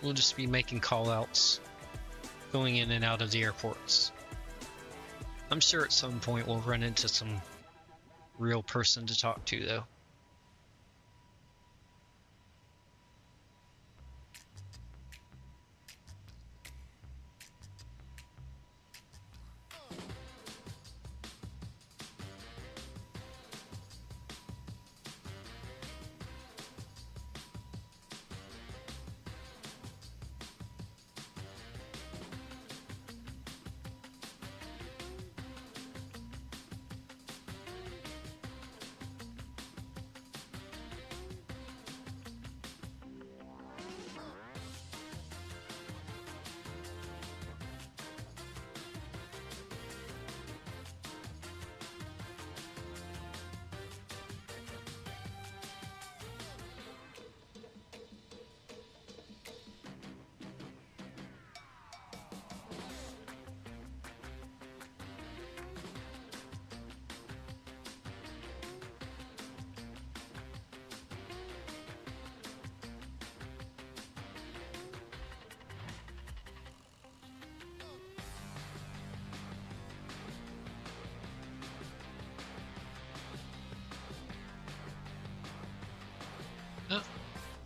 we'll just be making call-outs going in and out of the airports. I'm sure at some point we'll run into some real person to talk to, though.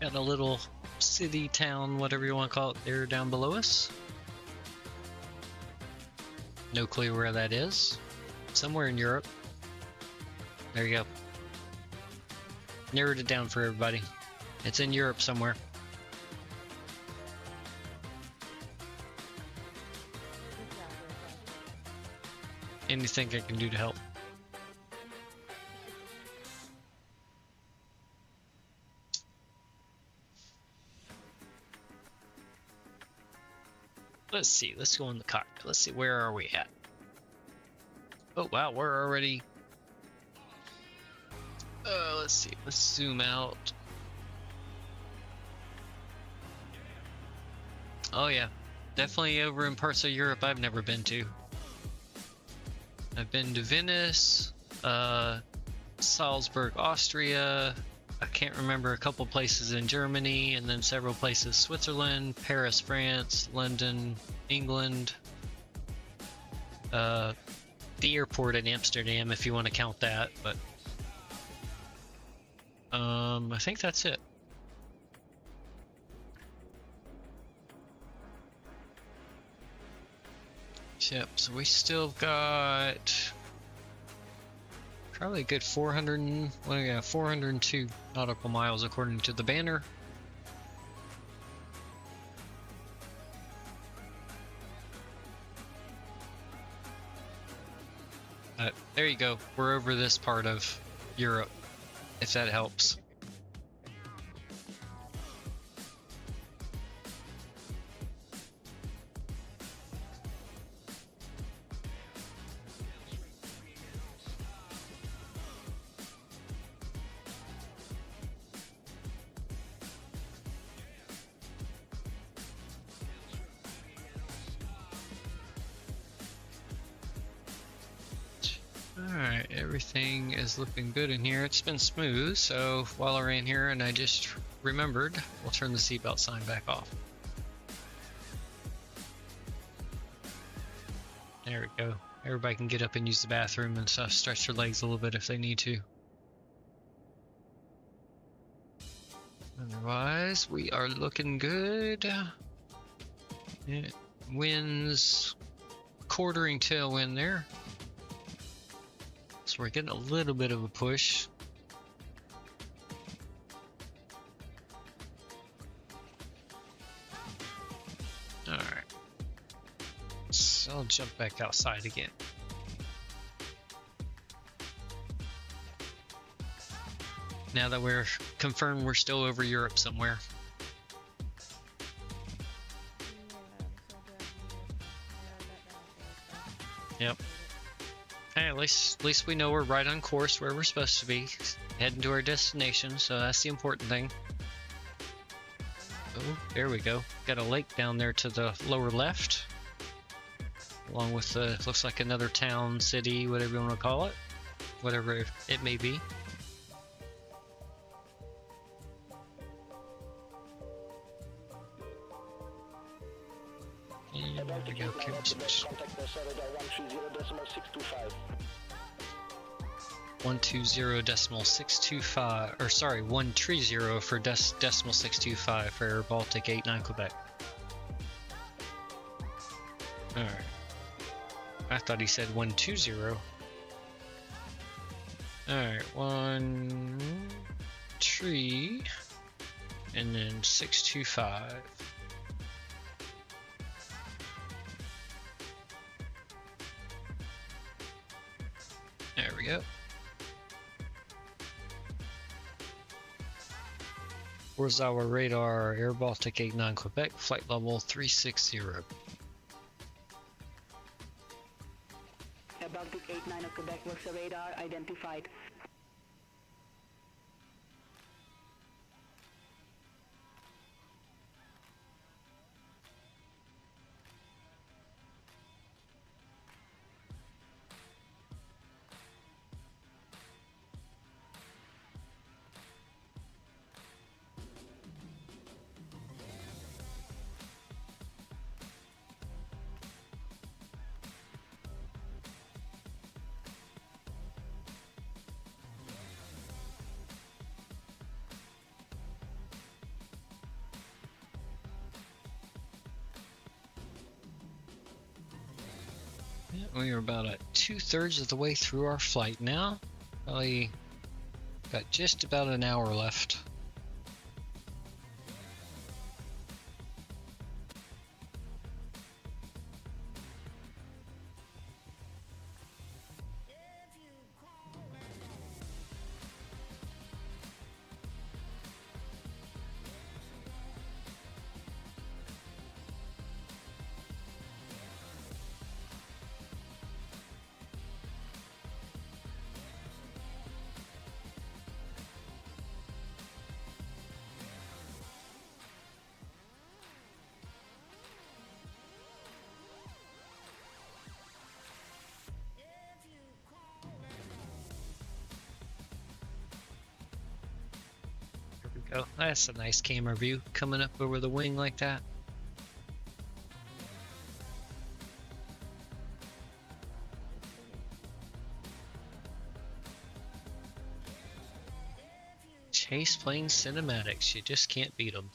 Got a little city, town, whatever you want to call it, there down below us. No clue where that is. Somewhere in Europe. There you go. Narrowed it down for everybody. It's in Europe somewhere. Anything I can do to help. Let's see, let's go in the cockpit. Let's see, where are we at? Oh wow, we're already... let's see, let's zoom out. Oh yeah, definitely over in parts of Europe I've never been to. I've been to Venice, Salzburg, Austria, I can't remember, a couple places in Germany, and then several places, Switzerland, Paris, France, London, England, the airport in Amsterdam if you want to count that, but I think that's it. Yep, so we still got probably a good 402 nautical miles according to the banner. There you go, we're over this part of Europe, if that helps. Alright, everything is looking good in here. It's been smooth, so while we're in here and I just remembered, we'll turn the seatbelt sign back off. There we go. Everybody can get up and use the bathroom and stuff, stretch their legs a little bit if they need to. Otherwise, we are looking good. Yeah, winds, quartering tailwind there. So we're getting a little bit of a push. Alright. So I'll jump back outside again. Now that we're confirmed we're still over Europe somewhere. Yep. Hey, at least we know we're right on course where we're supposed to be, heading to our destination, so that's the important thing. Oh, there we go. Got a lake down there to the lower left, along with the, looks like another town, city, whatever you want to call it, whatever it may be. And there we go, camera switch. 120.625, or sorry, 130 for decimal 625 for airBaltic 89 Quebec. Alright. I thought he said 120. Alright, 1-3 and then 625. There we go. Where's our radar? airBaltic 89 Quebec, flight level 360. airBaltic 89 of Quebec, what's the radar identified? We are about at 2/3 of the way through our flight now. Probably got just about an hour left. Oh, that's a nice camera view coming up over the wing like that. Chase plane cinematics, you just can't beat them.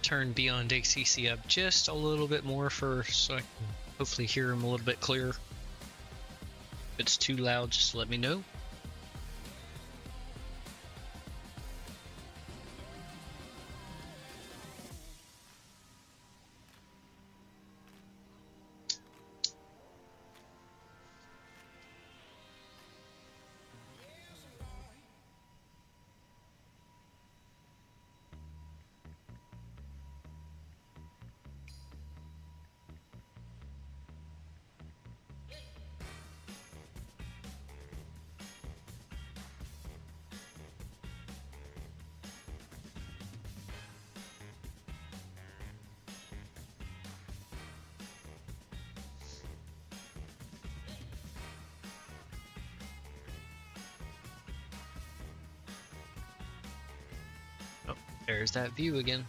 Turn Beyond ACC up just a little bit more so I can hopefully hear him a little bit clearer. If it's too loud, just let me know. There's that view again.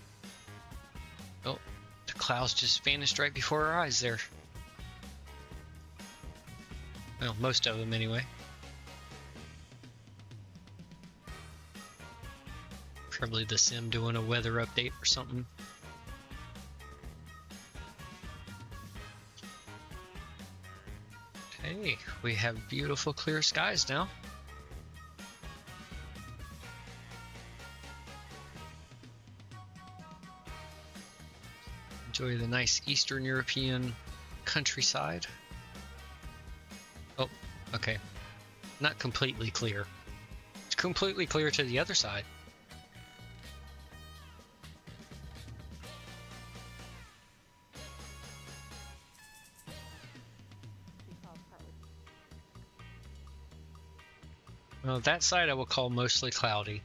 Oh, the clouds just vanished right before our eyes there. Well, most of them anyway. Probably the sim doing a weather update or something. Hey, we have beautiful clear skies now. Enjoy the nice Eastern European countryside. Oh, okay. Not completely clear. It's completely clear to the other side. Well, that side I will call mostly cloudy.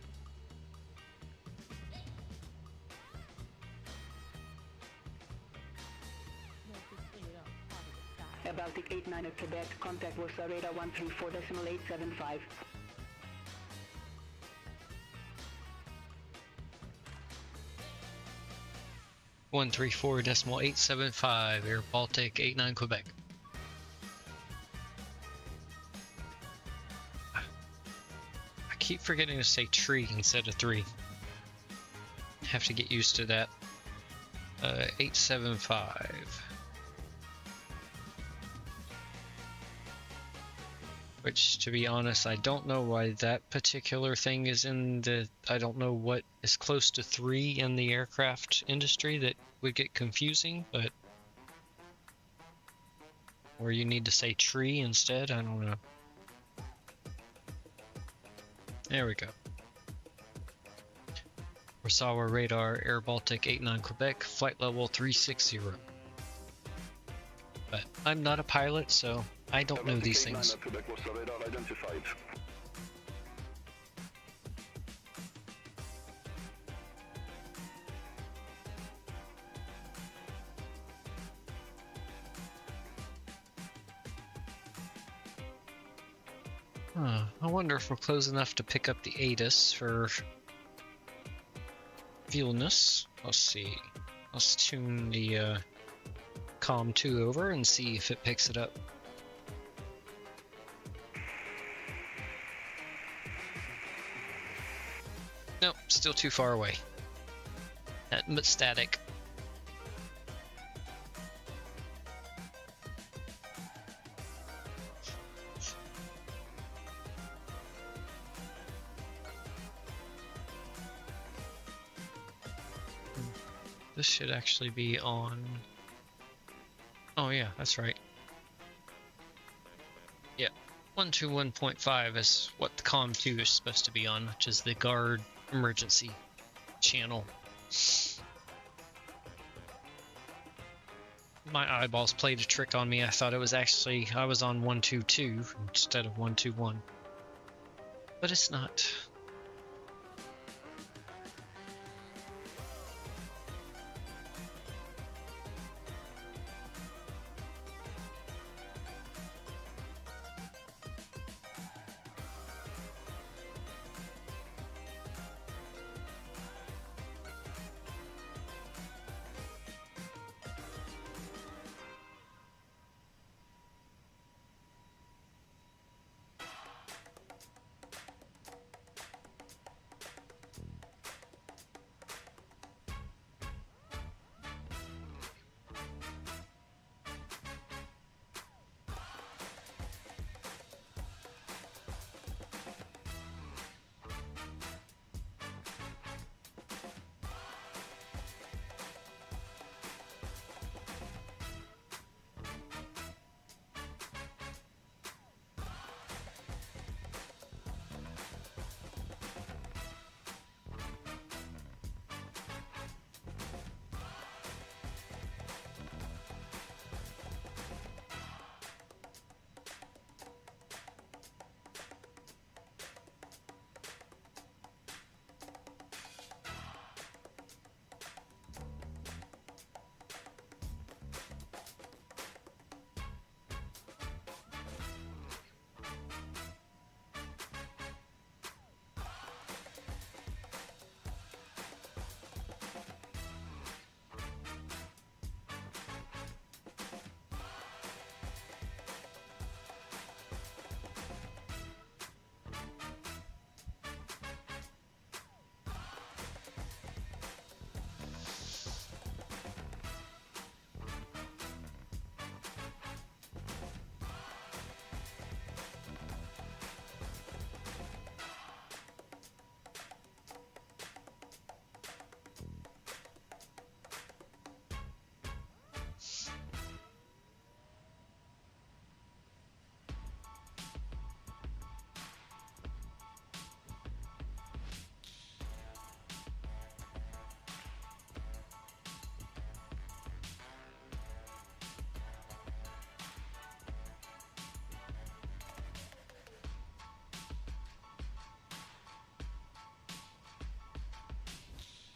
airBaltic 89 at Quebec, contact Warsaw radar 134.875. (134.875) airBaltic 89 Quebec. I keep forgetting to say tree instead of 3. Have to get used to that. 875. Which, to be honest, I don't know why that particular thing is in the... I don't know what is close to 3 in the aircraft industry that would get confusing, but... Or you need to say tree instead, I don't know. There we go. Warsaw radar, airBaltic 89 Quebec, flight level 360. But I'm not a pilot, so I don't know these airBaltic things. 89 Quebec, what's the radar identified? Huh. I wonder if we're close enough to pick up the ATIS for Vilnius. Let's see. Let's tune the COM2 over and see if it picks it up. Nope, still too far away. Nothing but static. This should actually be on. Oh yeah, that's right. Yeah, 121.5 is what the COM2 is supposed to be on, which is the guard emergency channel. My eyeballs played a trick on me. I thought it was actually, I was on 122 instead of 121. But it's not.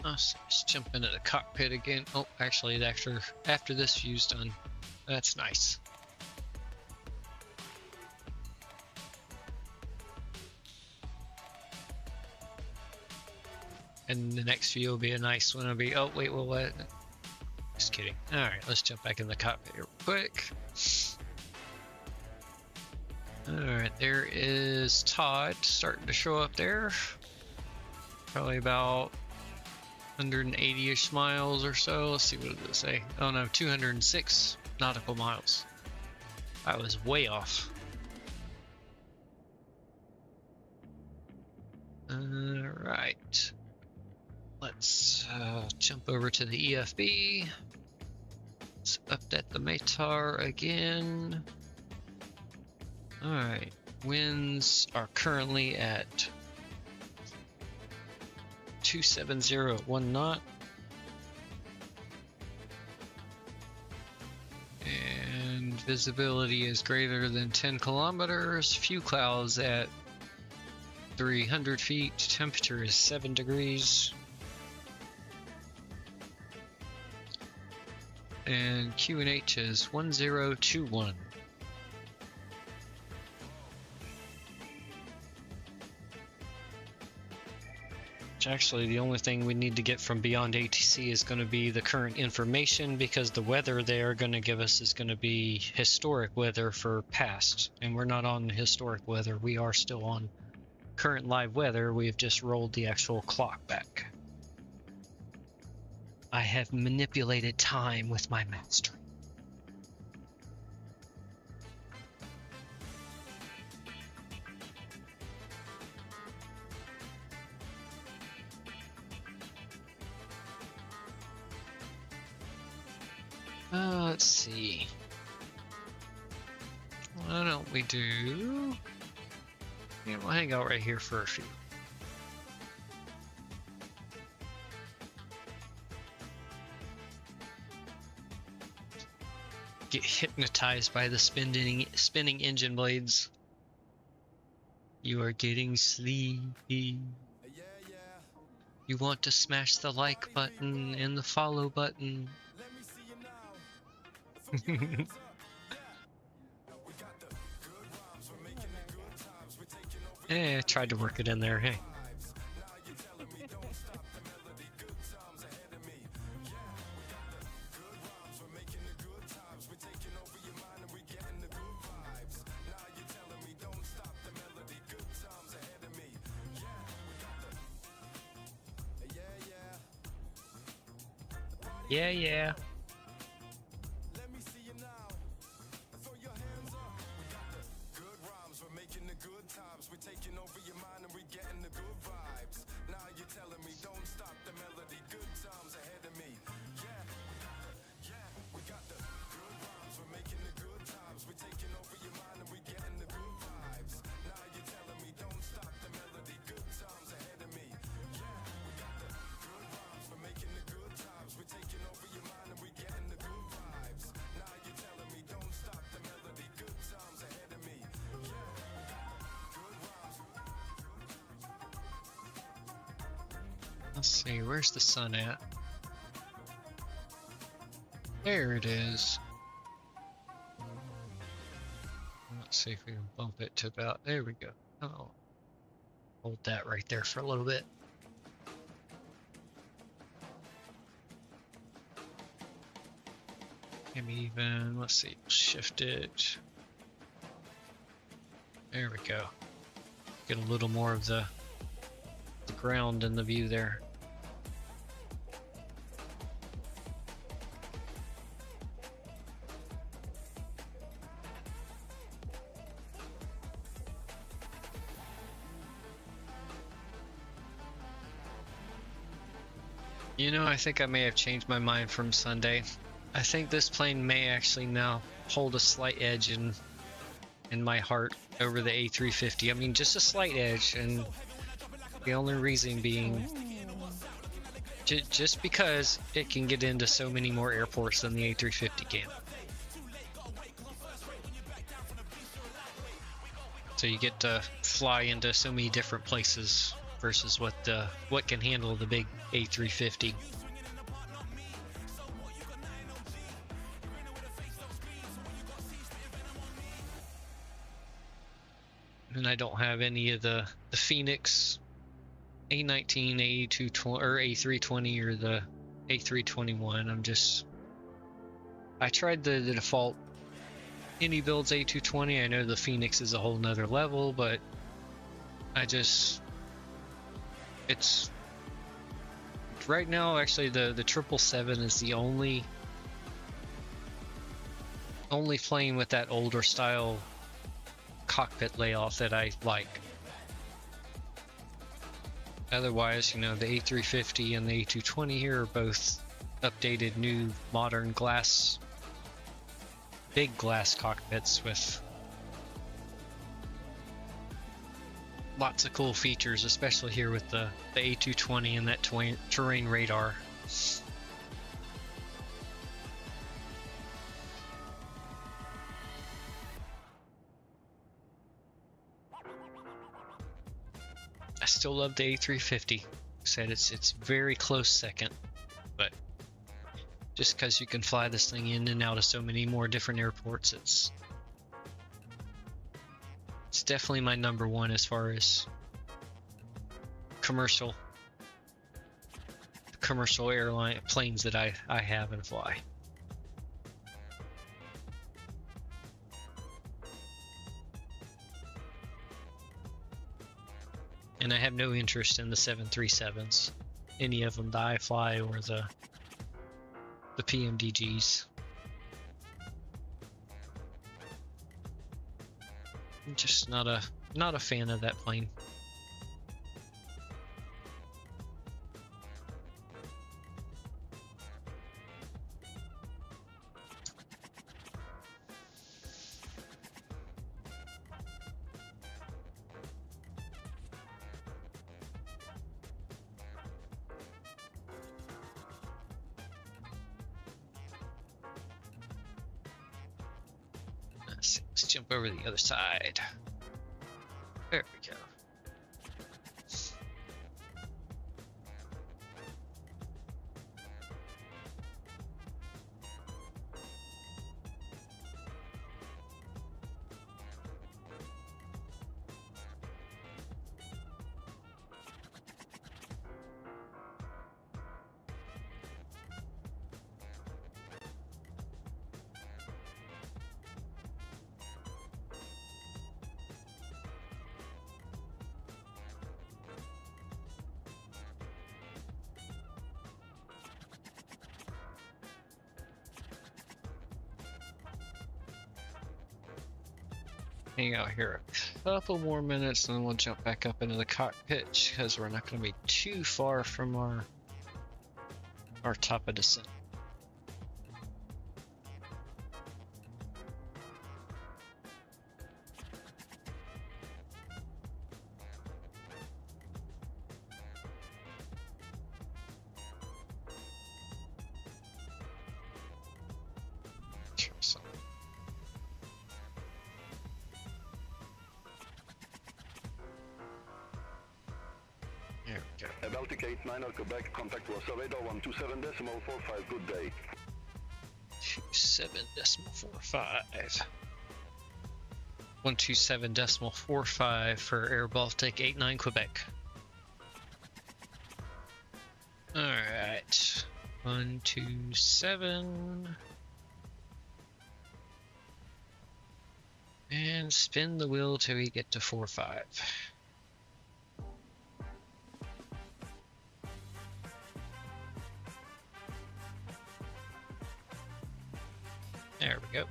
Let's jump into the cockpit again. Oh, actually, after this view's done. That's nice. And the next view will be a nice one. It'll be, oh wait, well what? Just kidding. All right, let's jump back in the cockpit real quick. All right, there is Todd starting to show up there. Probably about 180-ish miles or so. Let's see, what does it say? Oh no, 206 nautical miles. I was way off. Alright. Let's jump over to the EFB. Let's update the METAR again. Alright. Winds are currently at 270 at 1 knot. And Visibility is greater than 10 kilometers. Few clouds at 300 feet. Temperature is 7 degrees. And QNH is 1021. Actually, the only thing we need to get from beyond ATC is going to be the current information, because the weather they are going to give us is going to be historic weather for past, and we're not on historic weather. We are still on current live weather. We've just rolled the actual clock back. I have manipulated time with my mastery. Let's see. Why don't we do... Yeah, we'll hang out right here for a few. Get hypnotized by the spinning engine blades. You are getting sleepy. You want to smash the like button and the follow button. I tried to work it in there, hey. Yeah, yeah. Let's see, where's the sun at? There it is. Let's see if we can bump it to about, there we go. Oh, hold that right there for a little bit. Maybe even, let's see, shift it. There we go. Get a little more of the ground in the view there. You know, I think I may have changed my mind from Sunday. I think this plane may actually now hold a slight edge in my heart over the A350. I mean, just a slight edge, and the only reason being just because it can get into so many more airports than the A350 can. So you get to fly into so many different places versus what can handle the big A350. And I don't have any of the Phoenix A19, A220 or A320 or the A321. I tried the default Inibuilds A220. I know the Phoenix is a whole nother level, but it's right now actually the 777 is the only plane with that older style cockpit layout that I like. Otherwise, you know, the A350 and the A220 here are both updated, new, modern glass, big glass cockpits with lots of cool features, especially here with the A220 and that terrain radar. still love the A350. Said it's very close second, but just because you can fly this thing in and out of so many more different airports, it's definitely my number one as far as commercial airline planes that I have and fly. And I have no interest in the 737s, any of them that I fly, or the PMDGs. I'm just not a fan of that plane. Let's jump over the other side. There we go. Hang out here a couple more minutes and then we'll jump back up into the cockpit because we're not going to be too far from our top of descent. airBaltic A220 Quebec, contact was radar 127.45, good day. 27.45. 127.45 for airBaltic 89 Quebec. Alright. 127. And spin the wheel till we get to 45. There we go.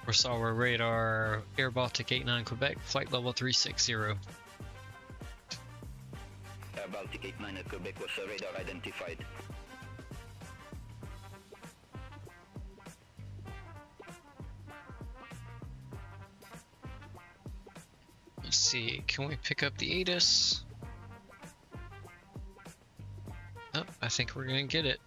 We're our radar airBaltic 89 Quebec, flight level 360. airBaltic 89 at Quebec was radar identified. Let's see, can we pick up the ATIS? Oh, I think we're gonna get it.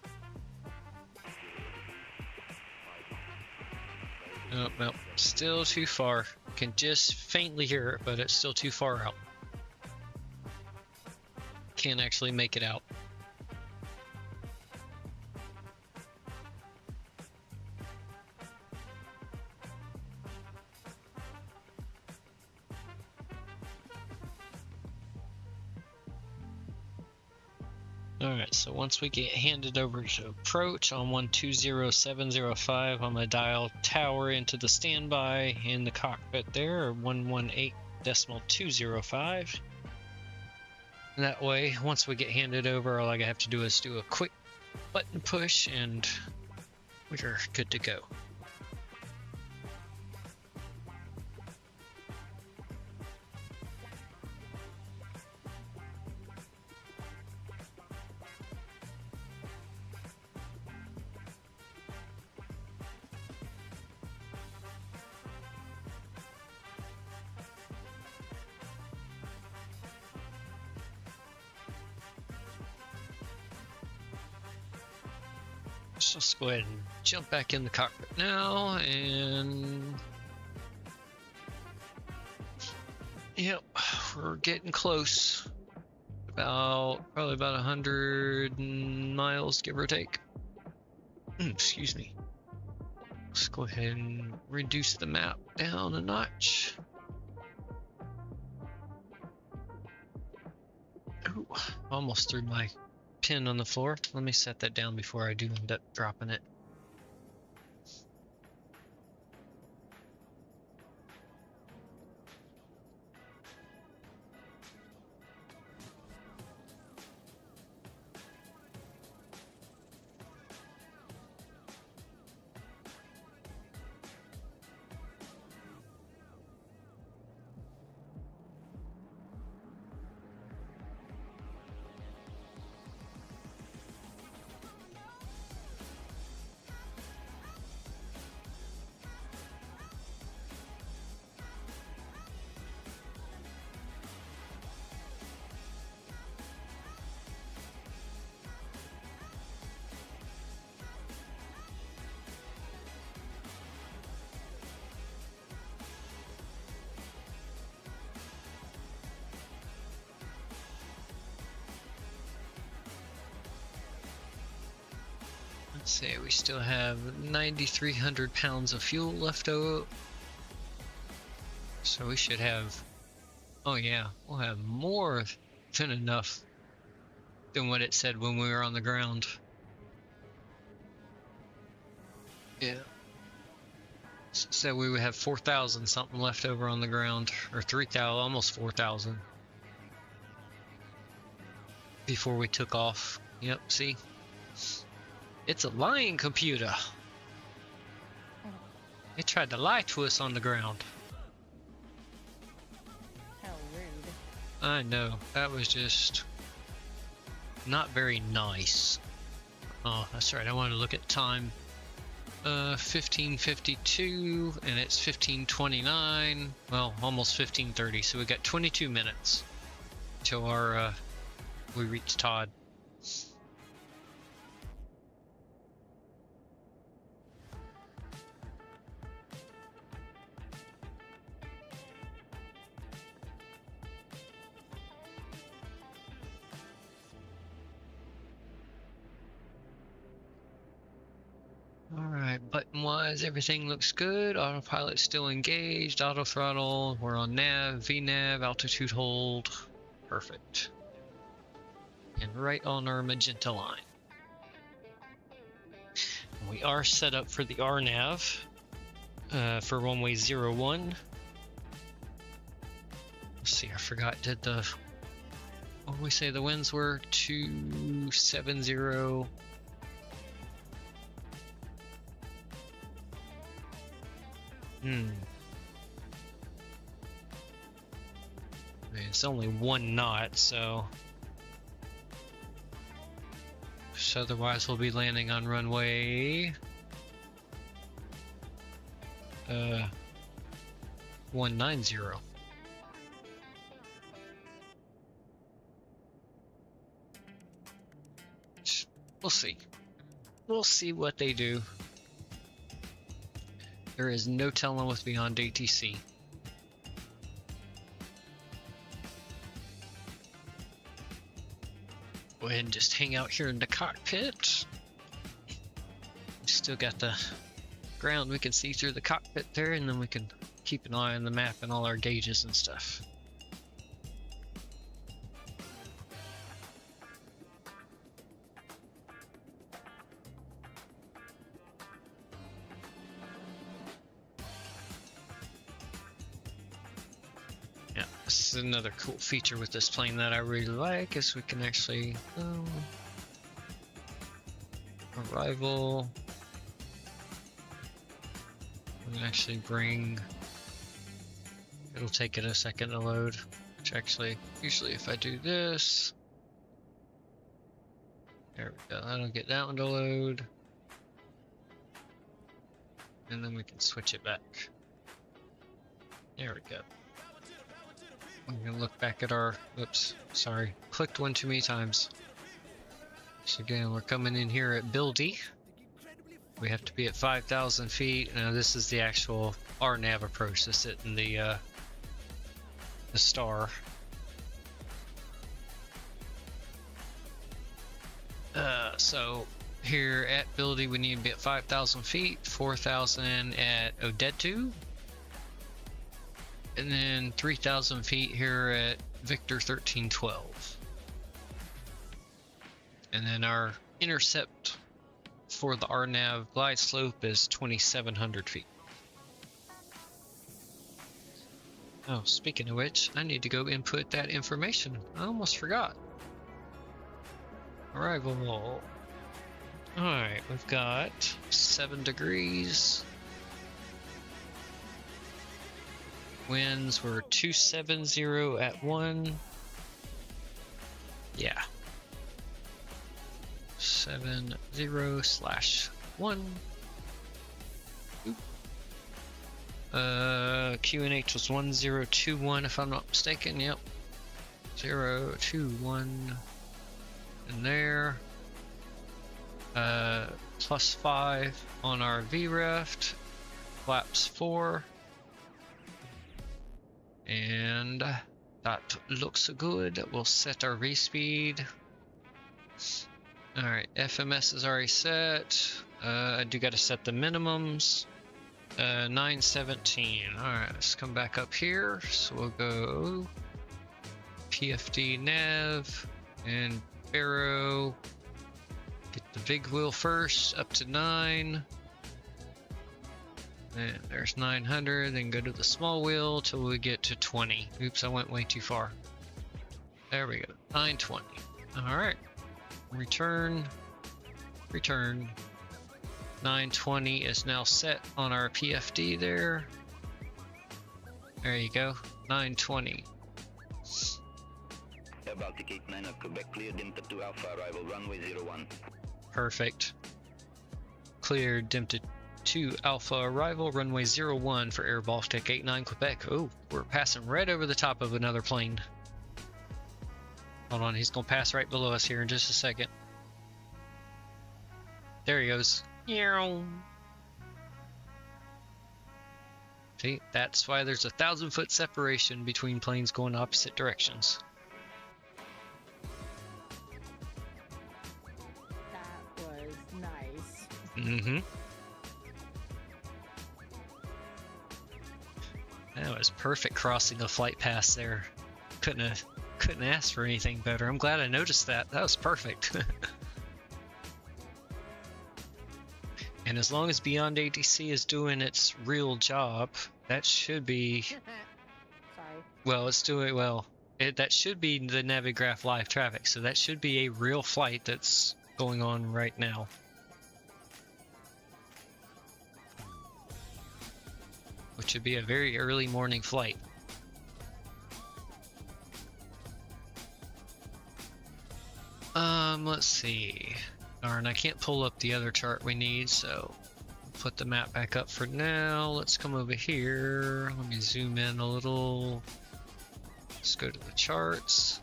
Oh, no, still too far. Can just faintly hear it, but it's still too far out. Can't actually make it out. Alright, so once we get handed over to approach on 120705, I'm going to dial tower into the standby in the cockpit there, or 118.205. And that way, once we get handed over, all I have to do is do a quick button push and we're good to go. Let's go ahead and jump back in the cockpit now, and yep, We're getting close. Probably about 100 miles, give or take. Excuse me. Let's go ahead and reduce the map down a notch. Ooh, almost threw my pin on the floor. Let me set that down before I do end up dropping it. Let's see, we still have 9,300 pounds of fuel left over. So we should have, oh yeah, we'll have more than enough than what it said when we were on the ground. Yeah. So we would have 4,000 something left over on the ground, or 3,000, almost 4,000 before we took off. Yep, see? It's a lying computer. It tried to lie to us on the ground. How rude. I know, that was just not very nice. Oh, that's right, I wanted to look at time. 15:52, and it's 15:29. Well, almost 15:30, so we got 22 minutes till our we reach Todd. Alright, button wise, everything looks good. Autopilot still engaged. Auto throttle, we're on nav, VNav, altitude hold. Perfect. And right on our magenta line. We are set up for the RNAV for runway 01. Let's see, I forgot, did the, what did we say the winds were? 270. It's only 1 knot, so otherwise we'll be landing on runway 190. We'll see. We'll see what they do. There is no telling what's beyond ATC. Go ahead and just hang out here in the cockpit. Still got the ground we can see through the cockpit there, and then we can keep an eye on the map and all our gauges and stuff. This is another cool feature with this plane that I really like, is we can actually arrival. We can actually bring. It'll take it a second to load. Which actually, usually if I do this, there we go. That'll get that one to load, and then we can switch it back. There we go. I'm gonna look back at our, oops, sorry, clicked one too many times. So again, we're coming in here at Buildy. We have to be at 5,000 feet. Now this is the actual RNAV approach. This is in the star. So here at Ability we need to be at 5,000 feet, 4,000 at Odetu, and then 3,000 feet here at Victor 1312. And then our intercept for the RNAV glide slope is 2,700 feet. Oh, speaking of which, I need to go input that information. I almost forgot. Arrival. Alright, we've got 7 degrees. Winds were 270 at 1. Yeah. 70/1. QNH was 1021 if I'm not mistaken. Yep. 021 in there. +5 on our VREF. Flaps 4. And that looks good. We'll set our V-speed. Alright, FMS is already set. I do gotta set the minimums. 917. Alright, let's come back up here. So we'll go PFD nav and Barrow. Get the big wheel first, up to 9. And there's 900, then go to the small wheel till we get to 20. Oops, I went way too far. There we go, 920. Alright. Return. 920 is now set on our PFD there. There you go, 920. airBaltic 89 at Quebec, cleared into 2 Alpha, arrival runway 01. Perfect. Cleared into 2 Alpha, arrival runway 01 for airBaltic 89 Quebec. Oh, we're passing right over the top of another plane. Hold on, he's gonna pass right below us here in just a second. There he goes. See, that's why there's a 1,000-foot separation between planes going opposite directions. That was nice. Mm-hmm. That was perfect crossing the flight path there. Couldn't ask for anything better. I'm glad I noticed that. That was perfect. And as long as Beyond ATC is doing its real job, that should be... Sorry. Well, it's doing well. That should be the Navigraph live traffic, so that should be a real flight that's going on right now. Which would be a very early morning flight. Let's see. Darn, I can't pull up the other chart we need, so put the map back up for now. Let's come over here. Let me zoom in a little. Let's go to the charts.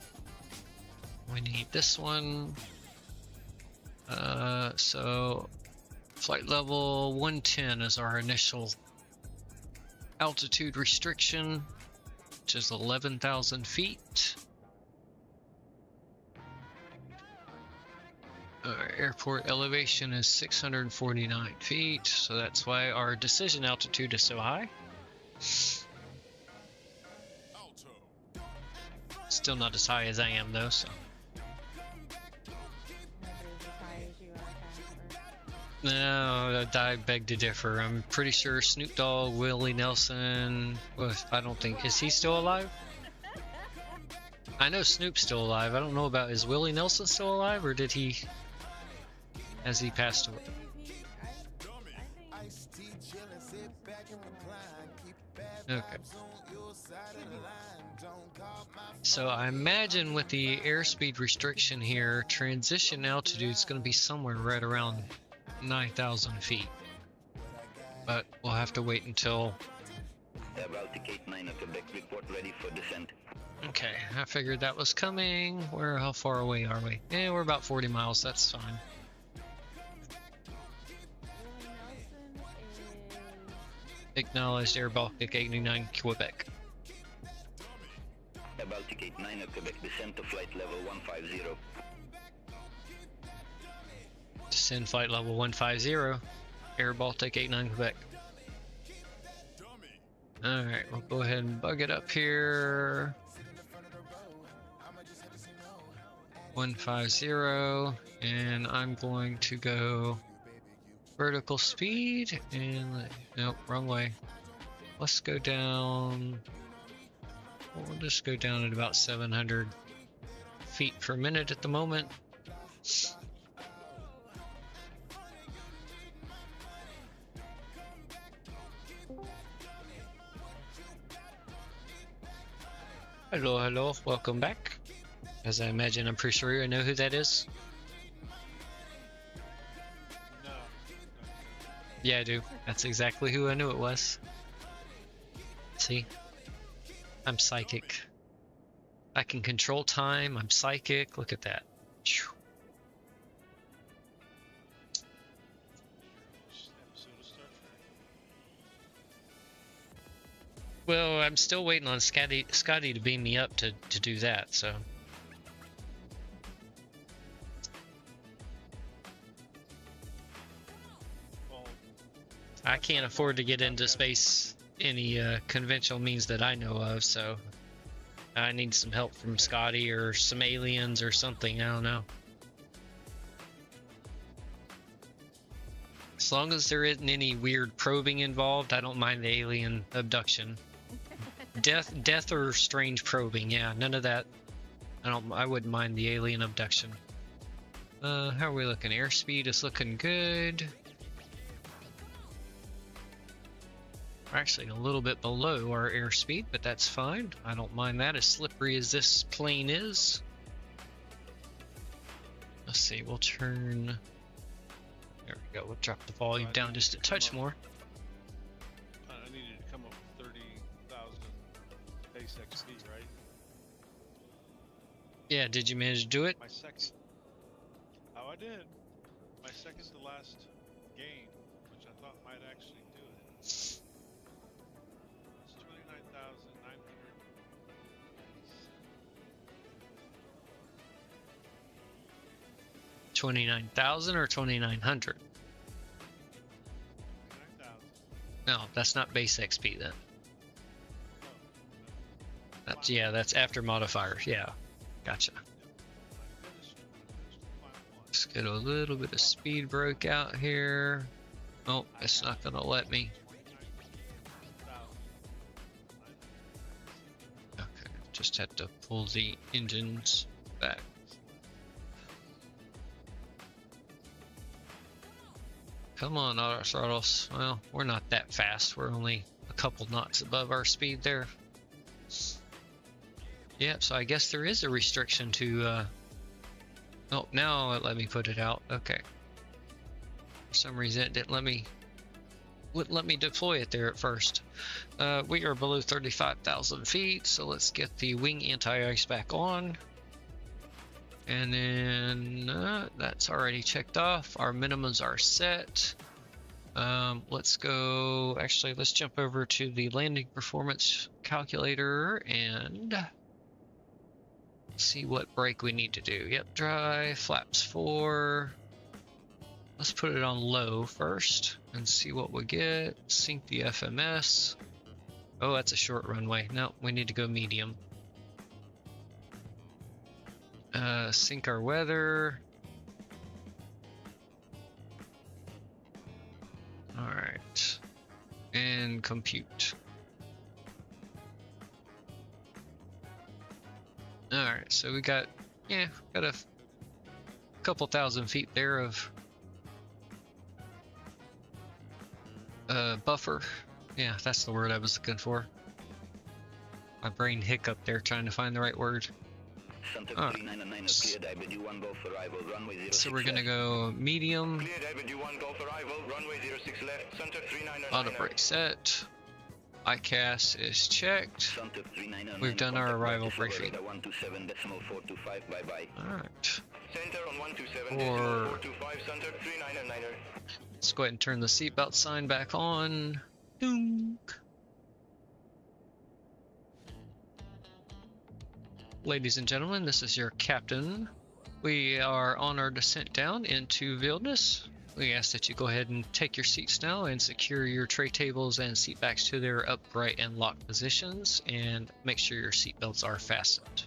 We need this one. So flight level 110 is our initial altitude restriction, which is 11,000 feet. Our airport elevation is 649 feet, so that's why our decision altitude is so high. Still not as high as I am though, so. No, I beg to differ. I'm pretty sure Snoop Dogg, Willie Nelson, well, I don't think, is he still alive? I know Snoop's still alive. I don't know about, is Willie Nelson still alive, or did he, has he passed away? Okay. So I imagine with the airspeed restriction here, transition altitude is going to be somewhere right around 9,000 feet. But we'll have to wait until... airBaltic 89 at Quebec, report ready for descent. Okay, I figured that was coming. How far away are we? Yeah, we're about 40 miles, that's fine. Acknowledged airBaltic 89 Quebec. airBaltic 89 at Quebec, descent to flight level 150. Descend flight level 150, airBaltic 89 Quebec. Alright, we'll go ahead and bug it up here. 150, and I'm going to go vertical speed, and nope, wrong way. Let's go down, we'll just go down at about 700 feet per minute at the moment. Hello, hello, welcome back. As I imagine, I'm pretty sure I know who that is. No. Yeah, I do. That's exactly who I knew it was. See? I'm psychic. I can control time, I'm psychic, look at that. Phew. Well, I'm still waiting on Scotty to beam me up to do that, so. I can't afford to get into space any conventional means that I know of, so I need some help from Scotty or some aliens or something, I don't know. As long as there isn't any weird probing involved, I don't mind the alien abduction. Death or strange probing, yeah, none of that. I wouldn't mind the alien abduction. How are we looking? Airspeed is looking good. We're actually a little bit below our airspeed, but that's fine. I don't mind that, as slippery as this plane is. Let's see, we'll turn... There we go, we'll drop the volume down just a touch more. I needed to come up with 30,000 base XP, right? Yeah, did you manage to do it? My second. Oh, I did. My second to last gain, which I thought might actually do it. It's 29,900. 29,000 or 2,900? 29,000. No, that's not base XP then. That's, yeah, that's after modifiers. Yeah, gotcha. Let's get a little bit of speed broke out here. Oh, it's not gonna let me. Okay, just had to pull the engines back. Come on, auto throttles. Well, we're not that fast. We're only a couple knots above our speed there. Yeah, so I guess there is a restriction to, oh, now it let me put it out. Okay. For some reason it didn't wouldn't let me deploy it there at first. We are below 35,000 feet, so let's get the wing anti-ice back on. And then that's already checked off. Our minimums are set. Let's go, actually, let's jump over to the landing performance calculator and see what brake we need to do. Yep, dry, flaps 4. Let's put it on low first and see what we get. Sync the FMS. Oh, that's a short runway. No, we need to go medium. Sync our weather. Alright. And compute. Alright, so we got, yeah, got a couple thousand feet there of buffer. Yeah, that's the word I was looking for. My brain hiccuped there trying to find the right word. Alright. So we're gonna go medium. Auto brake set. ICAS is checked. We've done our arrival briefing. Alright. Let's go ahead and turn the seatbelt sign back on. Dunk. Ladies and gentlemen, this is your captain We are on our descent down into Vilnius. We ask that you go ahead and take your seats now and secure your tray tables and seat backs to their upright and locked positions, and make sure your seat belts are fastened.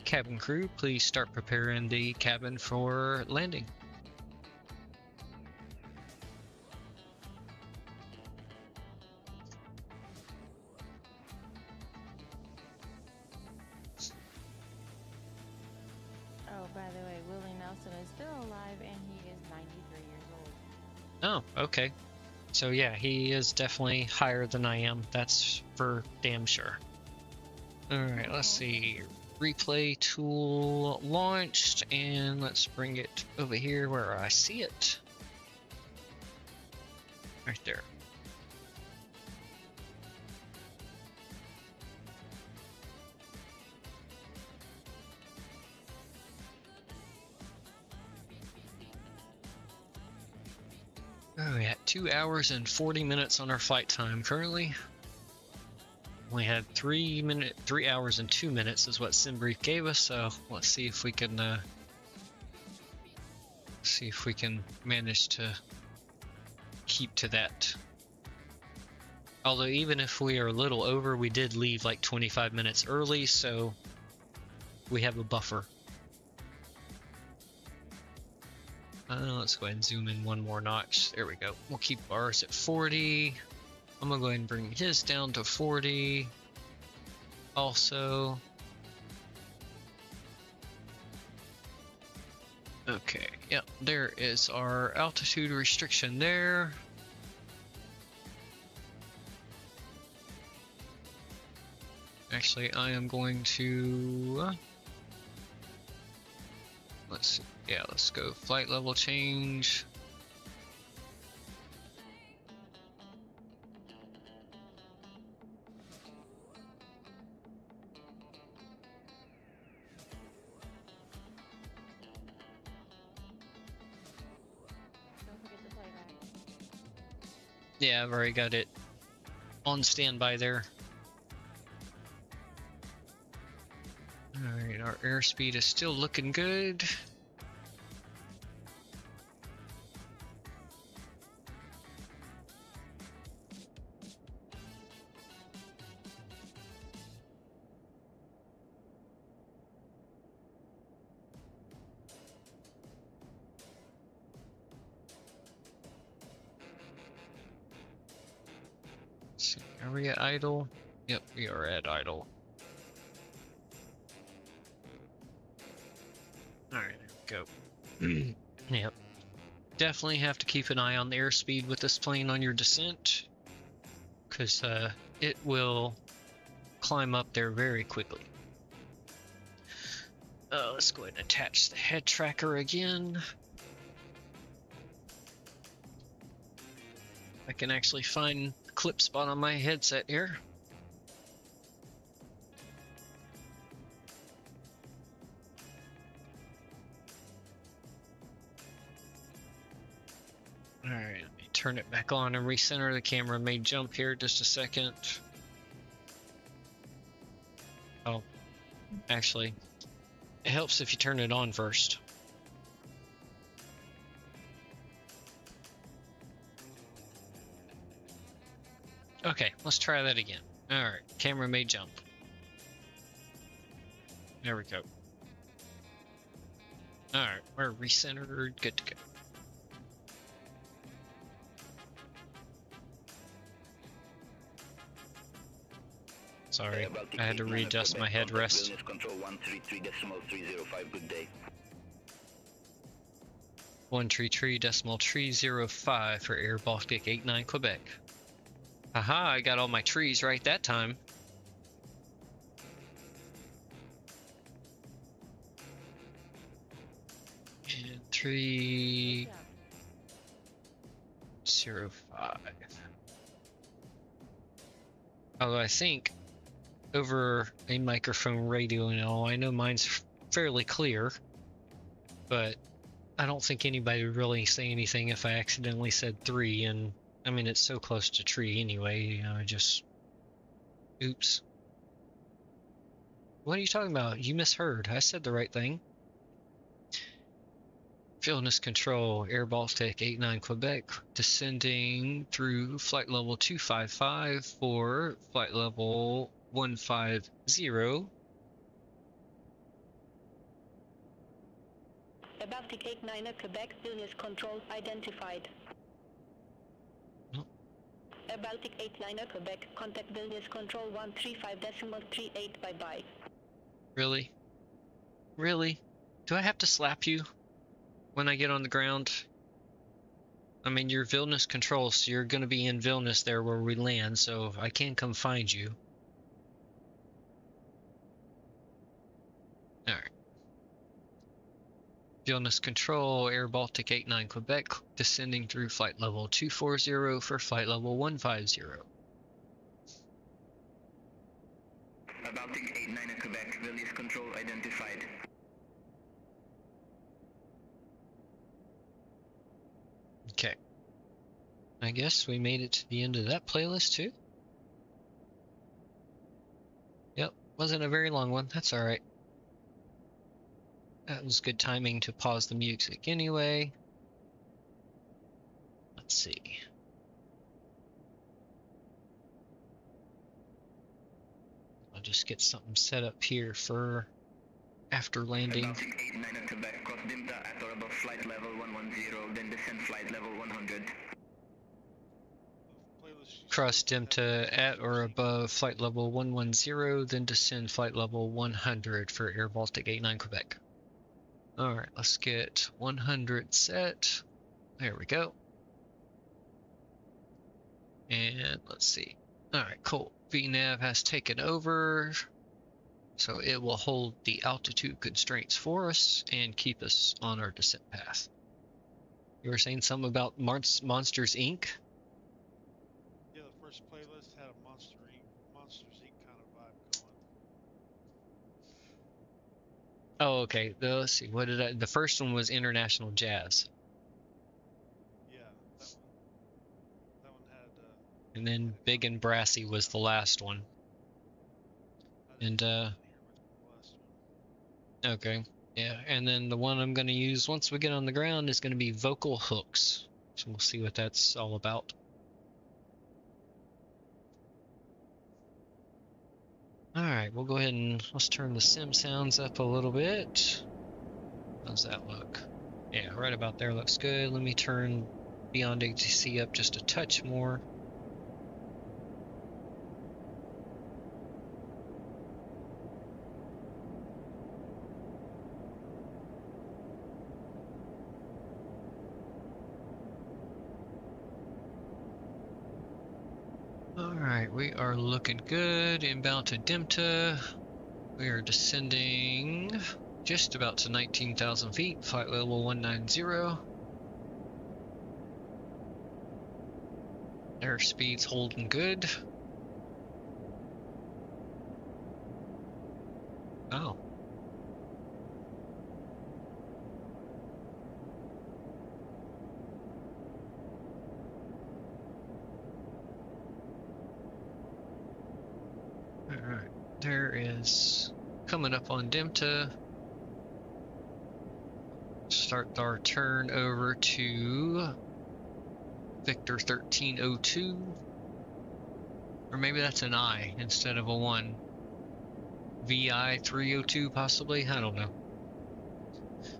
Cabin crew, please start preparing the cabin for landing. Oh, by the way, Willie Nelson is still alive and he is 93 years old. Oh, okay. So yeah, he is definitely higher than I am. That's for damn sure. Alright, let's see. Replay tool launched, and let's bring it over here where I see it. Right there. Oh, we had 2 hours and 40 minutes on our flight time currently. We had 3 hours and 2 minutes is what SimBrief gave us, so let's see if we can manage to keep to that. Although even if we are a little over, we did leave like 25 minutes early, so we have a buffer. Let's go ahead and zoom in one more notch. There we go. We'll keep ours at 40. I'm gonna go ahead and bring his down to 40. Also. Okay, yep, there is our altitude restriction there. Actually, I am going to... let's go flight level change. Don't forget the playback. Yeah, I've already got it on standby there. Alright, our airspeed is still looking good. So, are we at idle? Yep, we are at idle. Alright, there we go. Yep. Definitely have to keep an eye on the airspeed with this plane on your descent, because it will climb up there very quickly. Let's go ahead and attach the head tracker again. I can actually find the clip spot on my headset here. Alright, let me turn it back on and recenter. The camera may jump here just a second. Oh, actually, it helps if you turn it on first. Okay, let's try that again. Alright, camera may jump. There we go. Alright, we're recentered, good to go. Sorry, I had to readjust my headrest. Control 133.305, good day. 133.305 for airBaltic 89 Quebec. Haha, I got all my trees right that time. And 305. Although I think over a microphone radio and all, I know mine's fairly clear, but I don't think anybody would really say anything if I accidentally said 3, and I mean it's so close to tree anyway, you know, just oops. What are you talking about? You misheard. I said the right thing. Vilnius Control, airBaltic 89 Quebec, descending through flight level 255 for flight level 150. airBaltic 89 Quebec, Vilnius Control identified. Oh. airBaltic 89 Quebec, contact Vilnius Control 135.38, bye-bye. Really? Really? Do I have to slap you when I get on the ground? I mean, you're Vilnius Control, so you're going to be in Vilnius there where we land, so I can come find you. Alright. Vilnius Control, airBaltic 89 Quebec, descending through flight level 240 for flight level 150. airBaltic 89 Quebec, Vilnius Control identified. Okay. I guess we made it to the end of that playlist too. Yep, wasn't a very long one. That's alright. That was good timing to pause the music anyway. Let's see. I'll just get something set up here for after landing. airBaltic 89 Quebec, cross Dimta at or above flight level 110, then descend flight level 100. Cross Dimta at or above flight level 110, then descend flight level 100 for airBaltic 89 Quebec. Alright, let's get 100 set. There we go. And let's see. Alright, cool. VNav has taken over, so it will hold the altitude constraints for us and keep us on our descent path. You were saying something about Monsters Inc.? Yeah, the first playlist had a Monsters Inc. kind of vibe going. Oh, okay. Let's see. What did I? The first one was International Jazz, Yeah, that one had. and then Big and Brassy was the last one. And okay, yeah. And then the one I'm gonna use once we get on the ground is gonna be Vocal Hooks. So we'll see what that's all about. Alright, we'll go ahead and let's turn the sim sounds up a little bit. How's that look? Yeah, right about there looks good. Let me turn Beyond ATC up just a touch more. Alright, we are looking good. Inbound to Dimta. We are descending just about to 19,000 feet, flight level 190. Airspeed's holding good. Oh. Alright, there is coming up on Dimta. Start our turn over to Victor 1302. Or maybe that's an I instead of a 1. VI 302 possibly? I don't know.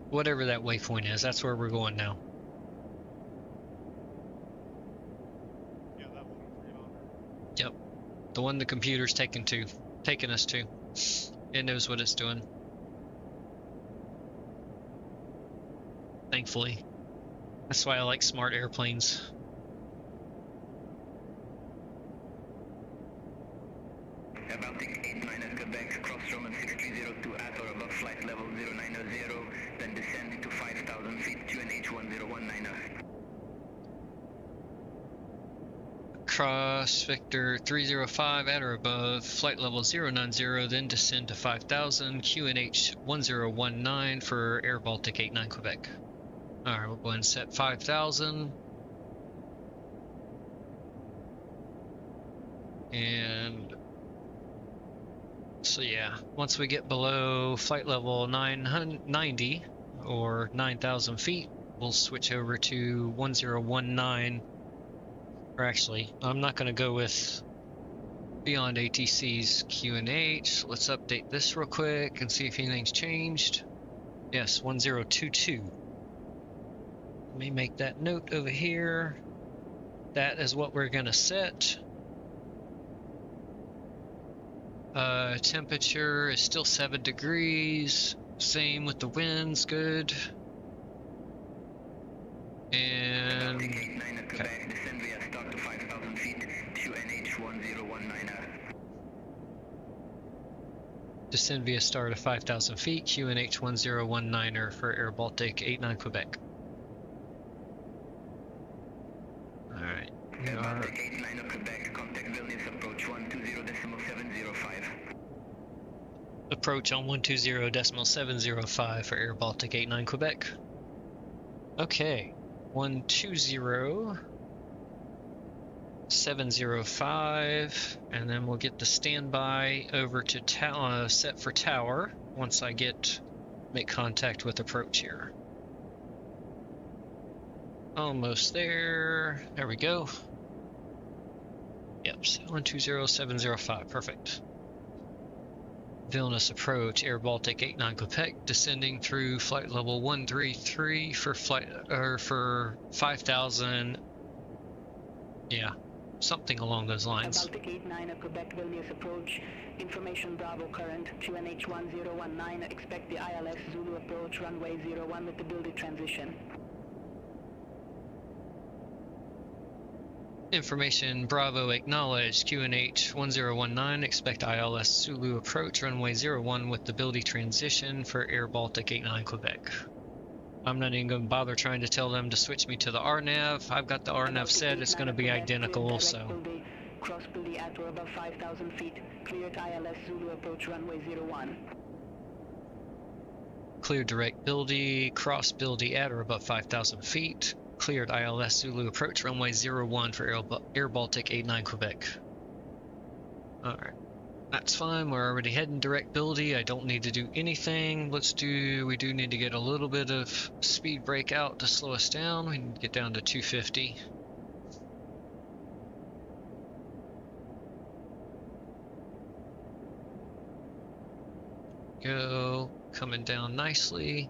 Whatever that waypoint is, that's where we're going now. Yeah, that one over yonder. Yep. The one the computer's taking us to. It knows what it's doing. Thankfully. That's why I like smart airplanes. airBaltic 89 at Quebec, cross Roman 6302 at or above flight level 090, then descend to 5,000 feet, QNH 1019. Cross Victor 305 at or above flight level 090, then descend to 5,000, QNH 1019 for airBaltic 89 Quebec. Alright, we'll go ahead and set 5,000. And so yeah, once we get below flight level 990, or 9,000 feet, we'll switch over to 1019. Or actually, I'm not going to go with Beyond ATC's QNH. Let's update this real quick and see if anything's changed. Yes, 1022. Let me make that note over here. That is what we're going to set. Temperature is still 7 degrees. Same with the winds, good. And okay. Descend via start to 5,000 feet, QNH 1019. Descend via star to 5,000 feet, QNH 1019 for airBaltic 89 Quebec. Alright. airBaltic 89 Quebec, contact Vilnius approach 120.705. Approach on 120.705 for airBaltic 89 Quebec. Okay. 120.705, and then we'll get the standby over to set for tower once I make contact with approach here. Almost there. There we go. Yep, 120.705. Perfect. Vilnius approach, airBaltic 89 Quebec, descending through flight level 133 for 5,000. Yeah, something along those lines. airBaltic 89 Quebec, Vilnius approach. Information Bravo current, QNH 1019. Expect the ILS Zulu approach, runway 01 with the building transition. Information Bravo acknowledged, QNH 1019, expect ILS Zulu approach, runway 01 with the ability transition for airBaltic 89 Quebec. I'm not even going to bother trying to tell them to switch me to the RNAV. I've got the RNAV set, it's going to be identical, so. Cross building at or above 5,000 feet, cleared ILS Zulu approach, runway 01. Cleared direct building, cross building at or above 5,000 feet. Cleared ILS Zulu approach, runway 01 for airBaltic 89 Quebec. Alright, that's fine, we're already heading direct building, I don't need to do anything. We do need to get a little bit of speed brake out to slow us down. We can get down to 250. Go, coming down nicely.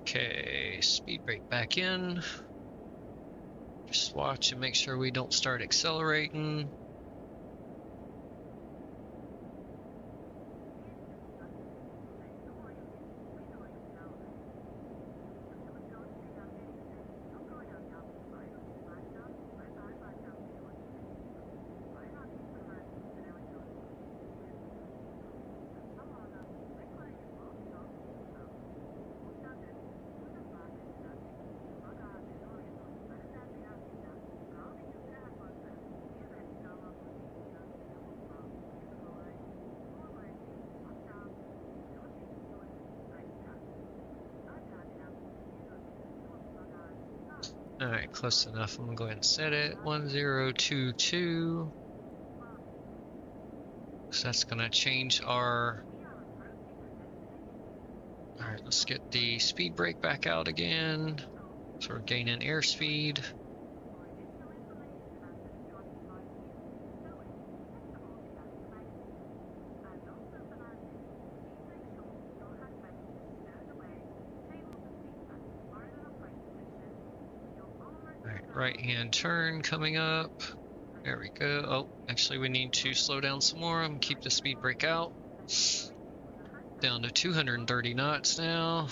Okay, speed brake back in. Just watch and make sure we don't start accelerating. Alright, close enough. I'm gonna go ahead and set it. 1022. So that's gonna change our... Alright, let's get the speed brake back out again. So we're gaining airspeed. Right hand turn coming up. There we go. Oh, actually we need to slow down some more. I'm gonna keep the speed brake out. Down to 230 knots now.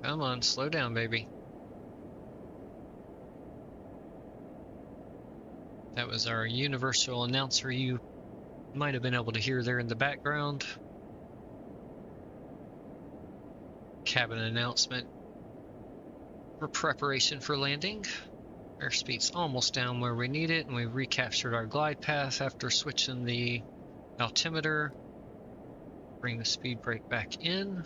Come on, slow down, baby. That was our universal announcer you might have been able to hear there in the background. Cabin announcement for preparation for landing. Airspeed's almost down where we need it, and we recaptured our glide path after switching the altimeter. Bring the speed brake back in.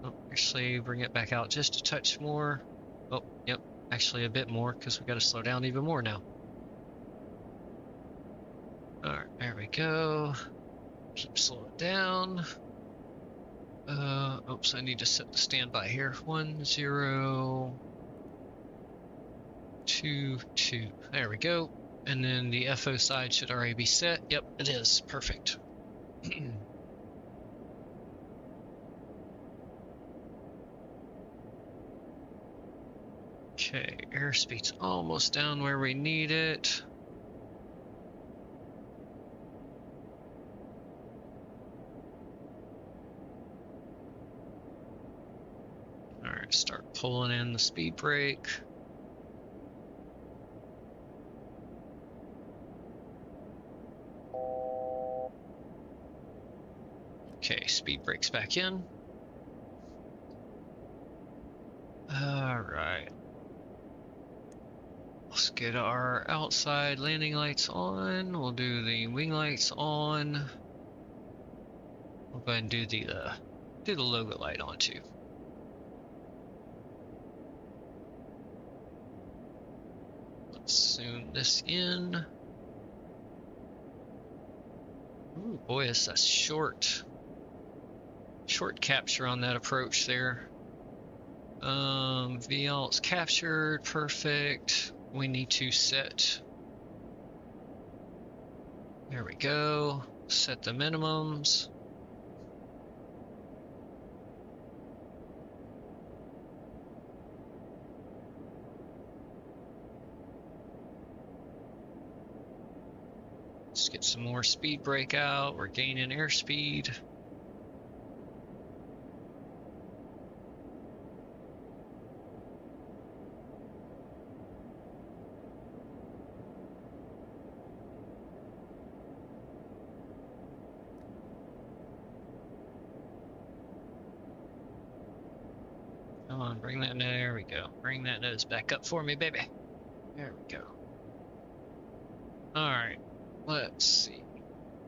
Oh, actually, bring it back out just a touch more. Oh, yep, actually a bit more, because we got to slow down even more now. Alright, there we go. Keep slowing down. Oops, I need to set the standby here. 1022. There we go. And then the FO side should already be set. Yep, it is. Perfect. Okay, airspeed's almost down where we need it. Alright, start pulling in the speed brake. Okay, speed brake's back in. Alright. Let's get our outside landing lights on. We'll do the wing lights on. We'll go ahead and do the logo light on too. Let's zoom this in. Ooh, boy, it's a short capture on that approach there. VL's captured, perfect. We need to set. There we go. Set the minimums. Let's get some more speed brake out. We're gaining airspeed. Come on, bring that, there we go. Bring that nose back up for me, baby. There we go. Alright, let's see.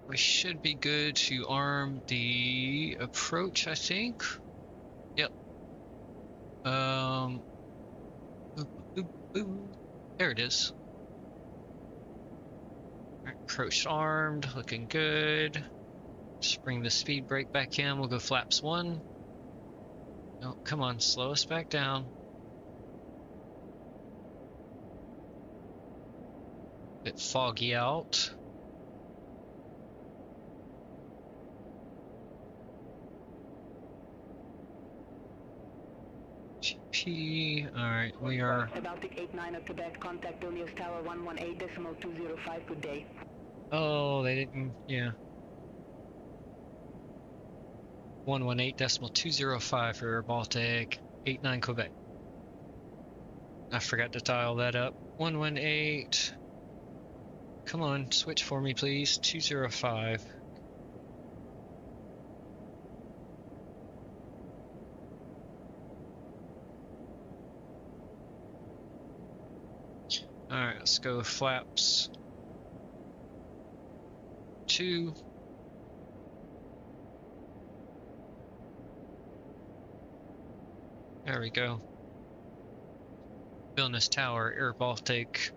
We should be good to arm the approach, I think. Yep. Boop, boop, boop. There it is. Alright, approach armed, looking good. Just bring the speed brake back in, we'll go flaps 1. No, come on, slow us back down. Bit foggy out. GP, alright, we are... airBaltic 89 at Quebec, contact Vilnius Tower 118.205, good day. Oh, they didn't, yeah. 118.205 for airBaltic 89 Quebec. I forgot to dial that up. 118. Come on, switch for me, please. 205. Alright, let's go flaps 2. There we go. Vilnius Tower, airBaltic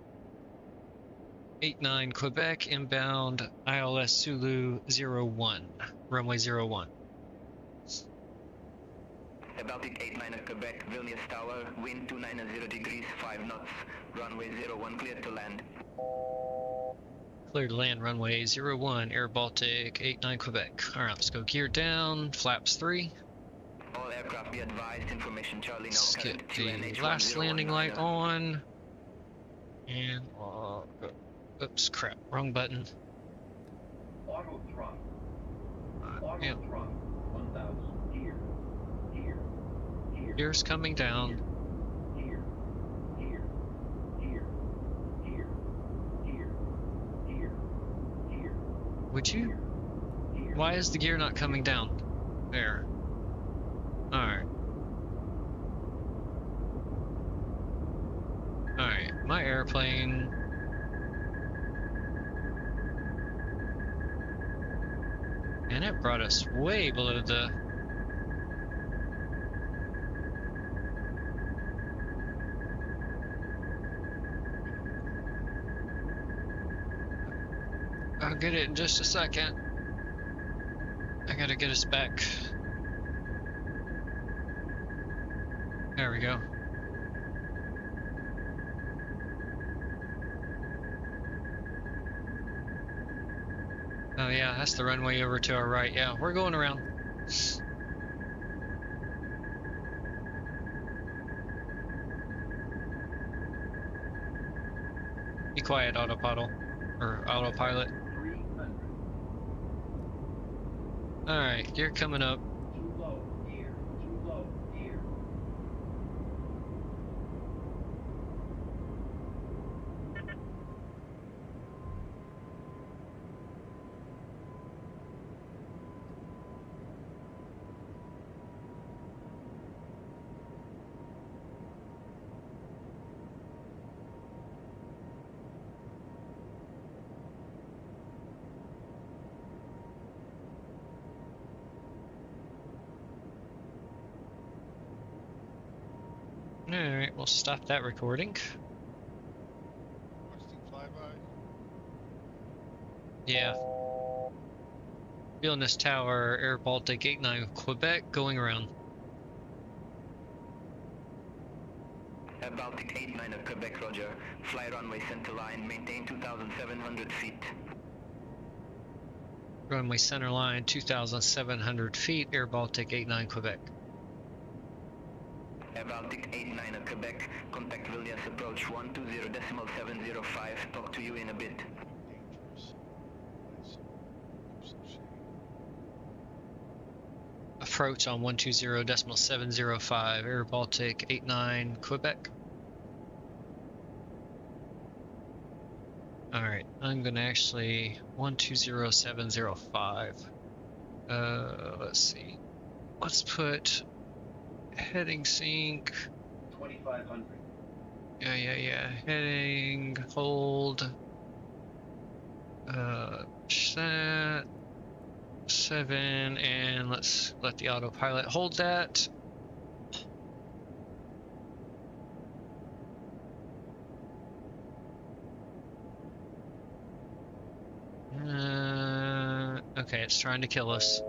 89 Quebec, inbound ILS Zulu 01, runway 01. airBaltic 89 at Quebec, Vilnius Tower, wind 290 degrees, 5 knots, runway 01 cleared to land. Clear to land, runway 01, airBaltic 89 Quebec. Alright, let's go gear down, flaps 3. All aircraft be advised, information Charlie now Let's current get the last landing light on. And, oops, crap, wrong button. Auto throttle. Auto Yeah. throttle. 1000. Gear. Gear's coming down. Gear. Would you? Why is the gear not coming down? There. Alright. Alright, my airplane. And it brought us way below the... I'll get it in just a second. I gotta get us back. There we go. Oh yeah, that's the runway over to our right. Yeah, we're going around. Be quiet, autopilot. Or autopilot. 300. Alright, you're coming up. Too low, gear. Too low, gear. Alright, we'll stop that recording. Requesting flyby. Yeah. Vilnius Tower, airBaltic 89 Quebec, going around. airBaltic 89 at Quebec, roger. Fly runway center line, maintain 2,700 feet. Runway center line, 2,700 feet, airBaltic 89 Quebec. airBaltic 89 at Quebec, contact Vilnius approach 120.705, talk to you in a bit. Dangerous. Nice. Oops, shit. Approach on 120.705, airBaltic 89 Quebec. Alright, I'm gonna actually 120.705. Let's see. Let's put heading sync. 2500. Yeah. Heading, hold. Set 7, and let's let the autopilot hold that. Okay, it's trying to kill us.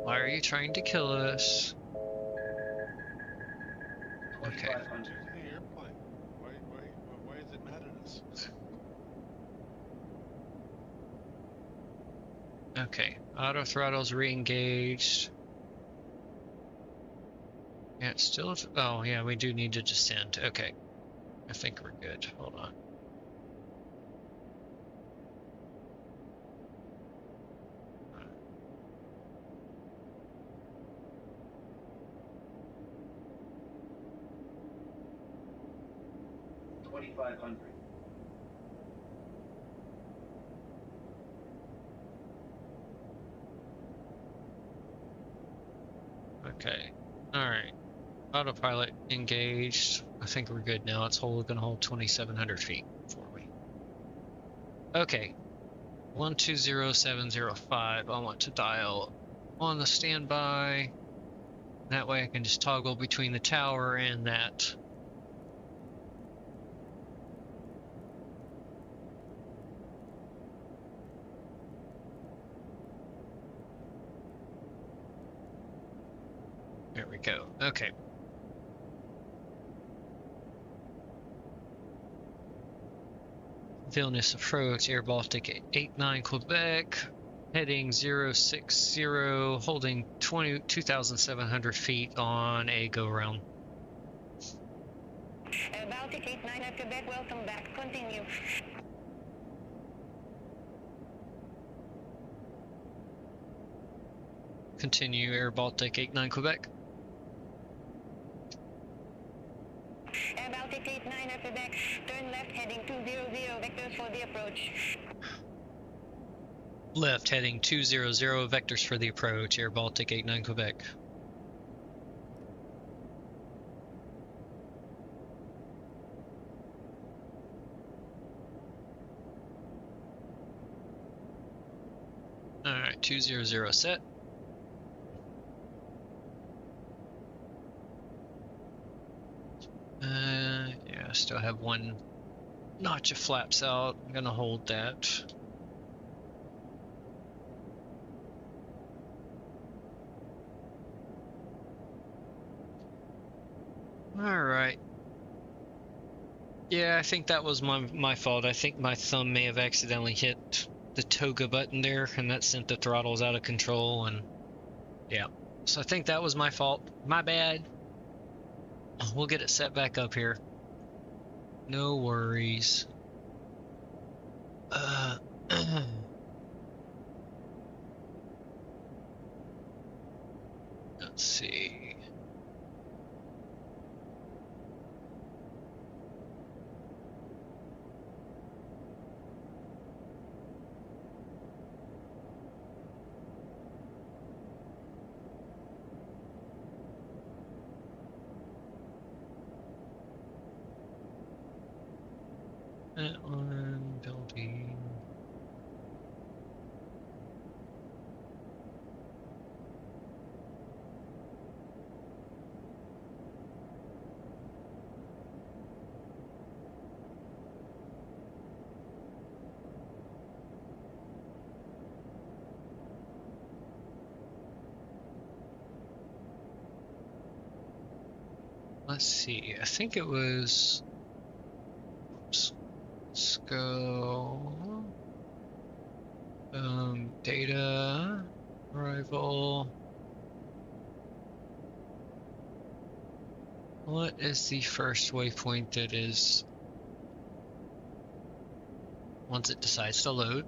Why are you trying to kill us? Okay. 2500. To the airplane. Why is it mad at us? Okay, auto throttle's re-engaged. Yeah, it's still. Oh, yeah, we do need to descend. Okay, I think we're good. Hold on. $2,500. Okay, all right. Autopilot engaged. I think we're good now. It's gonna hold 2,700 feet for me. Okay, 120.705. I want to dial on the standby. That way I can just toggle between the tower and that. There we go. Okay. Vilnius approach, airBaltic 89 Quebec, heading 060, holding 2,700 feet on a go-round. Baltic 89 at Quebec, welcome back. Continue. Continue, airBaltic 89 Quebec. Baltic 89 at Quebec, turn left heading 20 Left heading 200, vectors for the approach, airBaltic 89 Quebec. Alright, 200 set. Yeah, I still have one notch of flaps out. I'm gonna hold that. Alright. Yeah, I think that was my fault. I think my thumb may have accidentally hit the toga button there, and that sent the throttles out of control, and yeah. So I think that was my fault. My bad. We'll get it set back up here. No worries. Let's see. That one, building. Let's see, I think it was, oops. Let's go, data, arrival. What is the first waypoint that is, once it decides to load?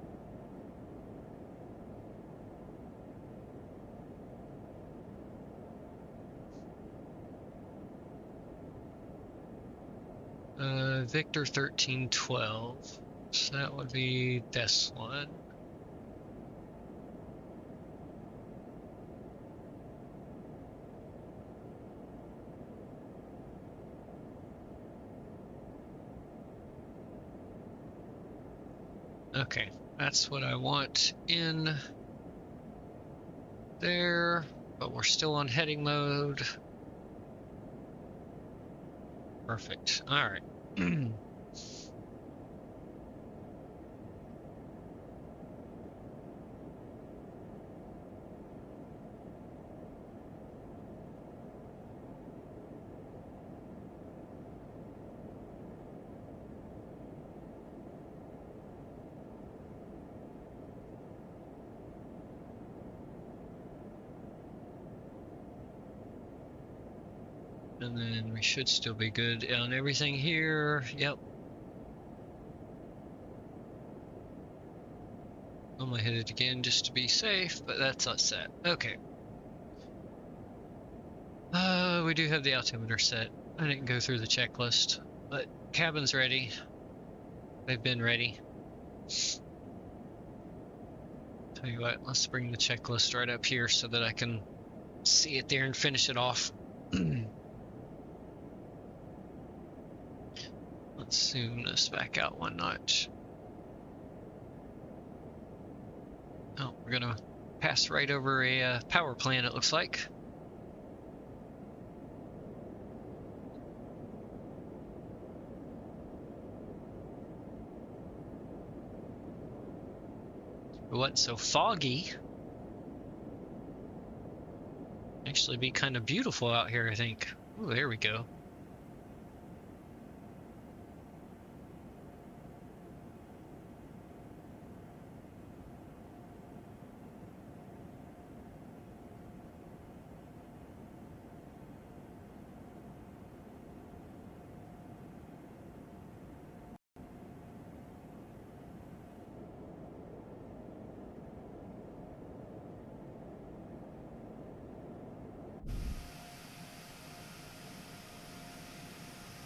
Victor 1312, so that would be this one. Okay, that's what I want in there, but we're still on heading mode. Perfect. All right. And then we should still be good on everything here. Yep. I'm gonna hit it again just to be safe, but that's us set. Okay. We do have the altimeter set. I didn't go through the checklist, but cabin's ready. They've been ready. Tell you what, let's bring the checklist right up here so that I can see it there and finish it off. Let's zoom this back out one notch. Oh, we're gonna pass right over a power plant, it looks like. It wasn't so foggy. Actually be kind of beautiful out here, I think. Oh, there we go.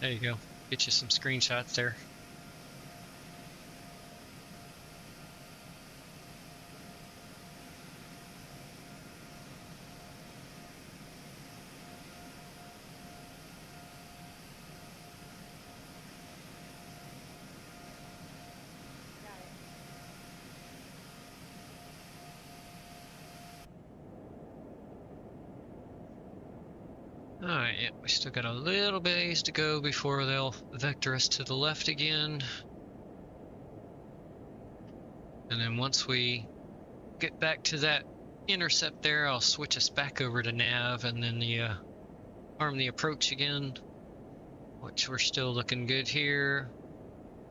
There you go. Get you some screenshots there. Alright, yeah, we still got a little bit to go before they'll vector us to the left again. And then once we get back to that intercept there, I'll switch us back over to nav and then arm the approach again, which we're still looking good here.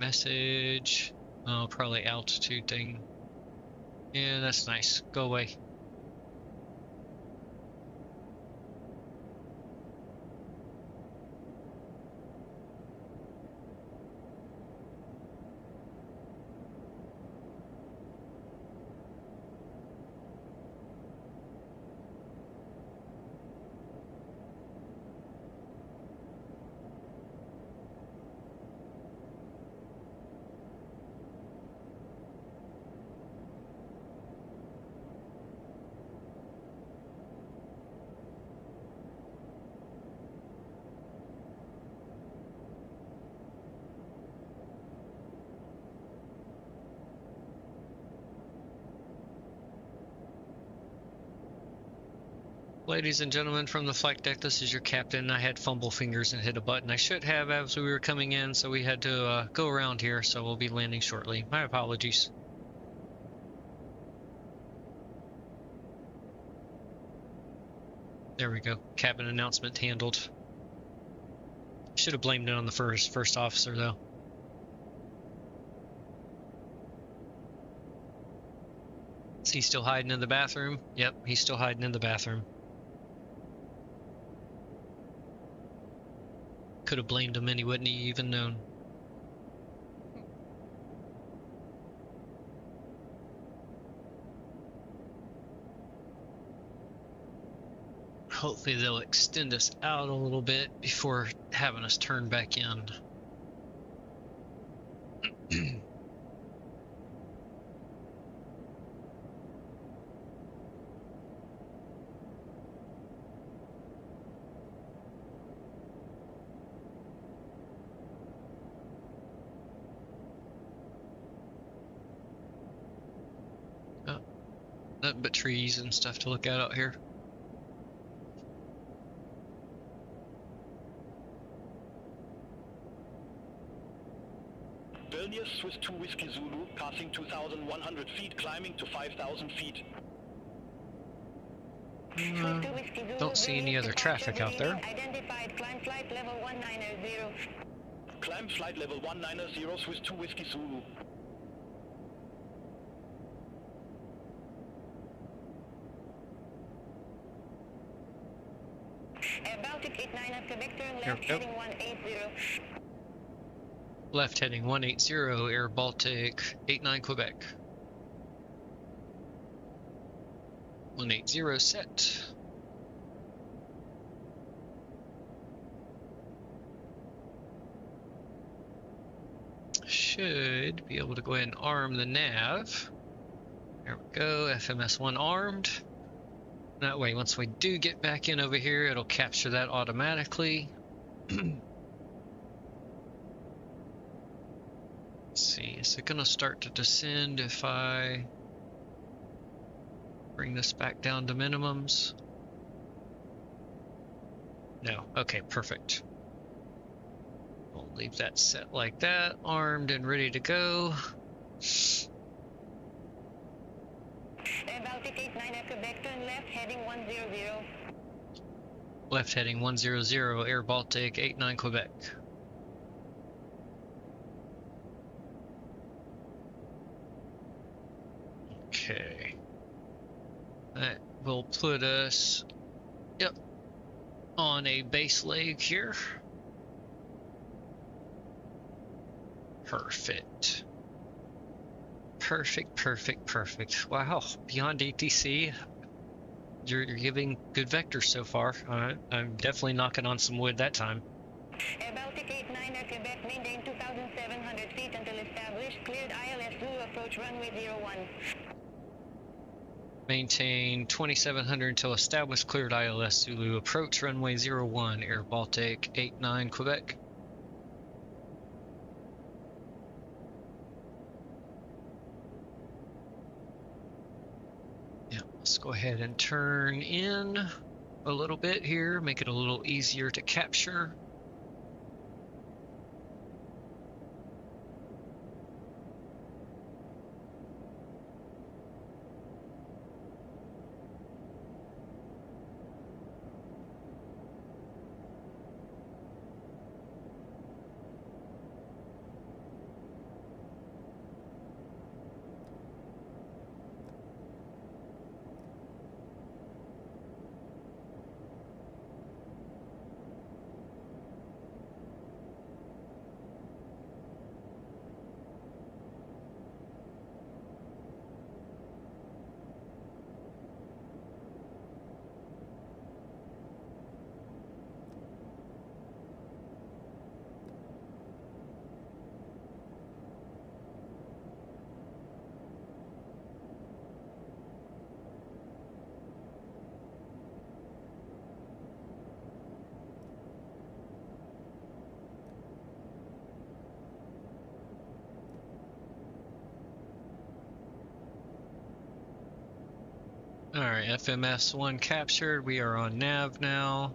Message, oh, probably altitude thing. Yeah, that's nice. Go away. Ladies and gentlemen from the flight deck, this is your captain. I had fumble fingers and hit a button I should have as we were coming in, so we had to go around here, so we'll be landing shortly. My apologies. There we go. Cabin announcement handled. Should have blamed it on the first officer, though. Is he still hiding in the bathroom? Yep, he's still hiding in the bathroom. Could have blamed him and he wouldn't have even known. Hopefully they'll extend us out a little bit before having us turn back in. Nothing but trees and stuff to look at out here. Vilnius, Swiss 2 Whiskey Zulu, passing 2,100 feet, climbing to 5,000 feet. Don't see any other traffic out there. Identified, climb flight level 190. Climb flight level 190, Swiss 2 Whiskey Zulu. airBaltic 89 at Quebec, turn left, heading 180. Left heading 180, airBaltic 89 Quebec. 180 set. Should be able to go ahead and arm the nav. There we go, FMS1 armed. That way, once we do get back in over here, it'll capture that automatically. Let's see, is it gonna start to descend if I bring this back down to minimums? No, okay, perfect. We'll leave that set like that, armed and ready to go. airBaltic 89 at Quebec, turn left, heading 100. Left heading 100, airBaltic 89 Quebec. Okay. That will put us, yep, on a base leg here. Perfect. Perfect, perfect, perfect. Wow, beyond ATC, you're giving good vectors so far. I'm definitely knocking on some wood that time. airBaltic 89 at Quebec, maintain 2,700 feet until established. Cleared ILS Zulu, approach runway 01. Maintain 2,700 until established. Cleared ILS Zulu, approach runway 01, airBaltic 89 Quebec. Let's go ahead and turn in. a little bit here, make it a little easier to capture. Alright, FMS1 captured. We are on nav now.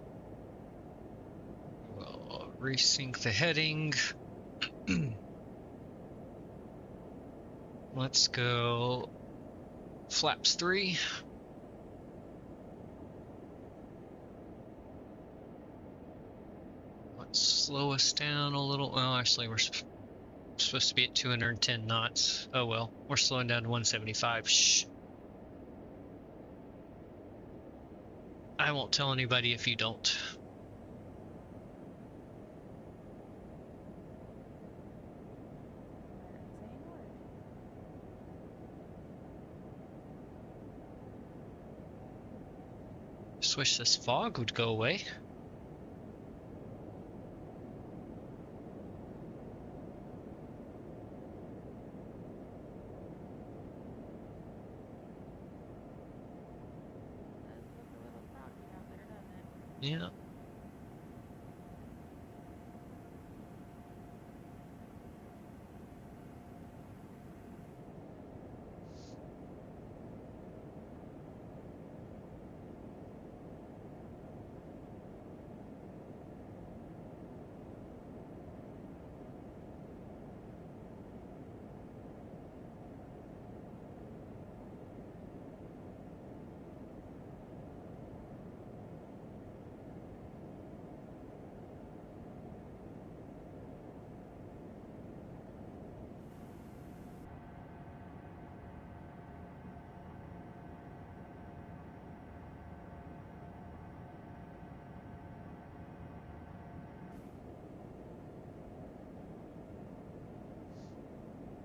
We'll resync the heading. Let's go flaps 3. Let's slow us down a little. Well, actually, we're supposed to be at 210 knots. Oh well, we're slowing down to 175. Shh. I won't tell anybody if you don't. Just wish this fog would go away. Yeah.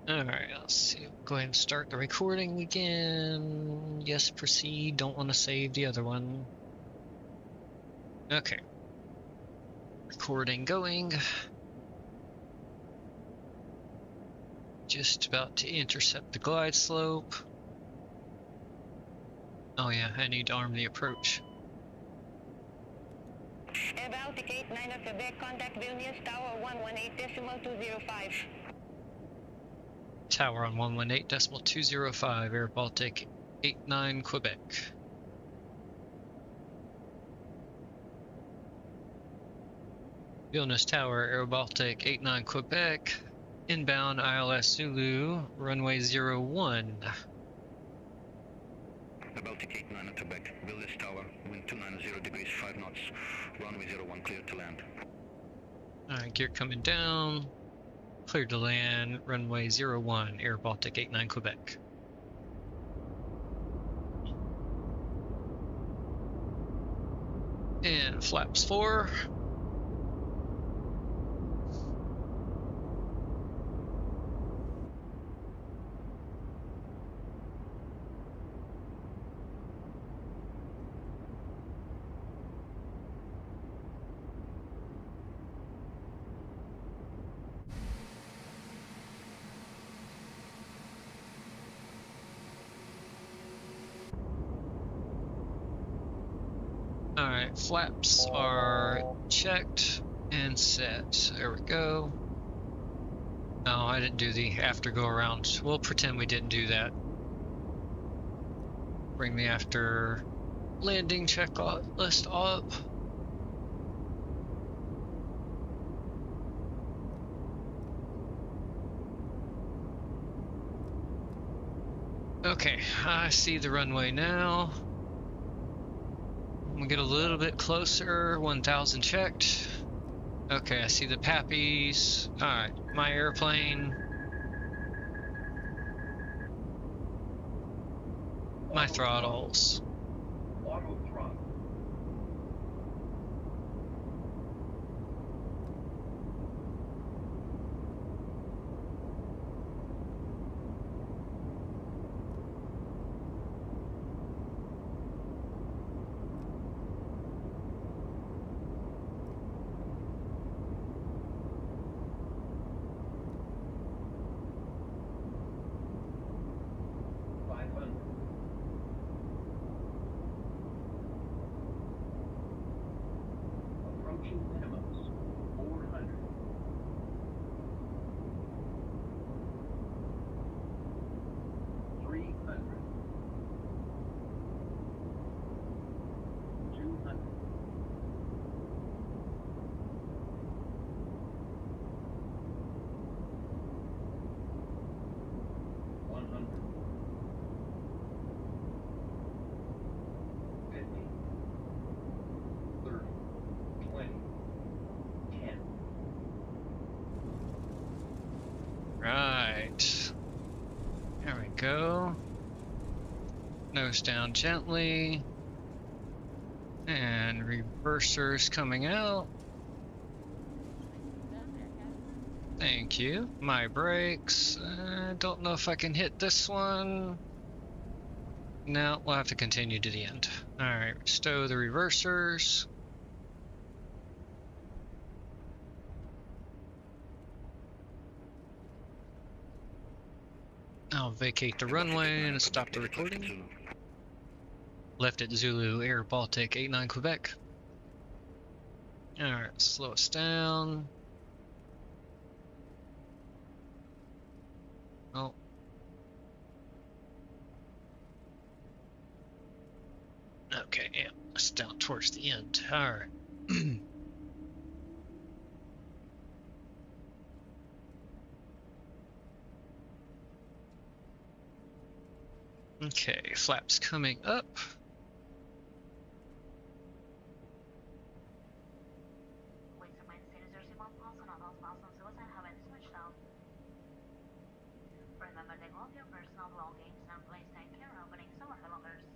Alright, let's see. Go ahead and start the recording again. Yes, proceed. Don't want to save the other one. Okay. Recording going. Just about to intercept the glide slope. Oh yeah, I need to arm the approach. airBaltic 89 at Quebec, contact Vilnius, tower 118.205. Tower on 118.205, airBaltic 89 Quebec. Vilnius Tower, airBaltic 89 Quebec, inbound ILS Zulu, runway 01. airBaltic 89 at Quebec, Vilnius Tower, wind 290 degrees 5 knots, runway 01 clear to land. Alright, gear coming down. Clear to land, runway 01, airBaltic 89 Quebec. And flaps 4. Alright, flaps are checked and set. There we go. No, I didn't do the after go around. We'll pretend we didn't do that. Bring the after landing checklist up. Okay, I see the runway now. We'll get a little bit closer. 1,000 checked. Okay, I see the pappies. Alright, my airplane. My throttles. Auto throttle. Minimums 400. 300. 200. 100. 50. 30. 20. 10. Right. There we go. Nose down gently. And reversers coming out. Thank you. My brakes. Don't know if I can hit this one. No, we'll have to continue to the end. Alright, stow the reversers. I'll vacate the runway and stop the recording. Left at Zulu, airBaltic 89 Quebec. Alright, slow us down. Oh. Okay, yeah, it's down towards the end. Alright. Okay, flaps coming up. Remember that all your personal belongings and please take care of opening summer belongers.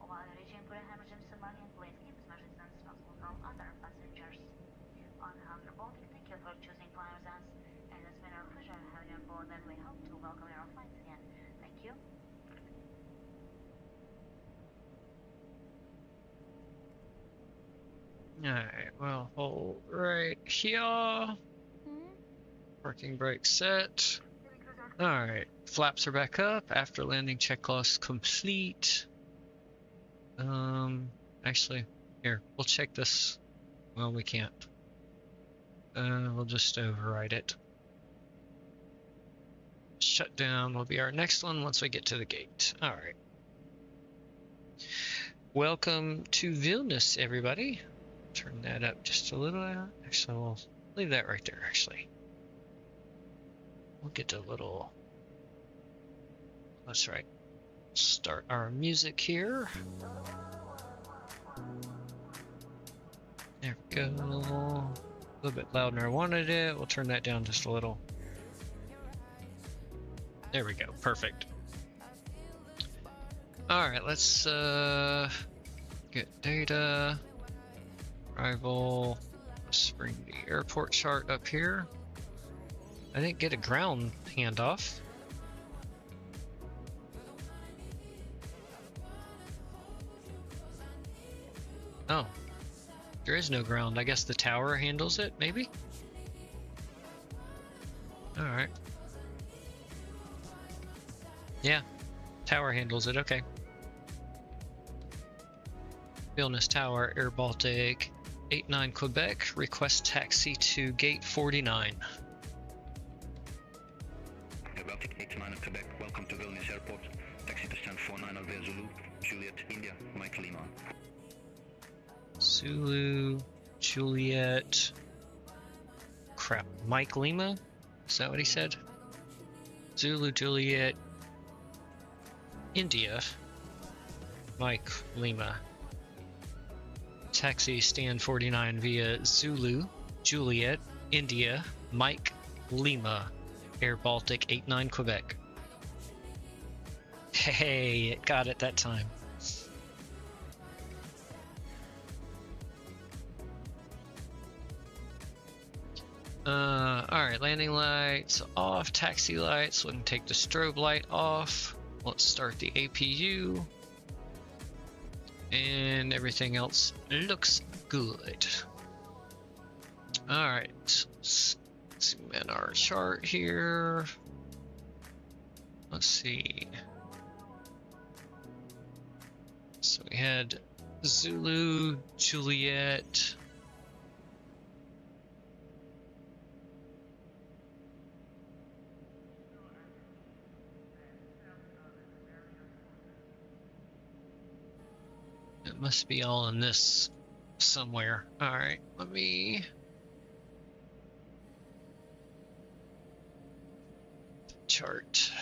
While reaching for emergency money, please keep as much distance as possible from other passengers. On airBaltic, thank you for choosing flying with us, and it's been our pleasure having you on board, and we hope to welcome your flights again. Thank you. Alright, well, hold right here. Parking brake set. Alright, flaps are back up after landing checklist complete. Actually, here, we'll check this. Well, we can't. We'll just override it. Shutdown will be our next one once we get to the gate. Alright. Welcome to Vilnius, everybody. Turn that up just a little. Actually, we'll leave that right there, actually. We'll get a little. That's right. Start our music here. There we go. A little bit louder than I wanted it. We'll turn that down just a little. There we go. Perfect. Alright, let's get data. Arrival. Let's bring the airport chart up here. I didn't get a ground handoff. Oh, there is no ground. I guess the tower handles it, maybe? Alright. Yeah, tower handles it, okay. Vilnius Tower, airBaltic 89 Quebec, request taxi to gate 49. airBaltic 89 Quebec, welcome to Vilnius Airport. Taxi to stand 49 Alvea Zulu, Juliet, India, Mike Lima. Zulu, Juliet. Crap, Mike Lima? Is that what he said? Zulu, Juliet, India, Mike Lima. Taxi stand 49 via Zulu, Juliet, India, Mike Lima, airBaltic 89 Quebec. Hey, it got it that time. Alright, landing lights off, taxi lights, we can take the strobe light off. Let's start the APU. And everything else looks good. Alright, let's zoom in our chart here. Let's see. So we had Zulu, Juliet. It must be all in this somewhere. Alright, let me... chart.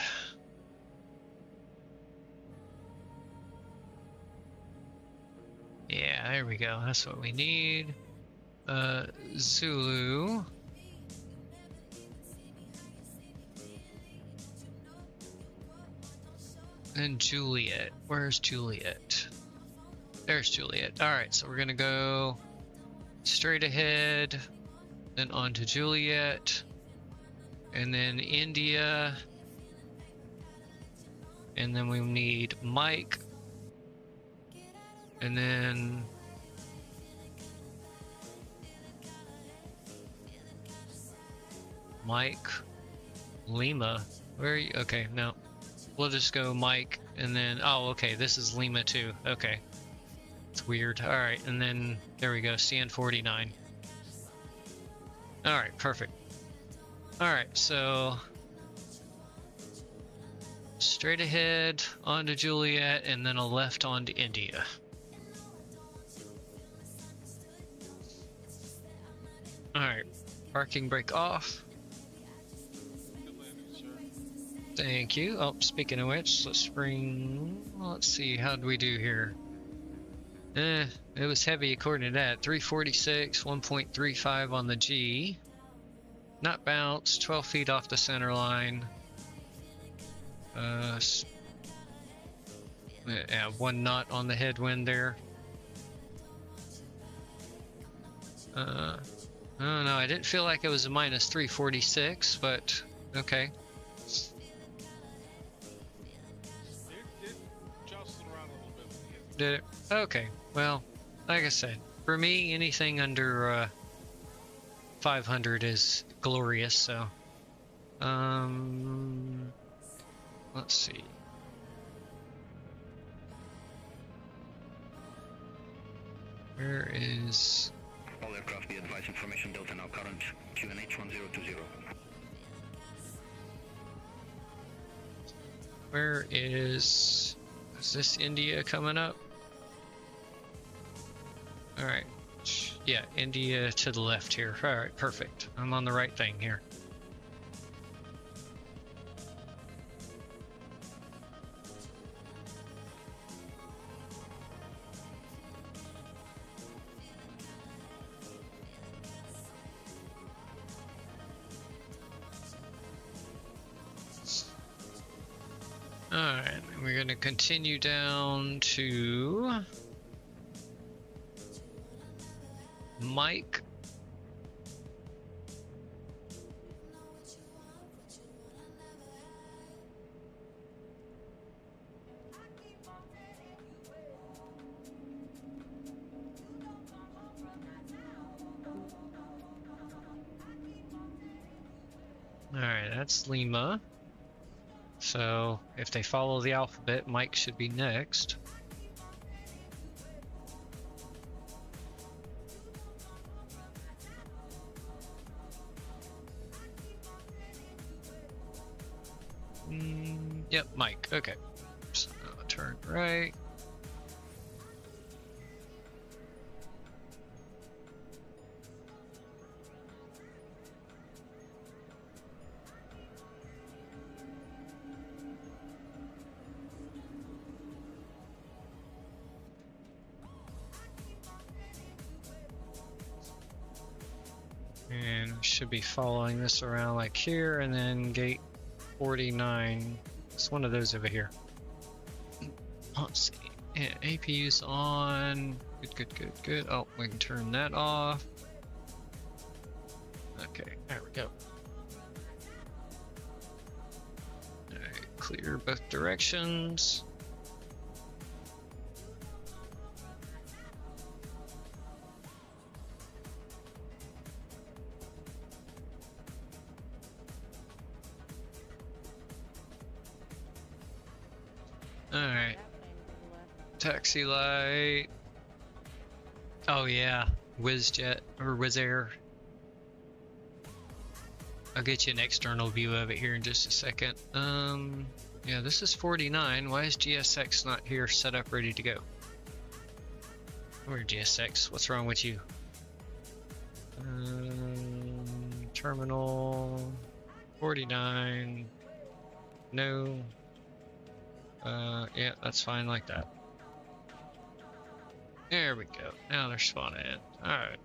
Yeah, there we go. That's what we need. Zulu. And Juliet. Where's Juliet? There's Juliet. Alright, so we're gonna go straight ahead, then on to Juliet, and then India, and then we need Mike, and then Mike Lima. Where are you? Okay, no. We'll just go Mike, and then, oh, okay, this is Lima too. Okay. It's weird. Alright, and then there we go, CN49. Alright, perfect. Alright, so straight ahead onto Juliet and then a left onto India. Alright, parking brake off. Good landing, sir. Thank you. Oh, speaking of which, let's see, how do we do here? It was heavy according to that. 346, 1.35 on the G. Not bounced, 12 feet off the center line. Yeah, 1 knot on the headwind there. I don't know, I didn't feel like it was a minus 346, but okay. It jostled around a little bit when you hit. Did it? Okay, well, like I said, for me, anything under 500 is glorious, so. Let's see. Where is... All aircraft be advised, information Delta now current, QNH 1020. Where is this India coming up? Alright. Yeah, India to the left here. Alright, perfect. I'm on the right thing here. Alright, we're going to continue down to Mike. Alright, that's Lima. So, if they follow the alphabet, Mike should be next. Yep, Mike. Okay. turn right. And we should be following this around like here, and then gate 49. It's one of those over here. Let's see. Yeah, APU's on. Good. Oh, we can turn that off. Okay, there we go. Alright, clear both directions. Alright. Taxi light. Oh yeah. WizJet or WizAir. I'll get you an external view of it here in just a second. Yeah, this is 49. Why is GSX not here set up ready to go? Where GSX? What's wrong with you? Terminal 49. No. Yeah, that's fine like that. There we go. Now they're spawning in. Alright.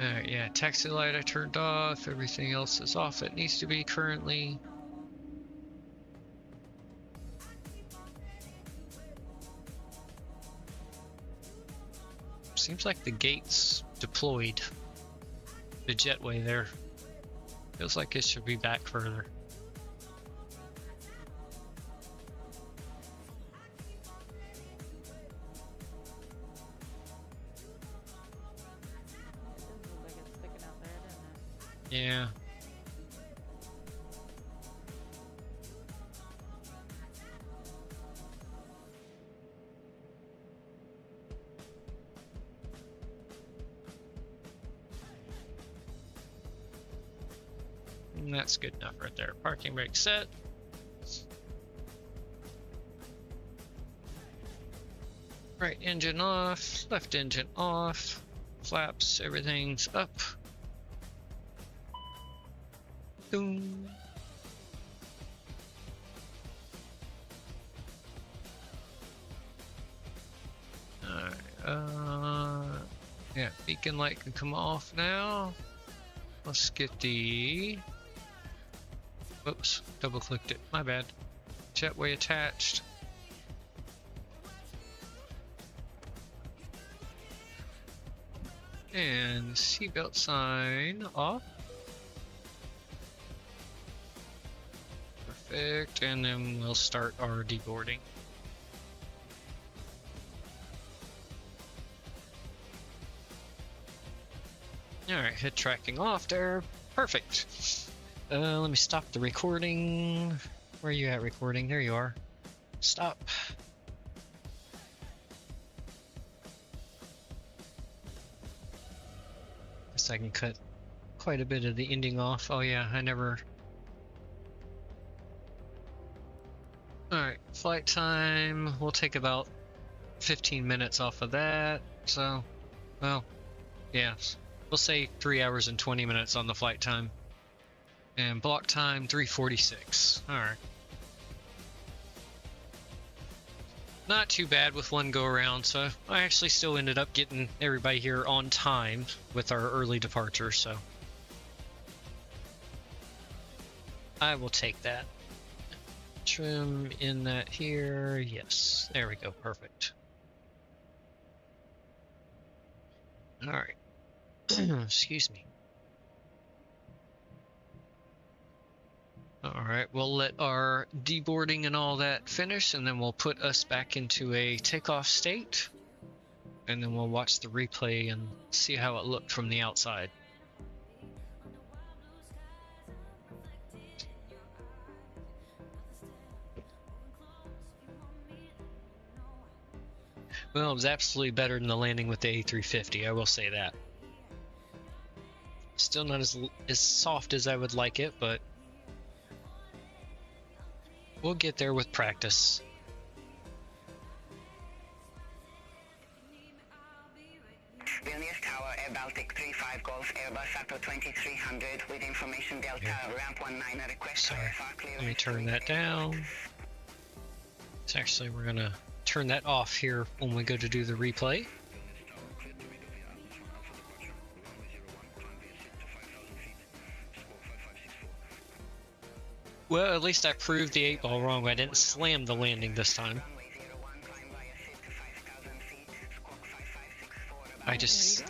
Alright, yeah, taxi light I turned off. Everything else is off. It needs to be currently. Seems like the gate's deployed. The jetway there. Feels like it should be back further. Yeah. And that's good enough right there. Parking brake set. Right engine off, left engine off, flaps, everything's up. Boom. Alright, yeah, beacon light can come off now. Let's get the, whoops, double clicked it, my bad. Jetway attached. And seatbelt sign off. Perfect, and then we'll start our deboarding. Alright, head tracking off there. Perfect. Let me stop the recording. Where are you at, recording? There you are. Stop. Guess I can cut quite a bit of the ending off. Oh yeah, I never... Alright, flight time, we'll take about 15 minutes off of that, so, well, yeah, we'll say 3 hours and 20 minutes on the flight time. And block time, 3:46, alright. Not too bad with one go around, so I actually still ended up getting everybody here on time with our early departure, so. I will take that. Trim in that here, yes, there we go, perfect. All right, excuse me. All right, we'll let our deboarding and all that finish, and then we'll put us back into a takeoff state, and then we'll watch the replay and see how it looked from the outside. Well, it was absolutely better than the landing with the A350, I will say that. Still not as soft as I would like it, but We'll get there with practice. Vilnius Tower, airBaltic 35 Golf, Airbus A220-300 with information Delta, ramp 19, request Sorry. IFR clearance. Let me turn that down. It's actually, we're gonna turn that off here when we go to do the replay. Well, at least I proved the 8-ball wrong. I didn't slam the landing this time. I just...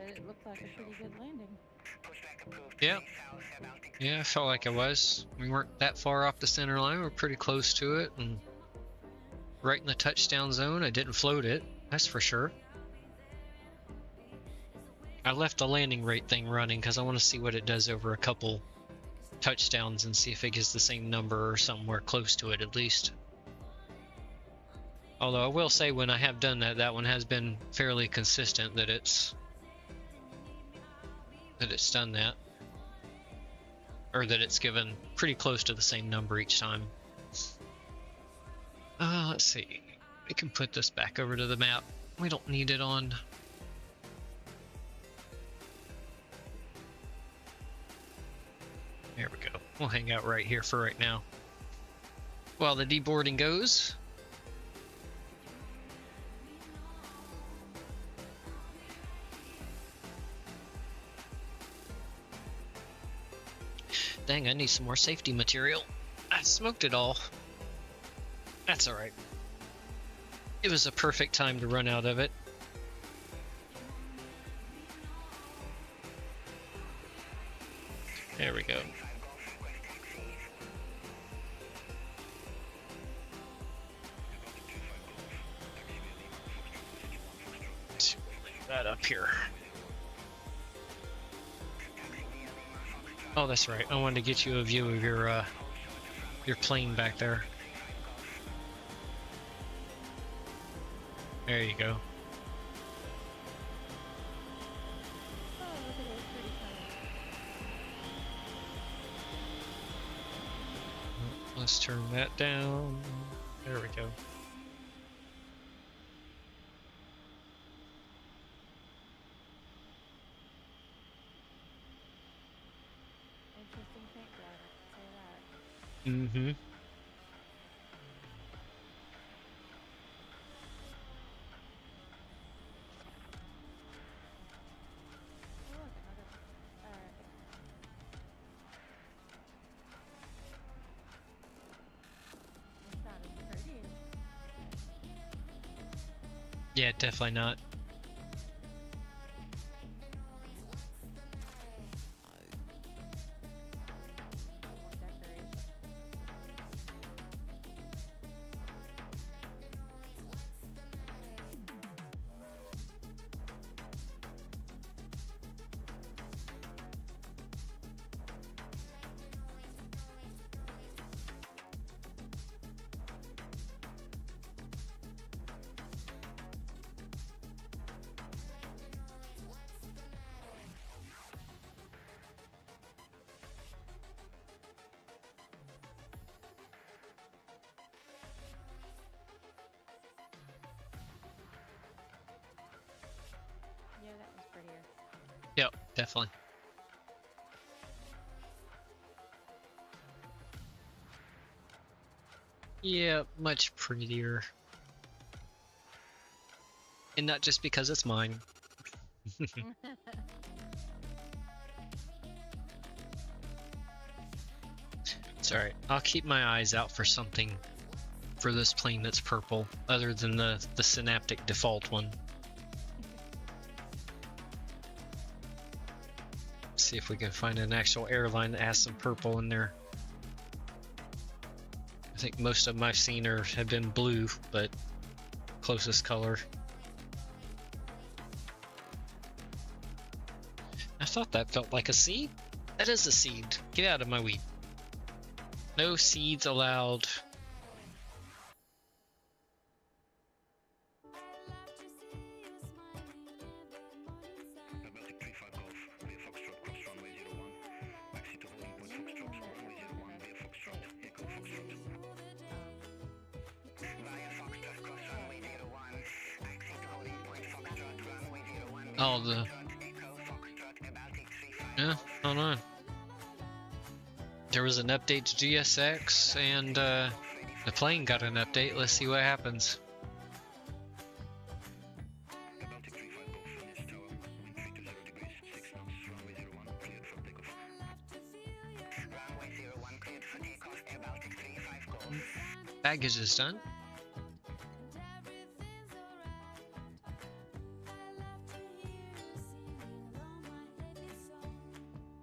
It looked like a pretty good landing. Yeah. Yeah, I felt like it was. We weren't that far off the center line. We were pretty close to it, and right in the touchdown zone. I didn't float it, that's for sure. I left the landing rate thing running because I want to see what it does over a couple touchdowns and see if it gets the same number or somewhere close to it at least. Although I will say when I have done that, that one has been fairly consistent that it's done that. Or that it's given pretty close to the same number each time. Let's see. We can put this back over to the map. We don't need it on. There we go. We'll hang out right here for right now. While the deboarding goes. Dang, I need some more safety material. I smoked it all. That's alright. It was a perfect time to run out of it. There we go. Let's lay that up here. Oh, that's right. I wanted to get you a view of your plane back there. There you go. Let's turn that down. There we go. Mm-hmm. Yeah, definitely not. Yep, definitely. Yeah, much prettier. And not just because it's mine. It's alright. I'll keep my eyes out for something for this plane that's purple, other than the Synaptic default one. See if we can find an actual airline that has some purple in there. I think most of them I've seen have been blue, but closest color. I thought that felt like a C. That is a seed. Get out of my weed. No seeds allowed. airBaltic 35 Golf, via Foxtrot, cross runway 01. Taxi to holding point Foxtrot, runway 01, via Foxtrot, Echo Foxtrot. Via Foxtrot, cross runway 01. Taxi to holding point Foxtrot, runway 01. Oh, the. Echo Foxtrot, airBaltic 35 Yeah, hold on. There was an update to GSX, and the plane got an update. Let's see what happens. airBaltic 35 Golf, Vilnius Tower, wind 320 degrees, 6 knots, runway 01, cleared for takeoff. Runway 01 cleared for takeoff, airBaltic 35 Golf. Baggage is done.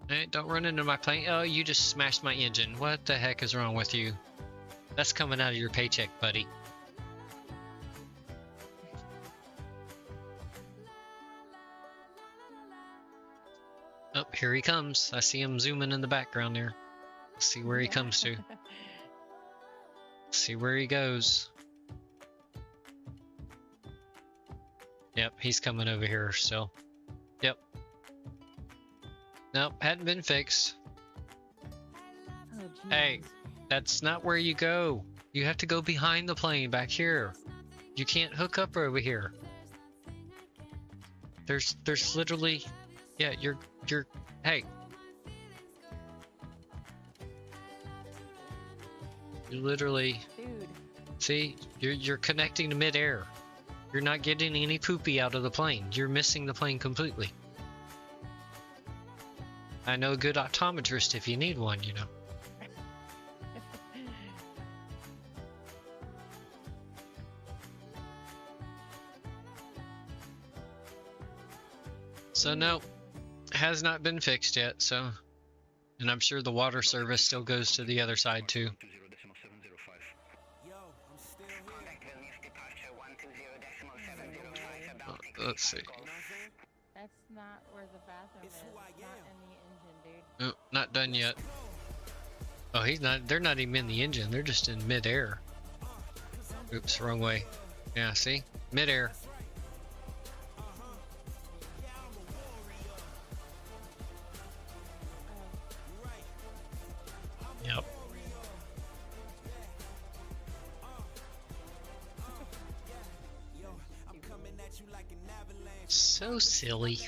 Hey, don't run into my plane. Oh, you just smashed my engine. What the heck is wrong with you? That's coming out of your paycheck, buddy. Oh, here he comes. I see him zooming in the background there. Let's see where he comes to. See where he goes. Yep, he's coming over here still. Yep. Nope, hadn't been fixed. Oh, Hey, that's not where you go. You have to go behind the plane back here. You can't hook up over here. There's literally, yeah, you're, hey. You literally, dude. see, you're connecting to midair. You're not getting any poopy out of the plane. You're missing the plane completely. I know a good optometrist if you need one, you know. So no, has not been fixed yet, so. And I'm sure the water service still goes to the other side too. 20.705. Contact Vilnius departure 120.705, airBaltic Let's see. 35 Golf. That's not where the bathroom is. It's not in the engine, dude. Oh, not done yet. Oh, he's not. They're not even in the engine. They're just in midair. Oops, wrong way. Yeah, see, midair. Yep. So silly.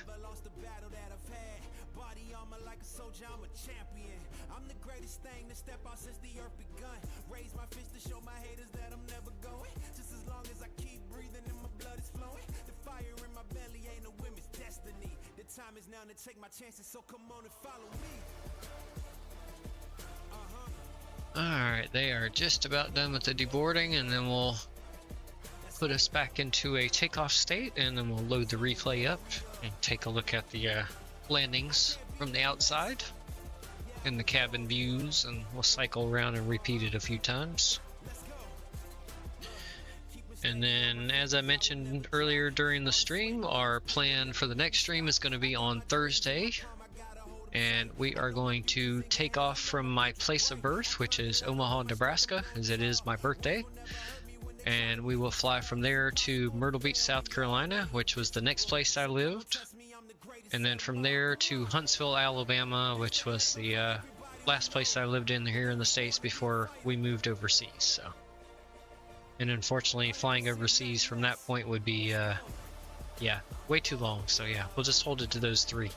Time is now to take my chances, so come on and follow me. Alright, they are just about done with the deboarding, and then we'll put us back into a takeoff state, and then we'll load the replay up and take a look at the landings from the outside and the cabin views, and we'll cycle around and repeat it a few times. And then, as I mentioned earlier during the stream, our plan for the next stream is going to be on Thursday. And we are going to take off from my place of birth, which is Omaha, Nebraska, as it is my birthday. And we will fly from there to Myrtle Beach, South Carolina, which was the next place I lived. And then from there to Huntsville, Alabama, which was the last place I lived in here in the States before we moved overseas. So. And unfortunately, flying overseas from that point would be, yeah, way too long. So yeah, we'll just hold it to those three.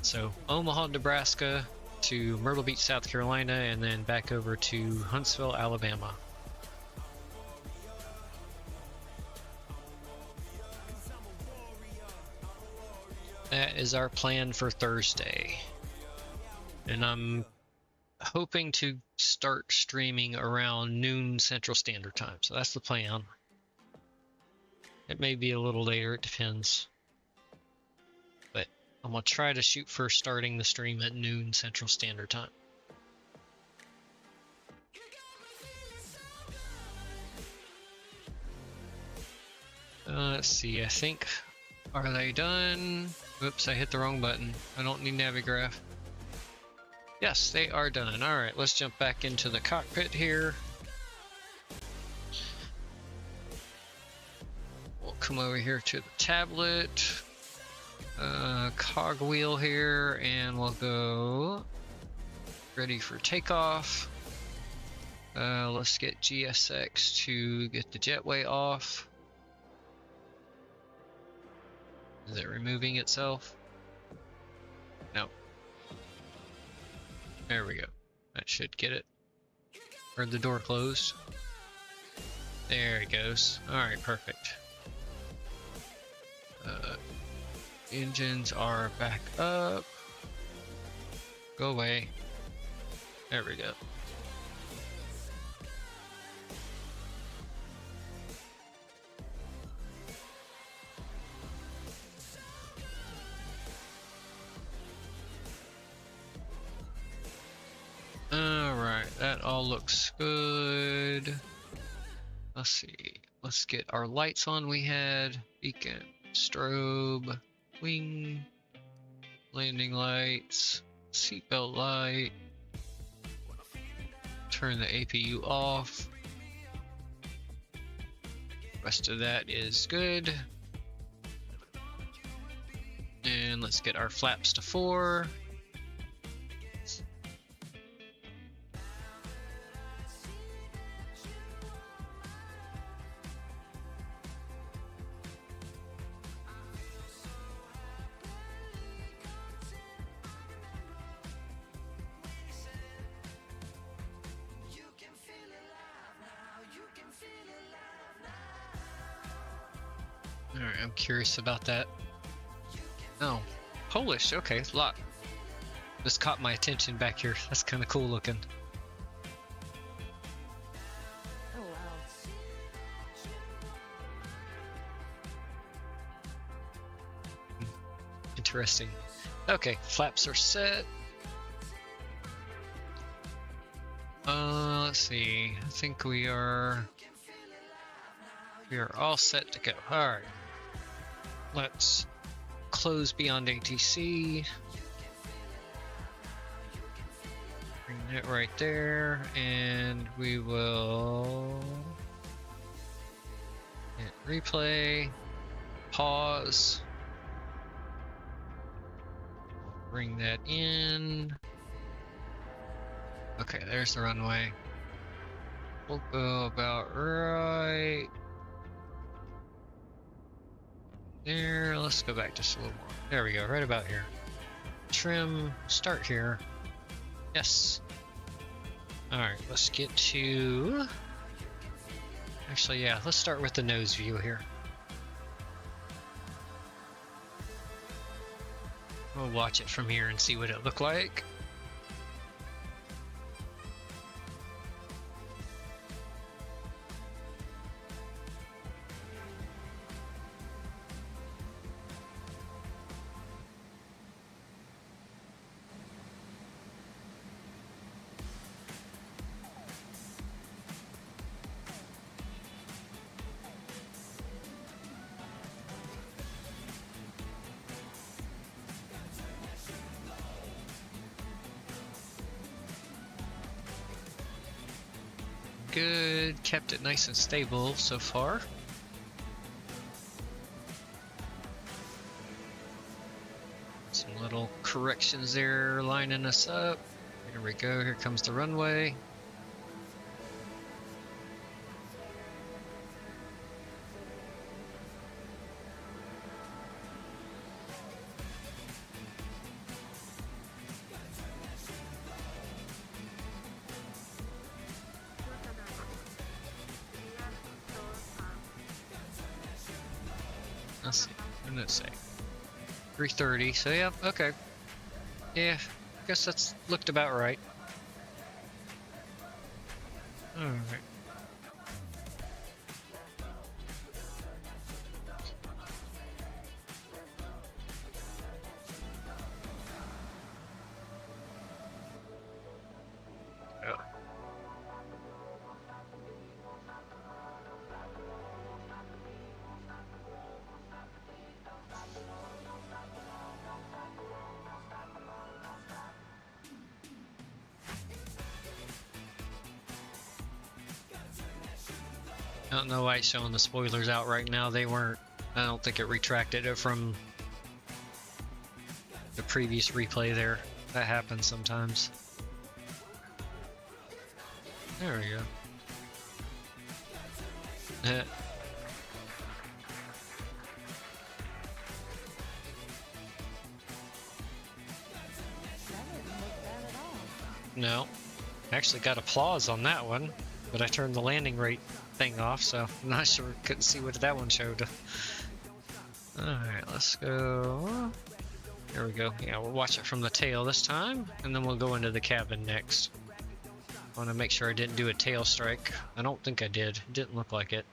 So Omaha, Nebraska to Myrtle Beach, South Carolina, and then back over to Huntsville, Alabama. That is our plan for Thursday. And I'm hoping to start streaming around noon Central Standard Time. So that's the plan. It may be a little later, it depends. But I'm going to try to shoot for starting the stream at noon Central Standard Time. Let's see, I think Are they done? Oops, I hit the wrong button. I don't need Navigraph. Yes, they are done. Alright, let's jump back into the cockpit here. We'll come over here to the tablet. Cogwheel here, and we'll go ready for takeoff. Let's get GSX to get the jetway off. Is it removing itself? No. There we go. That should get it. Or the door closed. There it goes. Alright, perfect. Engines are back up. Go away. There we go. Alright, that all looks good. Let's see. Let's get our lights on. We had beacon, strobe, wing, landing lights, seatbelt light. Turn the APU off. Rest of that is good. And let's get our flaps to 4. Alright, I'm curious about that. Oh, Polish, okay, lot. This caught my attention back here. That's kind of cool looking. Oh wow. Interesting. Okay, flaps are set. Let's see. I think we are all set to go. Alright. Let's close beyond ATC. Bring that right there, and we will hit replay, pause, bring that in. Okay, there's the runway. We'll go about right there. Let's go back just a little more. There we go, right about here. Trim, start here. Yes. Alright, let's get to... Actually, yeah, let's start with the nose view here. We'll watch it from here and see what it looked like. Good, kept it nice and stable so far. Some little corrections there lining us up. Here we go, here comes the runway. Let's see, what did it say? 330, so yeah, okay. Yeah, I guess that's looked about right. Alright. I don't know why it's showing the spoilers out right now. They weren't. I don't think it retracted it from the previous replay there. That happens sometimes. There we go. That didn't look bad at all. No. Actually got applause on that one, but I turned the landing rate thing off, so I'm not sure. Couldn't see what that one showed. Alright, let's go. There we go. Yeah, we'll watch it from the tail this time, and then we'll go into the cabin next. I want to make sure I didn't do a tail strike. I don't think I did. It didn't look like it.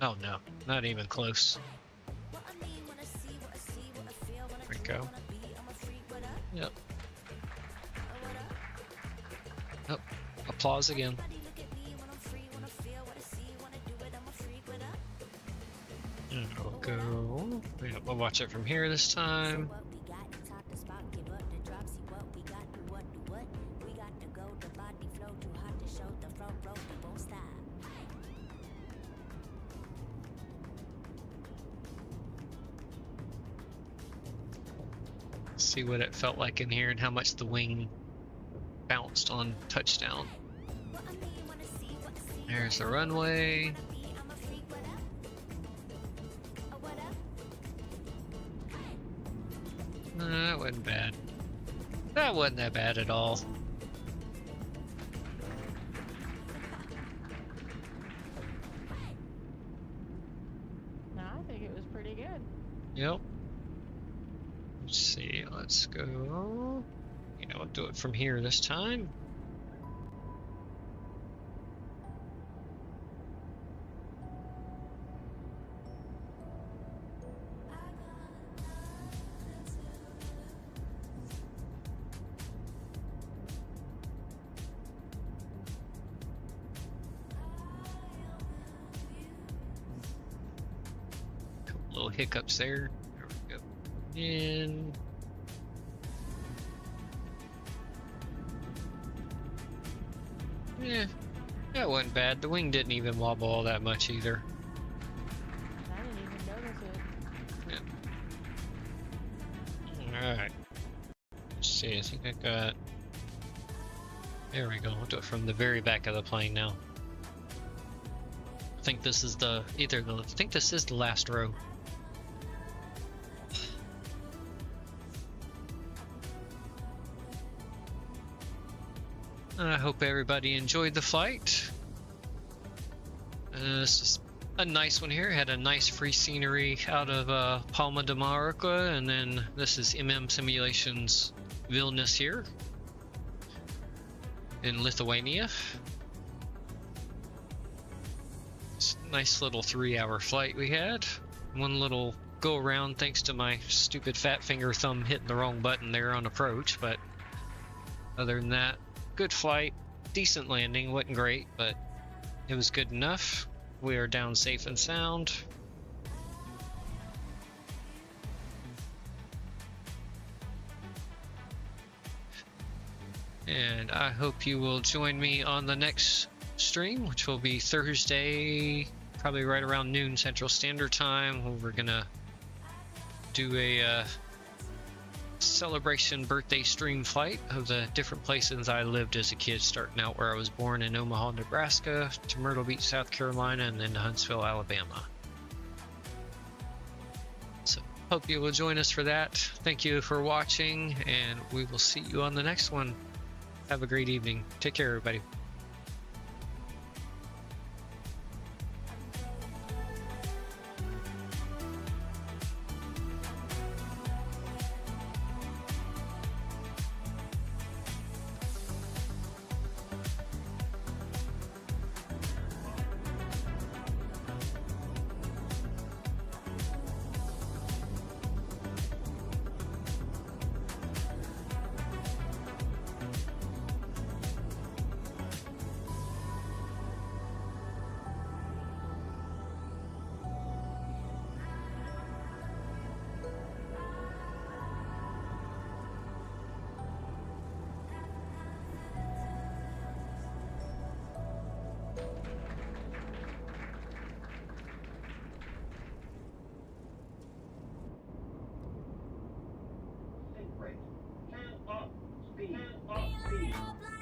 Oh no, not even close. There we go. Yep. Oh, applause again. And we'll go. Yeah, we'll watch it from here this time. See what it felt like in here and how much the wing bounced on touchdown. There's the runway. That wasn't bad. That wasn't that bad at all. No, I think it was pretty good. Yep. Let's see, let's go. You know, we'll do it from here this time. Couple little hiccups there. There we go. In. Yeah, that wasn't bad. The wing didn't even wobble all that much either. I didn't even notice it. Yeah. Alright. Let's see, I think I got... There we go, we'll do it from the very back of the plane now. I think this is the... I think this is the last row. I hope everybody enjoyed the flight. This is a nice one here. Had a nice free scenery out of Palma de Mallorca, and then this is Simulations Vilnius here in Lithuania. It's a nice little 3-hour flight we had. One little go around thanks to my stupid fat finger thumb hitting the wrong button there on approach, but other than that, good flight, decent landing, wasn't great, but it was good enough. We are down safe and sound. And I hope you will join me on the next stream, which will be Thursday, probably right around noon Central Standard Time, where we're gonna do a celebration birthday stream flight of the different places I lived as a kid, starting out where I was born in Omaha, Nebraska, to Myrtle Beach, South Carolina, and then to Huntsville, Alabama. So hope you will join us for that. Thank you for watching, and we will see you on the next one. Have a great evening. Take care, everybody. ready.